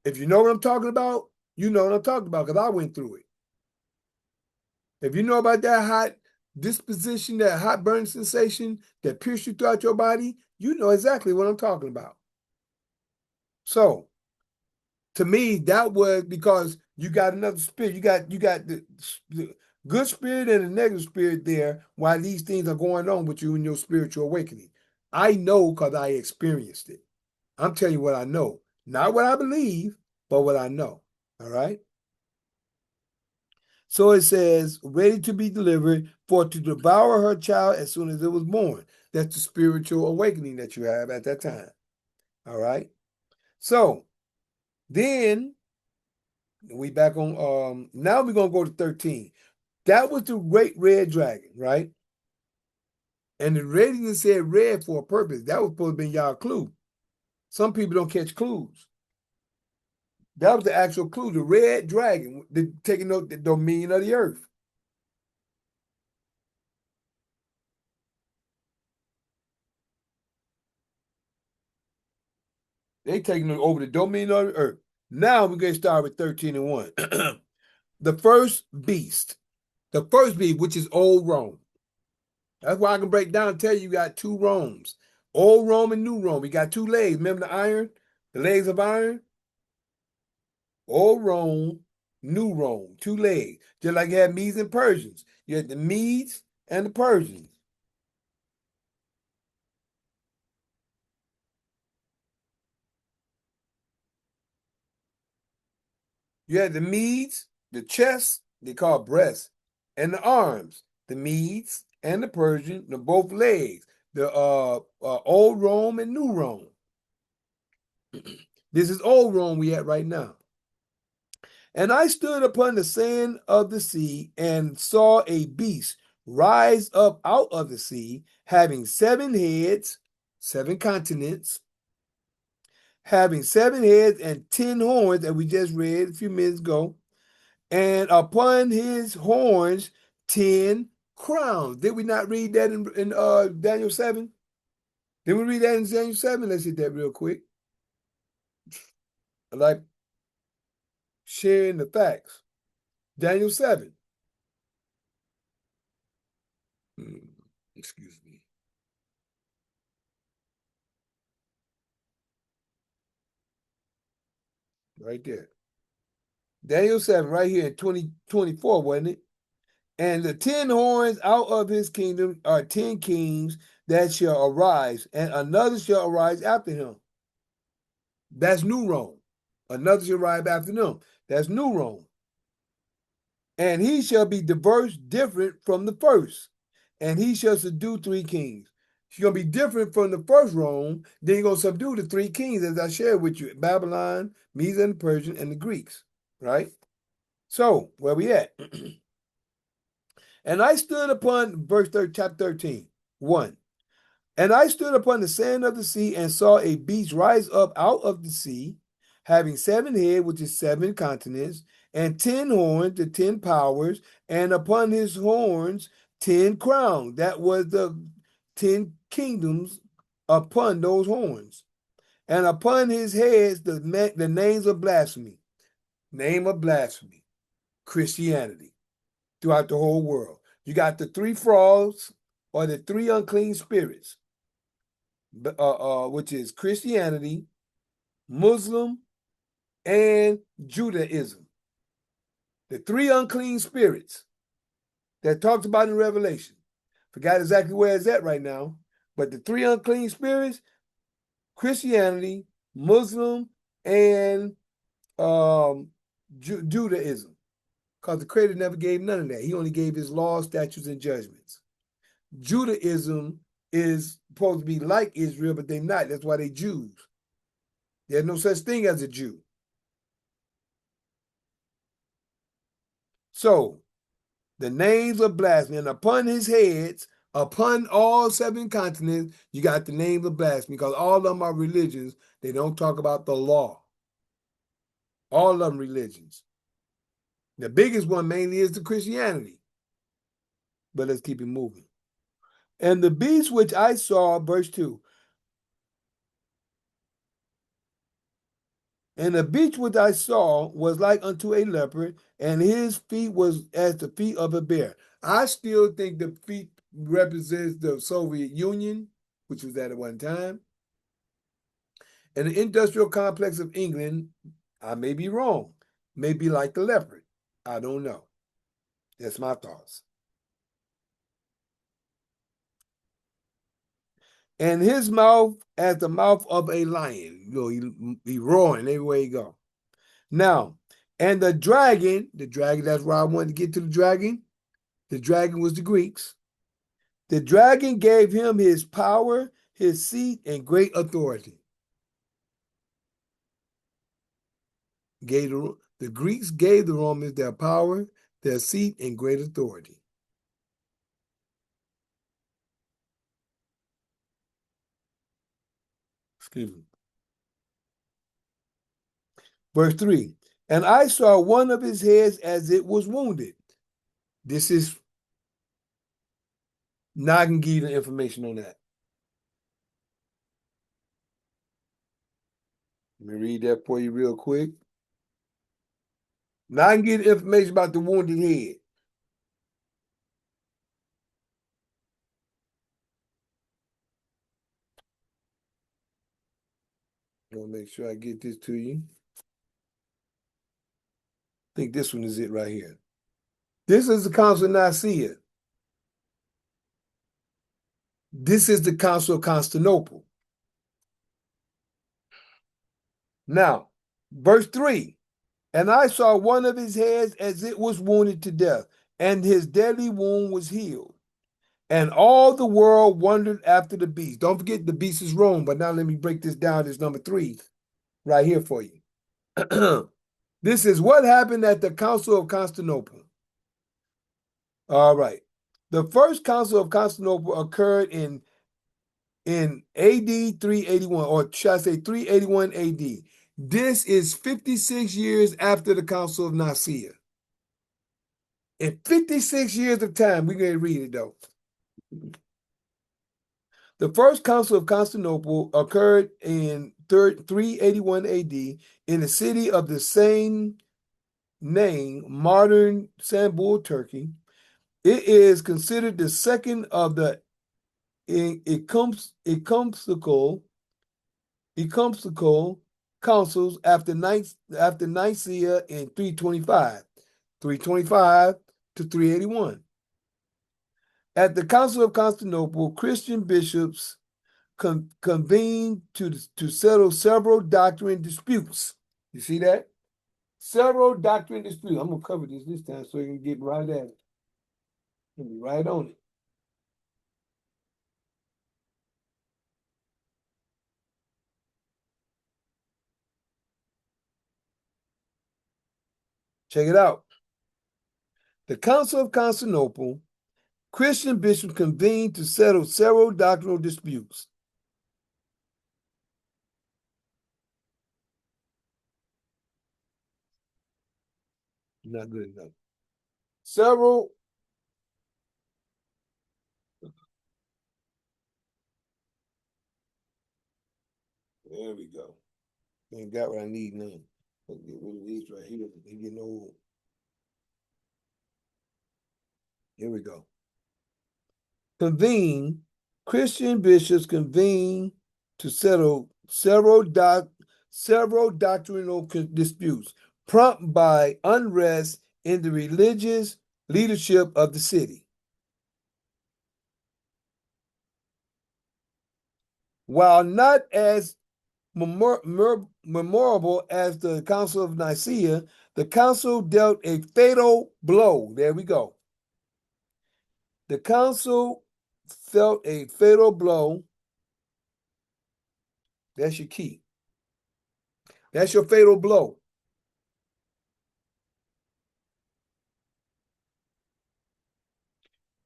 if you know what I'm talking about, you know what I'm talking about, because I went through it. If you know about that hot disposition, that hot burn sensation that pierced you throughout your body, you know exactly what I'm talking about. So, to me, that was because you got another spirit. You got the good spirit and the negative spirit there while these things are going on with you in your spiritual awakening. I know because I experienced it. I'm telling you what I know. Not what I believe, but what I know. All right? So it says, ready to be delivered, for to devour her child as soon as it was born. That's the spiritual awakening that you have at that time. All right? So, then, we back on, now we're going to go to 13. That was the great red dragon, right? And the rating said red for a purpose. That was supposed to be y'all clue. Some people don't catch clues. That was the actual clue, the red dragon, taking the dominion of the earth. They taking over the dominion of the earth. Now we're going to start with 13 and 1. The first beast, which is old Rome. That's why I can break down and tell you got 2 Romes. Old Rome and New Rome. We got 2 legs. Remember the iron? The legs of iron? Old Rome, New Rome, 2 legs. Just like you had Medes and Persians. You had the Medes and the Persians. You had the Medes, the chest, they call breast, and the arms. The Medes and the Persian, the both legs. The old Rome and New Rome. This is old Rome we at right now. And I stood upon the sand of the sea and saw a beast rise up out of the sea, having 7 heads, 7 continents, having 7 heads and 10 horns, that we just read a few minutes ago, and upon his horns 10 crowns. Did we not read that in Daniel 7? Did we read that in Daniel 7? Let's hit that real quick. I like sharing the facts. Daniel 7. Excuse me. Right there. Daniel 7, right here in 2024, wasn't it? And the 10 horns out of his kingdom are 10 kings that shall arise, and another shall arise after him. That's New Rome. Another shall rise after them. That's New Rome. And he shall be diverse, different from the first. And he shall subdue 3 kings. She's going to be different from the first Rome. Then he's going to subdue the 3 kings, as I shared with you, Babylon, Medes and Persian, and the Greeks. Right? So, where we at? And I stood upon, chapter 13, 1. And I stood upon the sand of the sea and saw a beast rise up out of the sea, having 7 heads, which is 7 continents, and 10 horns, the 10 powers, and upon his horns 10 crowns. That was the 10 kingdoms upon those horns. And upon his heads the names of blasphemy. Name of blasphemy. Christianity. Throughout the whole world. You got the 3 frogs, or the 3 unclean spirits, which is Christianity, Muslim, and Judaism. The 3 unclean spirits that talks about in Revelation. Forgot exactly where it's at right now, but the 3 unclean spirits, Christianity, Muslim, and Judaism. Because the Creator never gave none of that. He only gave his laws, statutes, and judgments. Judaism is supposed to be like Israel, but they're not. That's why they're Jews. There's no such thing as a Jew. So, the names of blasphemy, and upon his heads, upon all 7 continents, you got the names of blasphemy, because all of them are religions. They don't talk about the law. All of them religions. The biggest one mainly is the Christianity. But let's keep it moving. And the beast which I saw, verse 2. And the beast which I saw was like unto a leopard, and his feet was as the feet of a bear. I still think the feet represents the Soviet Union, which was at one time. And the industrial complex of England, I may be wrong, may be like the leopard. I don't know. That's my thoughts. And his mouth as the mouth of a lion. You know, he roaring everywhere he go. Now, and the dragon, that's where I wanted to get to the dragon. The dragon was the Greeks. The dragon gave him his power, his seat, and great authority. The Greeks gave the Romans their power, their seat, and great authority. Excuse me. Verse 3. And I saw one of his heads as it was wounded. This is, now I can give you the information on that. Let me read that for you real quick. Now I can give you information about the wounded head. I want to make sure I get this to you. I think this one is it right here. This is the Council of Nicaea. This is the Council of Constantinople. Now, verse 3. And I saw one of his heads as it was wounded to death, and his deadly wound was healed. And all the world wondered after the beast. Don't forget the beast is Rome, but now let me break this down. This number 3 right here for you. This is what happened at the Council of Constantinople. All right. The first Council of Constantinople occurred in AD 381, or should I say 381 AD. This is 56 years after the Council of Nicaea. In 56 years of time, we're going to read it though. The first Council of Constantinople occurred in 381 AD in the city of the same name, modern Istanbul, Turkey. It is considered the second of the ecumenical councils after Nicaea in 325 to 381. At the Council of Constantinople, Christian bishops convened to settle several doctrine disputes. You see that? Several doctrine disputes. I'm going to cover this time so you can get right at it. You'll be right on it. Check it out. The Council of Constantinople, Christian bishops convened to settle several doctrinal disputes. Not good enough. Several. There we go. Ain't got what I need now. Let's get rid of these right here. They're getting old. Here we go. Christian bishops convene to settle several doctrinal disputes, prompted by unrest in the religious leadership of the city. While not as memorable as the Council of Nicaea, the council dealt a fatal blow. There we go. The council felt a fatal blow. That's your key. That's your fatal blow.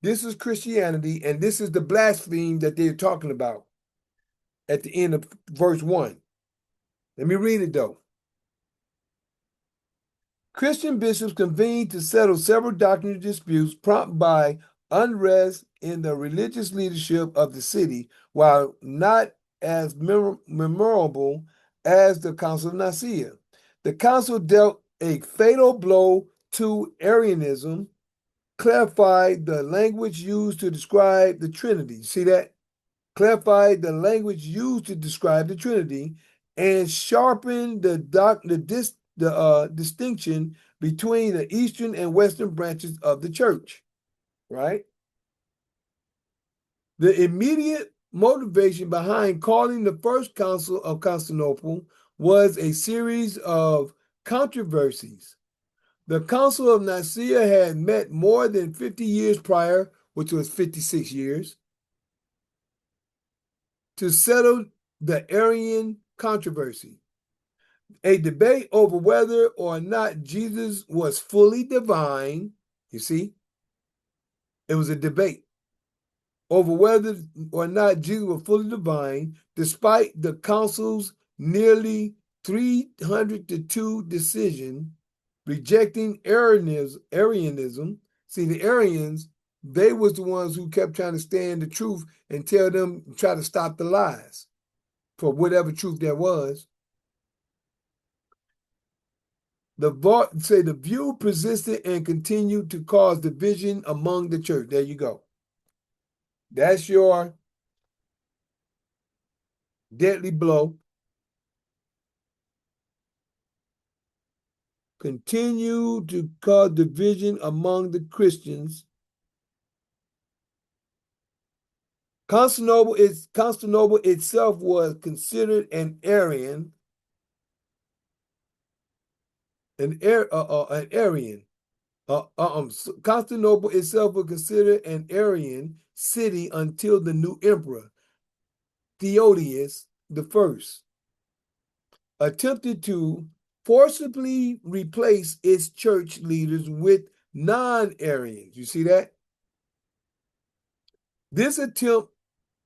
This is Christianity, and this is the blasphemy that they're talking about at the end of verse 1. Let me read it, though. Christian bishops convened to settle several doctrinal disputes prompted by unrest in the religious leadership of the city, while not as memorable as the Council of Nicaea. The council dealt a fatal blow to Arianism, clarified the language used to describe the Trinity. See that? Clarified the language used to describe the Trinity, and sharpened the distinction between the eastern and western branches of the church. Right? The immediate motivation behind calling the First Council of Constantinople was a series of controversies. The Council of Nicaea had met more than 50 years prior, which was 56 years, to settle the Arian controversy, a debate over whether or not Jesus was fully divine. You see, it was a debate over whether or not Jesus was fully divine, despite the council's nearly 302 decision rejecting Arianism. See, the Arians, they was the ones who kept trying to stand the truth and try to stop the lies for whatever truth there was. The view persisted and continued to cause division among the church. There you go. That's your deadly blow. Continue to cause division among the Christians. Constantinople itself was considered an Arian. Constantinople itself was considered an Arian city until the new emperor, Theodosius I, attempted to forcibly replace its church leaders with non-Arians. You see that? This attempt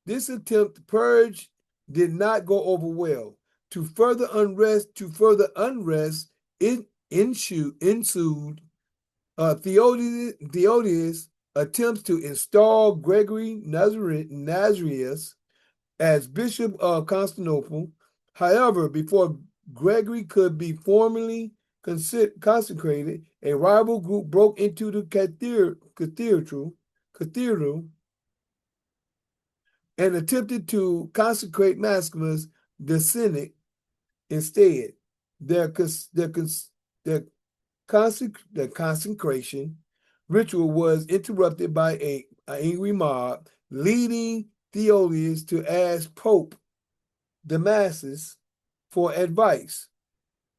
to purge did not go over well. To further unrest, it ensued Theodius attempts to install Gregory Nazianzus as Bishop of Constantinople. However, before Gregory could be formally consecrated, a rival group broke into the cathedral and attempted to consecrate Maximus the Cynic instead. Their consecration ritual was interrupted by an angry mob, leading Theodius to ask Pope Damasus for advice.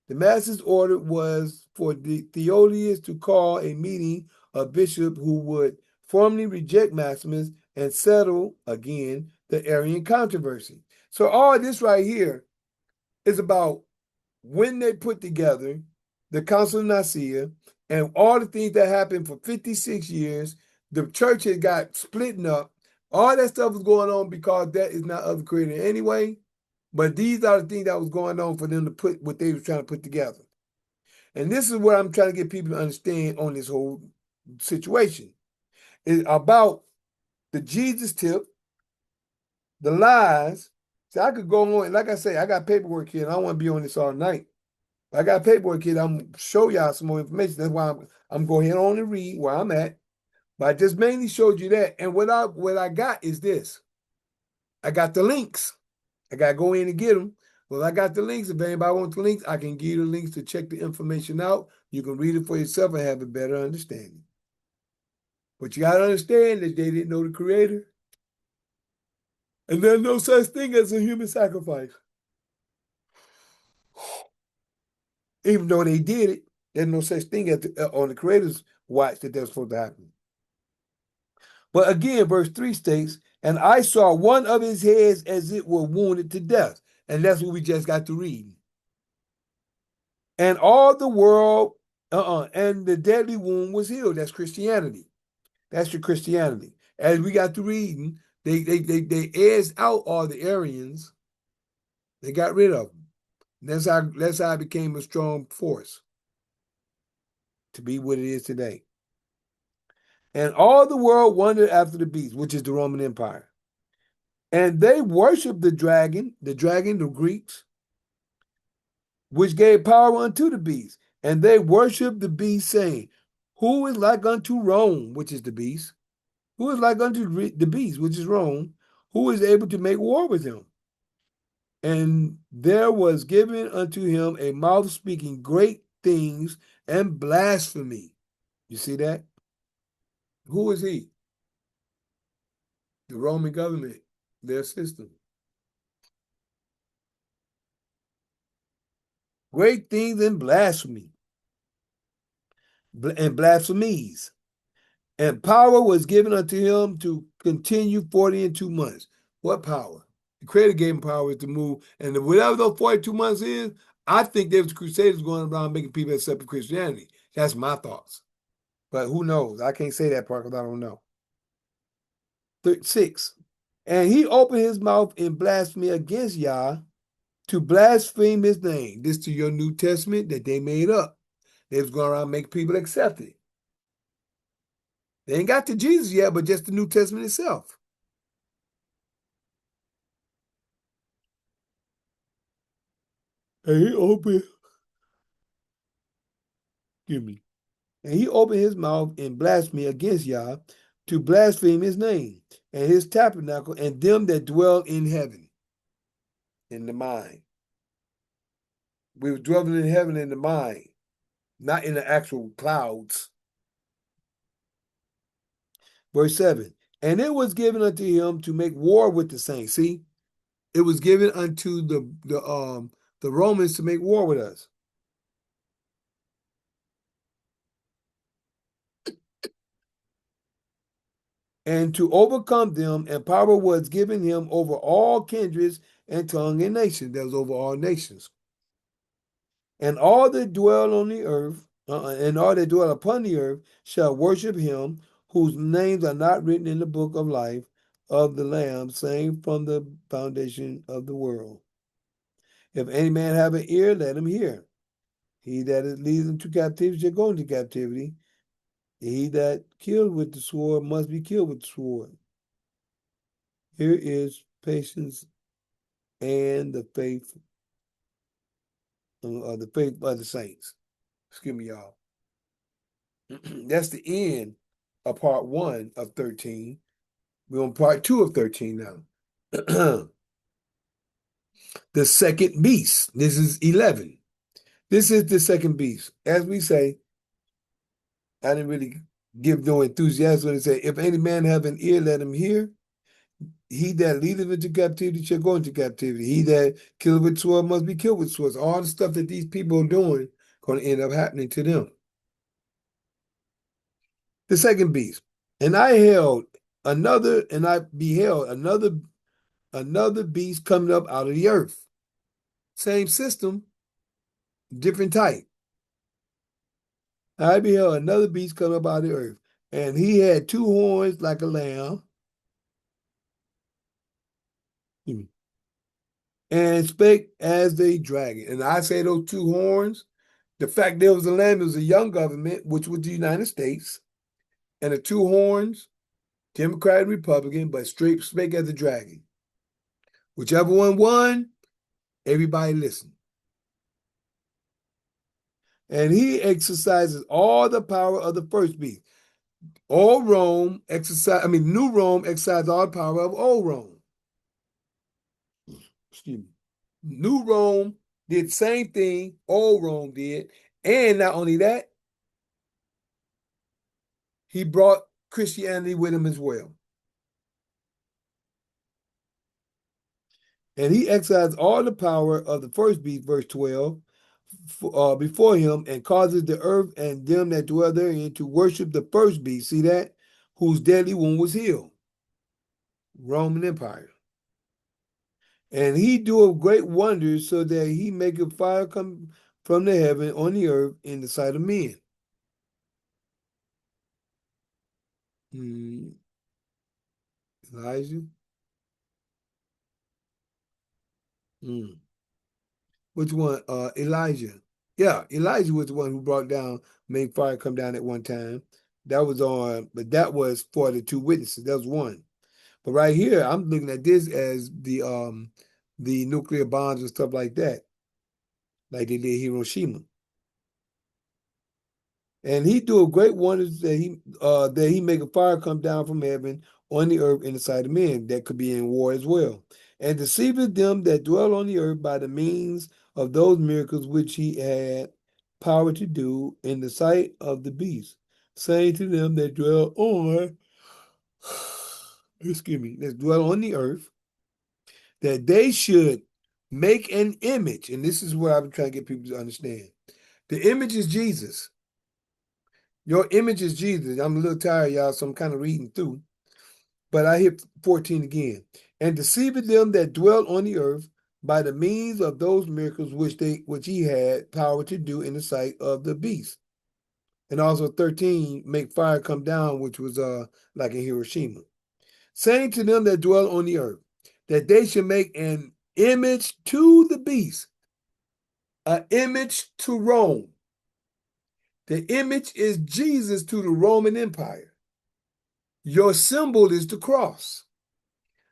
Damasus' order was for Theodius to call a meeting of bishops who would formally reject Maximus and settle again the Arian controversy. So all this right here is about when they put together the Council of Nicaea and all the things that happened for 56 years. The church had got splitting up. All that stuff was going on because that is not of the Creator anyway. But these are the things that was going on for them to put what they were trying to put together. And this is what I'm trying to get people to understand on this whole situation. It's about the Jesus tip, the lies. See, I could go on, like I say, I got paperwork here, and I don't want to be on this all night. I got paperwork here. I'm going to show y'all some more information. That's why I'm going ahead on and read where I'm at. But I just mainly showed you that. And what I got is this. I got the links. I got to go in and get them. Well, I got the links. If anybody wants the links, I can give you the links to check the information out. You can read it for yourself and have a better understanding. But you got to understand that they didn't know the Creator. And there's no such thing as a human sacrifice. Even though they did it, there's no such thing as on the Creator's watch that was supposed to happen. But again, verse 3 states, and I saw one of his heads as it were wounded to death. And that's what we just got to read. And all the world, and the deadly wound was healed. That's Christianity. That's your Christianity. As we got to reading, they edged out all the Arians. They got rid of them. That's how it became a strong force to be what it is today. And all the world wondered after the beast, which is the Roman Empire. And they worshiped the dragon, the Greeks, which gave power unto the beast. And they worshiped the beast, saying, who is like unto Rome, which is the beast? Who is like unto the beast, which is Rome? Who is able to make war with him? And there was given unto him a mouth speaking great things and blasphemy. You see that? Who is he? The Roman government, their system. Great things and blasphemy. And blasphemies. And power was given unto him to continue 42 months. What power? The Creator gave him power to move. And whatever those 42 months is, I think there was Crusaders going around making people accept Christianity. That's my thoughts. But who knows? I can't say that part because I don't know. 6. And he opened his mouth in blasphemy against Yah to blaspheme his name. This to your New Testament that they made up. They was going around and make people accept it. They ain't got to Jesus yet, but just the New Testament itself. And he opened, and he opened his mouth in blasphemy against Yah to blaspheme his name and his tabernacle and them that dwell in heaven, in the mind. We were dwelling in heaven in the mind, not in the actual clouds. Verse 7, and it was given unto him to make war with the saints. See, it was given unto the Romans to make war with us. And to overcome them, and power was given him over all kindreds and tongue and nations. That was over all nations. And all that dwell on the earth, and all that dwell upon the earth shall worship him, whose names are not written in the book of life of the Lamb, saying from the foundation of the world. If any man have an ear, let him hear. He that is leads into captivity shall go into captivity. He that killed with the sword must be killed with the sword. Here is patience and the faith of the saints. Excuse me, y'all. That's the end of part 1 of 13. We're on part 2 of 13 now. The second beast. This is 11. This is the second beast. As we say, I didn't really give no enthusiasm when it say, if any man have an ear, let him hear. He that leadeth into captivity shall go into captivity. He that killeth with sword must be killed with swords. All the stuff that these people are doing going to end up happening to them. The second beast. And I beheld another beast coming up out of the earth. Same system, different type. I beheld another beast come up out of the earth, and he had 2 horns like a lamb, and spake as a dragon. And I say those 2 horns, the fact there was a lamb, it was a young government, which was the United States, and the 2 horns, Democrat and Republican, but straight spake as a dragon. Whichever one won, everybody listened. And he exercises all the power of the first beast. New Rome exercised all the power of old Rome. Excuse me. New Rome did the same thing old Rome did. And not only that, he brought Christianity with him as well. And he exercised all the power of the first beast, verse 12, before him, and causes the earth and them that dwell therein to worship the first beast. See that? Whose deadly wound was healed. Roman Empire. And he doeth great wonders, so that he maketh fire come from the heaven on the earth in the sight of men. Elijah? Which one? Elijah. Yeah, Elijah was the one who brought down, made fire come down at one time. That was but that was for the 2 witnesses. That was one. But right here, I'm looking at this as the nuclear bombs and stuff like that, like they did Hiroshima. And he do great wonders that he make a fire come down from heaven on the earth in the sight of men. That could be in war as well. And deceiveth them that dwell on the earth by the means of those miracles which he had power to do in the sight of the beast, saying to them that dwell on, that dwell on the earth, that they should make an image. And this is what I'm trying to get people to understand. The image is Jesus. Your image is Jesus. I'm a little tired, y'all, so I'm kind of reading through. But I hit 14 again. And deceiving them that dwell on the earth by the means of those miracles which he had power to do in the sight of the beast. And also 13, make fire come down, which was like in Hiroshima. Saying to them that dwell on the earth, that they should make an image to the beast, an image to Rome. The image is Jesus to the Roman Empire. Your symbol is the cross.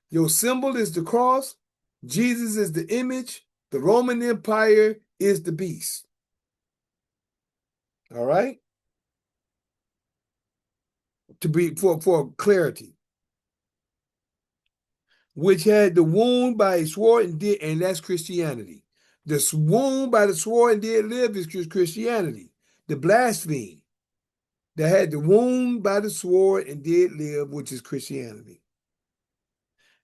Your symbol is the cross. Jesus is the image. The Roman Empire is the beast. All right? To be for clarity. Which had the wound by a sword and that's Christianity. The wound by the sword and did live is Christianity. The blaspheme that had the wound by the sword and did live, which is Christianity.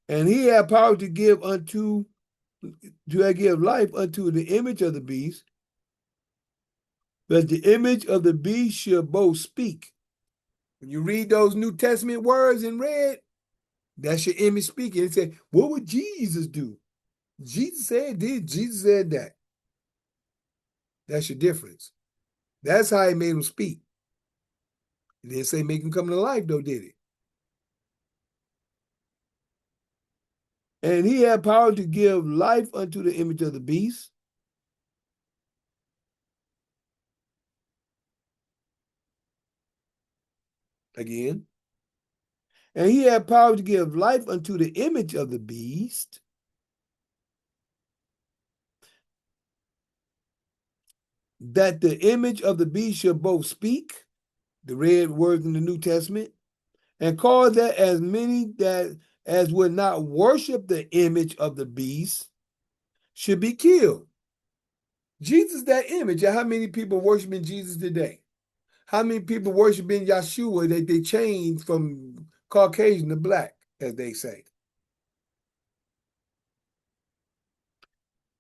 And he had power to give life unto the image of the beast, that the image of the beast should both speak. When you read those New Testament words in red, that's your image speaking. It said, what would Jesus do? Jesus said this, Jesus said that. That's your difference. That's how he made him speak. He didn't say make him come to life, though, did he? And he had power to give life unto the image of the beast. again. And he had power to give life unto the image of the beast, that the image of the beast should both speak, the red words in the New Testament, and cause that as many that as would not worship the image of the beast should be killed. Jesus, that image. And how many people worshiping Jesus today? How many people worshiping Yeshua that they changed from Caucasian to black, as they say?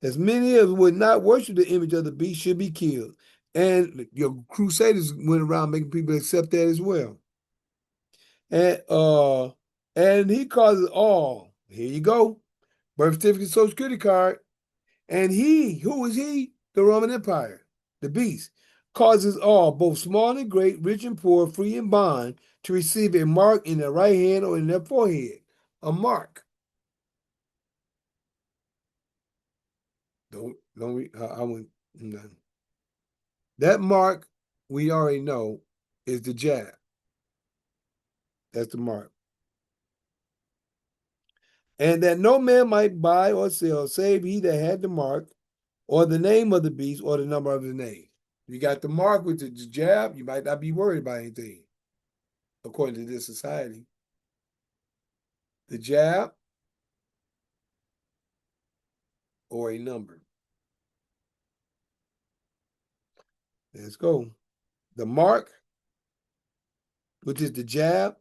As many as would not worship the image of the beast should be killed. And your crusaders went around making people accept that as well. And he causes all. Here you go. Birth certificate, social security card. And he, who is he? The Roman Empire, the beast, causes all, both small and great, rich and poor, free and bond, to receive a mark in their right hand or in their forehead. A mark. Don't I wouldn't. No. That mark, we already know, is the jab. That's the mark. And that no man might buy or sell, save he that had the mark, or the name of the beast, or the number of his name. You got the mark with the jab, you might not be worried about anything, according to this society. The jab or a number. Let's go. The mark, which is the jab,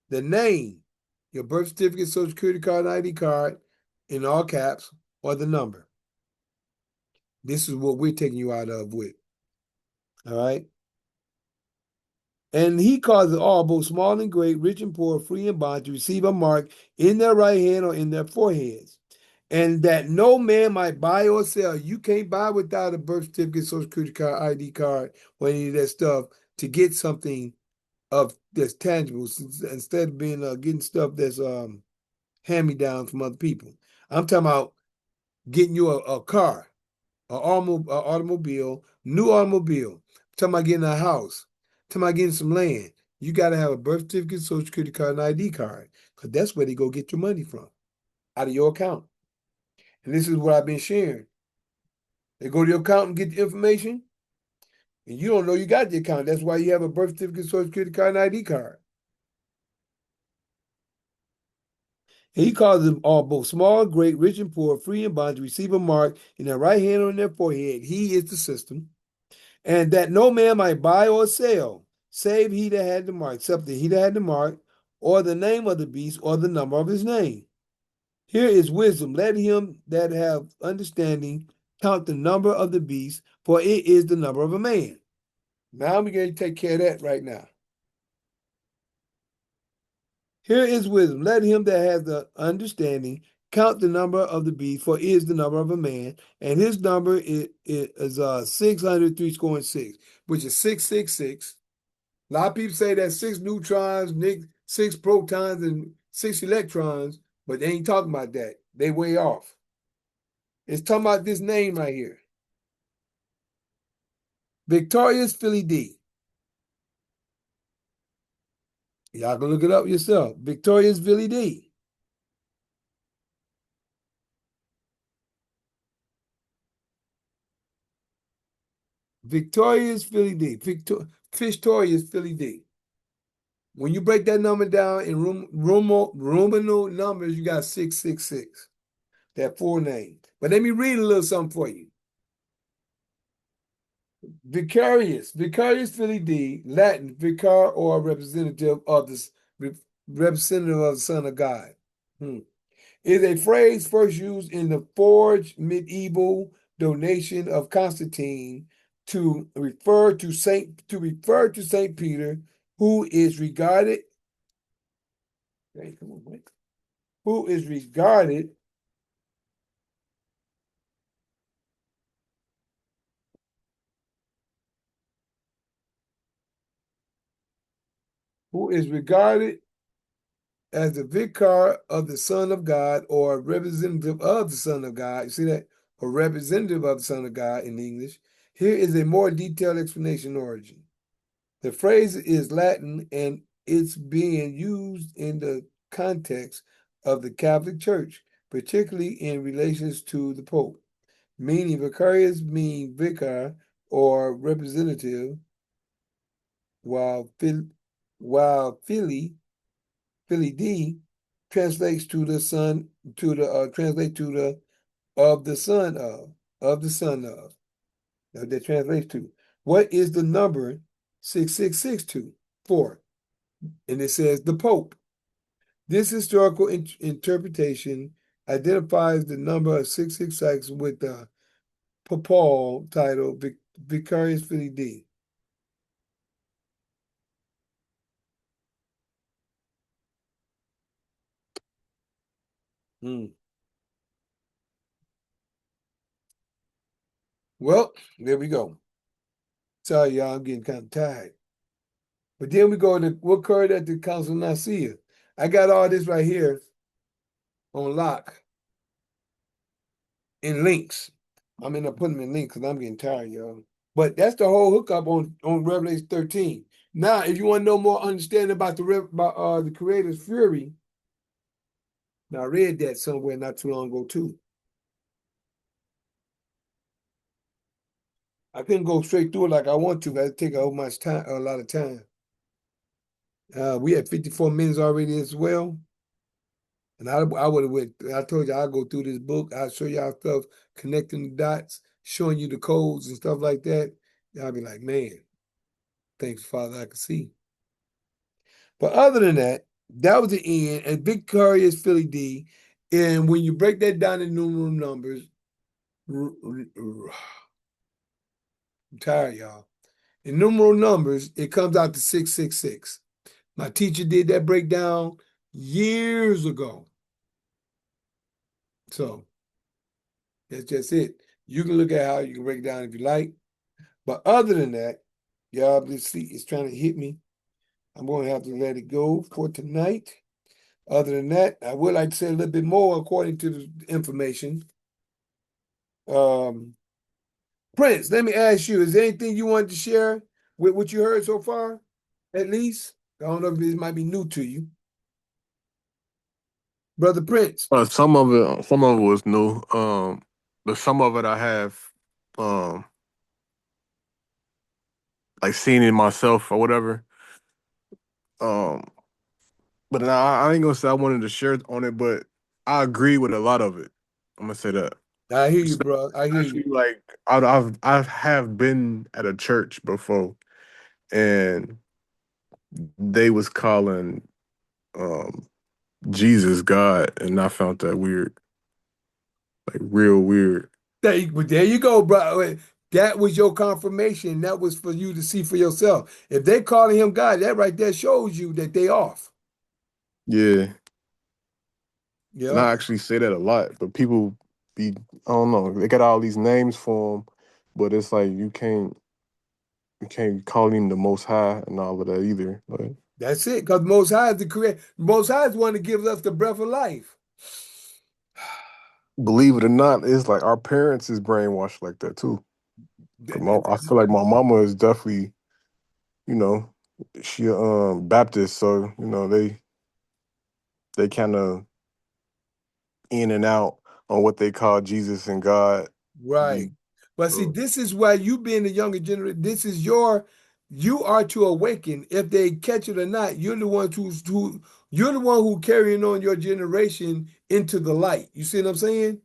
the name, your birth certificate, social security card, and ID card, in all caps, or the number. This is what we're taking you out of with. All right? And he causes all, both small and great, rich and poor, free and bond, to receive a mark in their right hand or in their foreheads. And that no man might buy or sell. You can't buy without a birth certificate, social security card, ID card, or any of that stuff to get something that's tangible, instead of being getting stuff that's hand-me-down from other people. I'm talking about getting you a car, an automobile, new automobile. I'm talking about getting a house. I'm talking about getting some land. You got to have a birth certificate, social security card, and ID card, because that's where they go get your money from, out of your account. And this is what I've been sharing. They go to your account and get the information, and you don't know you got the account. That's why you have a birth certificate, social security card, and ID card. And he causes them all, both small, great, rich, and poor, free and bond, to receive a mark in their right hand or in their forehead. He is the system. And that no man might buy or sell, save he that had the mark, except that he that had the mark, or the name of the beast, or the number of his name. Here is wisdom. Let him that have understanding count the number of the beast, for it is the number of a man. Now we're going to take care of that right now. Here is wisdom. Let him that has the understanding count the number of the beast, for it is the number of a man, and his number is 603, which is 666. A lot of people say that's 6 neutrons, 6 protons, and 6 electrons, but they ain't talking about that. They way off. It's talking about this name right here. Victorious Philly D. Y'all can look it up yourself. Victorious Philly D. Victorious Philly D. Victorious Philly D. When you break that number down in Roman numbers, you got 666. That full name. But let me read a little something for you. Vicarious Philly D, Latin, vicar or representative of the Son of God. Is a phrase first used in the forged medieval donation of Constantine to refer to Saint Peter, who is regarded as the vicar of the Son of God, or representative of the Son of God. You see that? Or representative of the Son of God in English. Here is a more detailed explanation origin. The phrase is Latin and it's being used in the context of the Catholic Church, particularly in relations to the Pope. Meaning vicarious mean vicar or representative, while Philly D translates to the son to the translate to the of the son of the son of. That translates to what is the number 6662 for? And it says the Pope. This historical interpretation identifies the number of 666 with the papal title Vicarius Filii Dei. Well, there we go. Sorry, y'all, I'm getting kind of tired. But then we go to what occurred at the Council of Nicaea. I got all this right here on lock in links. I'm going to put them in links because I'm getting tired, y'all. But that's the whole hookup on Revelation 13. Now, if you want to know more understanding about the Creator's fury, now I read that somewhere not too long ago too. I couldn't go straight through it like I want to. That'd take a lot of time. We had 54 minutes already as well. And I would have went, I told you I'll go through this book. I'll show y'all stuff, connecting the dots, showing you the codes and stuff like that. Y'all be like, man, thanks, Father, I can see. But other than that, that was the end. And Vicarious Filii Dei. And when you break that down in numeral numbers, I'm tired, y'all. In numeral numbers, it comes out to 666. My teacher did that breakdown years ago. So that's just it. You can look at how you can break it down if you like. But other than that, y'all, this seat is trying to hit me. I'm going to have to let it go for tonight. Other than that, I would like to say a little bit more according to the information. Prince, let me ask you, is there anything you wanted to share with what you heard so far, at least? I don't know if this might be new to you. Brother Prince. Some of it was new. But some of it I have like seen it myself or whatever. But I ain't gonna say I wanted to share on it, but I agree with a lot of it. I'm gonna say that. I hear you, bro. I hear Actually, you. like I have been at a church before, and they was calling Jesus God, and I found that weird, like real weird. There you go, bro. That was your confirmation. That was for you to see for yourself. If they calling him God, that right there shows you that they off. Yeah. And Yeah. I actually say that a lot, but people be, I don't know, they got all these names for him, but it's like you can't call him the Most High and all of that either. Like, That's it. Because Most High is the creator. Most High is the one that gives us the breath of life. believe it or not, it's like our parents is brainwashed like that too. I feel like my mama is definitely, you know, she Baptist, so you know they kind of in and out on what they call Jesus and God. Right. But see, this is why you being the younger generation, you are to awaken. If they catch it or not, you're the one you're the one who carrying on your generation into the light. You see what I'm saying?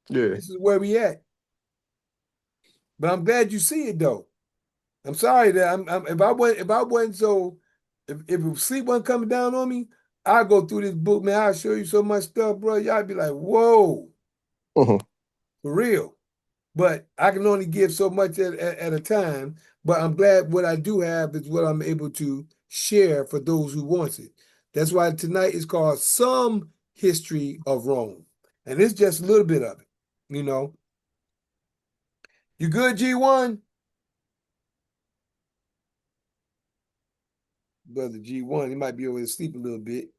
Yeah. This is where we at. But I'm glad you see it though. I'm sorry that if sleep wasn't coming down on me, I'll go through this book, man. I'll show you so much stuff, bro. Y'all be like, whoa, Uh-huh. for real. But I can only give so much at a time. But I'm glad what I do have is what I'm able to share for those who want it. That's why tonight is called Some History of Rome. And it's just a little bit of it, you know. You good, G1? Brother G1, he might be over to sleep a little bit.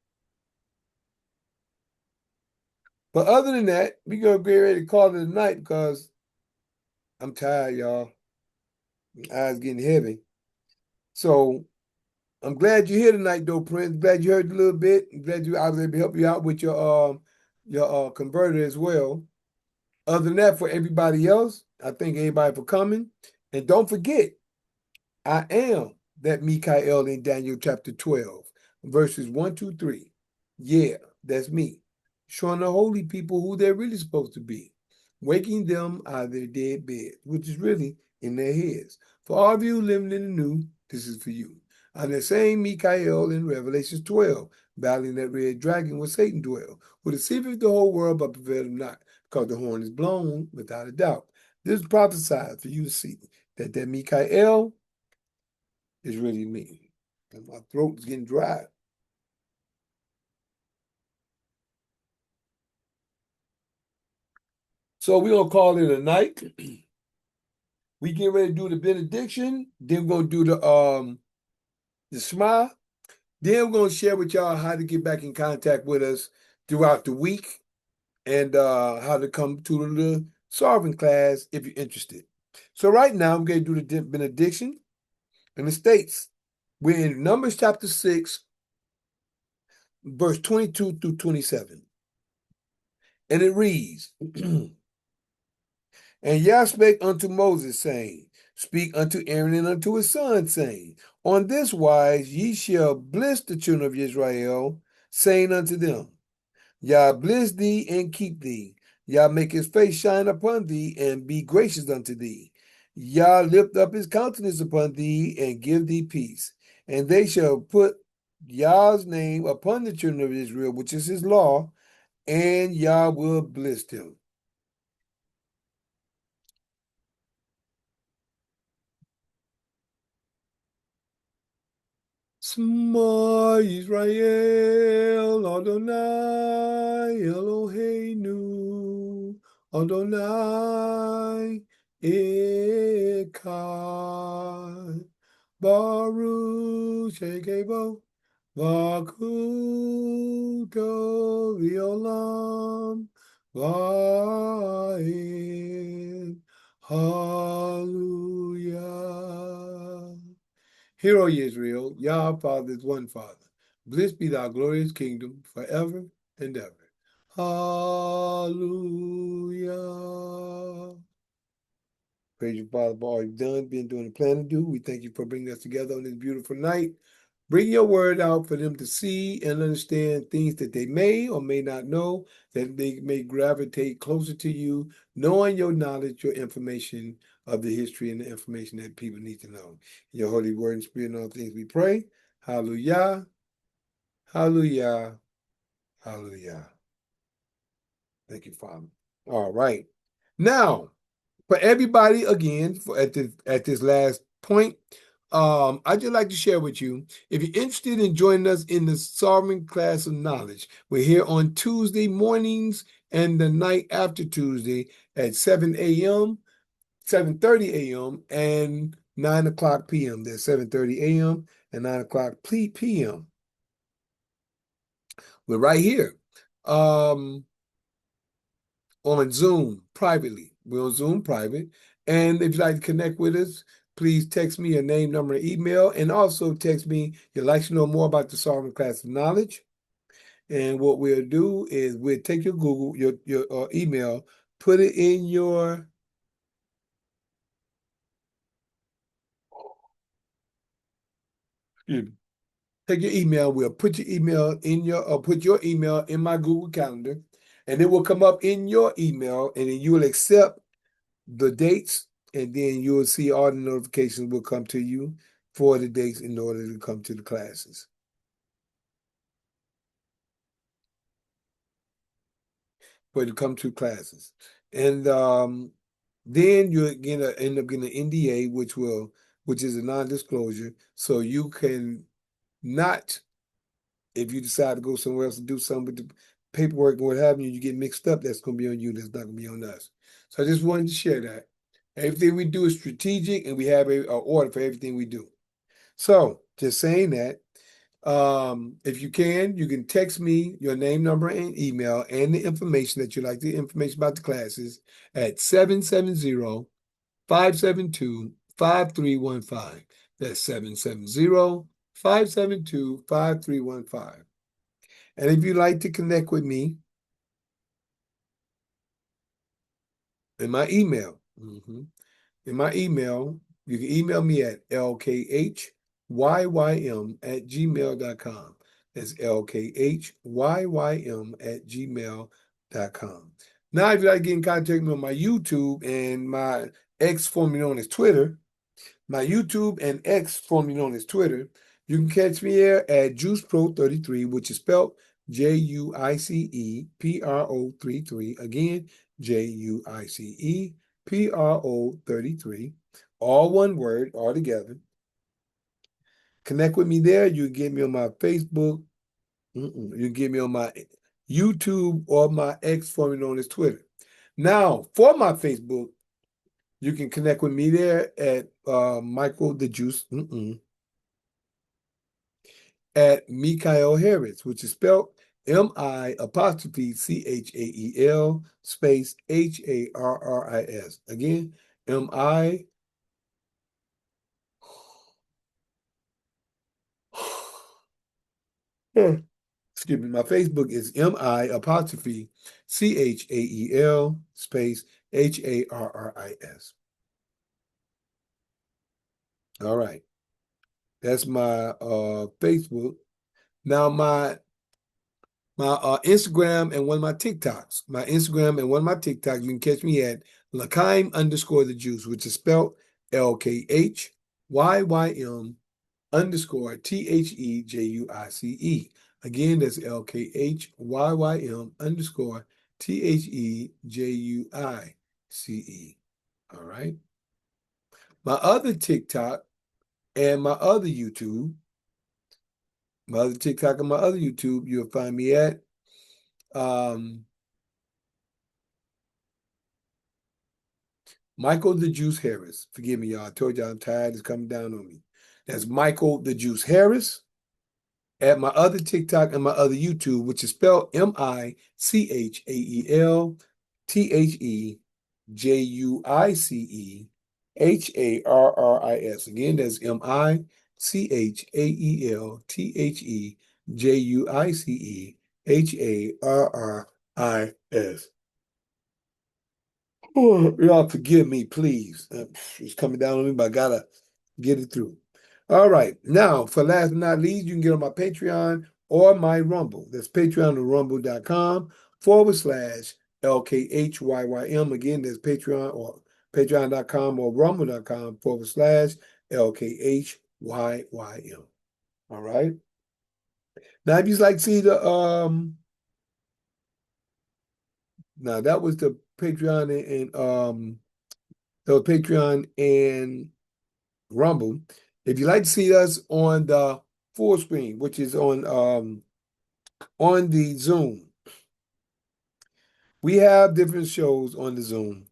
But other than that, we're going to get ready to call it a night because I'm tired, y'all. My eyes getting heavy. So I'm glad you're here tonight, though, Prince. Glad you heard a little bit. I'm glad I was able to help you out with your converter as well. Other than that, for everybody else, I thank everybody for coming. And don't forget, I am that Mikhail in Daniel chapter 12, verses 1, 2, 3. Yeah, that's me. Showing the holy people who they're really supposed to be. Waking them out of their dead beds, which is really in their heads. For all of you living in the new, this is for you. I'm the same Mikhail in Revelation 12, battling that red dragon where Satan dwell, who deceiveth the whole world but prevaileth not, because the horn is blown without a doubt. This is prophesied for you to see that Mikhail is really me. And my throat is getting dry. So we're going to call it a night. We get ready to do the benediction. Then we're going to do the Shema. Then we're going to share with y'all how to get back in contact with us throughout the week and how to come to the solving class if you're interested. So right now, I'm going to do the benediction. And it states, we're in Numbers chapter 6, verse 22 through 27. And it reads, And Yah spake unto Moses, saying, Speak unto Aaron and unto his sons, saying, On this wise ye shall bless the children of Israel, saying unto them, Yah bless thee and keep thee. Yah make his face shine upon thee and be gracious unto thee. Yah lift up his countenance upon thee and give thee peace. And they shall put Yah's name upon the children of Israel, which is his law, and Yah will bless them. Shema Yisrael, Adonai Eloheinu, Adonai Echad, Baruch Shekebo, Vakuto Violam, Vaed, Hallelujah. Hear, O Israel, Yah our Father is one Father. Blessed be thy glorious kingdom forever and ever. Hallelujah. Praise you, Father, for all you've done, been doing, and plan to do. We thank you for bringing us together on this beautiful night. Bring your word out for them to see and understand things that they may or may not know, that they may gravitate closer to you, knowing your knowledge, your information of the history and the information that people need to know. In your holy word and spirit and all things we pray. Hallelujah. Hallelujah. Hallelujah. Thank you, Father. All right. Now, for everybody, again, at this last point, I'd just like to share with you, if you're interested in joining us in the Sovereign Class of Knowledge, we're here on Tuesday mornings and the night after Tuesday at 7 a.m., 7:30 a.m., and 9 o'clock p.m. There's 7:30 a.m. and 9 o'clock p.m. We're right here on Zoom privately. We're on Zoom private. And if you'd like to connect with us, please text me your name, number, and email, and also text me you'd like to know more about the Sovereign Class of Knowledge. And what we'll do is we'll take your Google, your email, put it in your take your email. We'll put your email in put your email in my Google Calendar, and it will come up in your email, and then you will accept the dates, and then you will see all the notifications will come to you for the dates in order to come to the classes. For to come to classes. And then you're gonna end up getting an NDA, which is a non-disclosure, so you can not, if you decide to go somewhere else and do something with the paperwork and what have you, you get mixed up, that's gonna be on you, that's not gonna be on us. So I just wanted to share that. Everything we do is strategic, and we have a order for everything we do. So just saying that, if you can text me your name, number, and email, and the information that you like, the information about the classes at 770-572-5315. That's 770-572-5315. And if you'd like to connect with me in my email, you can email me at lkhyym@gmail.com. That's lkhyym@gmail.com. Now, if you'd like to get in contact with me on my YouTube and my X, formerly known as Twitter, you can catch me here at JuicePro33, which is spelled JuicePro33. Again, JuicePro33. All one word, all together. Connect with me there. You can get me on my Facebook. You can get me on my YouTube or my X, formerly known as Twitter. Now, for my Facebook, you can connect with me there at Michael the Juice, at Mikhail Harris, which is spelled MI''CHAEL space HARRIS. Again, MI. Excuse me, my Facebook is MI''CHAEL space HARRIS. All right. That's my Facebook. Now my Instagram and one of my TikToks. My Instagram and one of my TikToks, you can catch me at Lkhyym _ the juice, which is spelled LKHYYM _ THEJUICE. Again, that's LKHYYM _ THEJUICE. All right. My other TikTok and my other YouTube, you'll find me at Michael the Juice Harris. Forgive me, y'all. I told y'all I'm tired. It's coming down on me. That's Michael the Juice Harris at my other TikTok and my other YouTube, which is spelled MICHAELTHEJUICEHARRIS. Again, that's MICHAELTHEJUICEHARRIS. Oh, y'all forgive me, please. It's coming down on me, but I gotta get it through. All right. Now, for last but not least, you can get on my Patreon or my Rumble. That's Patreon or rumble.com /LKHYYM. Again, that's Patreon or patreon.com or rumble.com /LKHYYM. All right. Now, if you'd like to see the now that was the Patreon and Rumble. If you'd like to see us on the full screen, which is on the Zoom, we have different shows on the Zoom.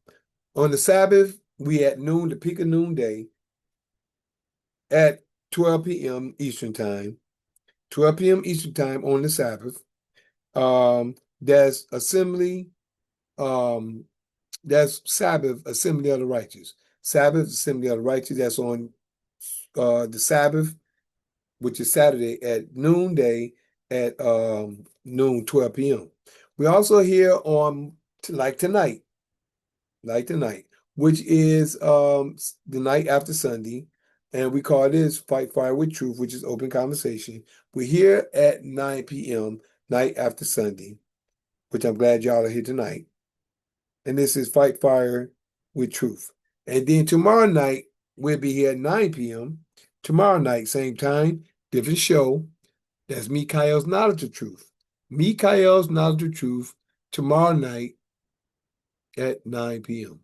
On the Sabbath, we at noon, the peak of noonday, at 12 p.m. Eastern Time. 12 p.m. Eastern Time on the Sabbath. There's assembly. That's Sabbath, Assembly of the Righteous. Sabbath, Assembly of the Righteous. That's on the Sabbath, which is Saturday at noonday at noon, 12 p.m. We also here on like tonight, which is the night after Sunday, and we call this Fight Fire with Truth, which is open conversation. We're here at 9 p.m. night after Sunday, which I'm glad y'all are here tonight. And this is Fight Fire with Truth. And then tomorrow night, we'll be here at 9 p.m. Tomorrow night, same time, different show. That's Mikhail's Knowledge of Truth. Mikhail's Knowledge of Truth tomorrow night at 9 p.m.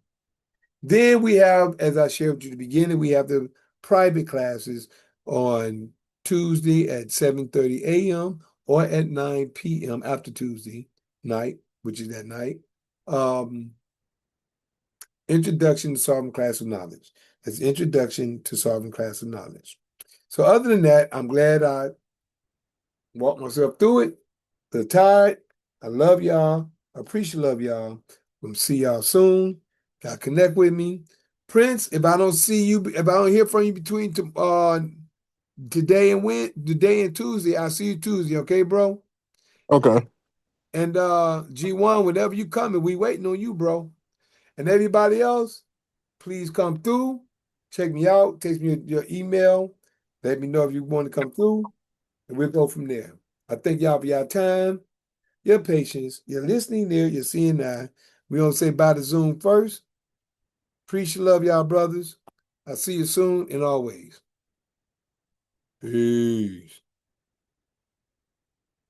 Then we have, as I shared with you at the beginning, we have the private classes on Tuesday at 7:30 a.m. or at 9 p.m. after Tuesday night, which is that night. Introduction to Solving Class of Knowledge. That's Introduction to Solving Class of Knowledge. So other than that, I'm glad I walked myself through it. The tired. I love y'all. I appreciate love y'all. We'll see y'all soon. Y'all connect with me. Prince, if I don't see you, if I don't hear from you between today and Tuesday, I'll see you Tuesday, okay, bro? Okay. And G1, whenever you coming, we waiting on you, bro. And everybody else, please come through. Check me out. Text me your email. Let me know if you want to come through, and we'll go from there. I thank y'all for your time, your patience, your listening there, your seeing now. We don't say bye to Zoom first. Appreciate love, y'all, brothers. I'll see you soon and always. Peace.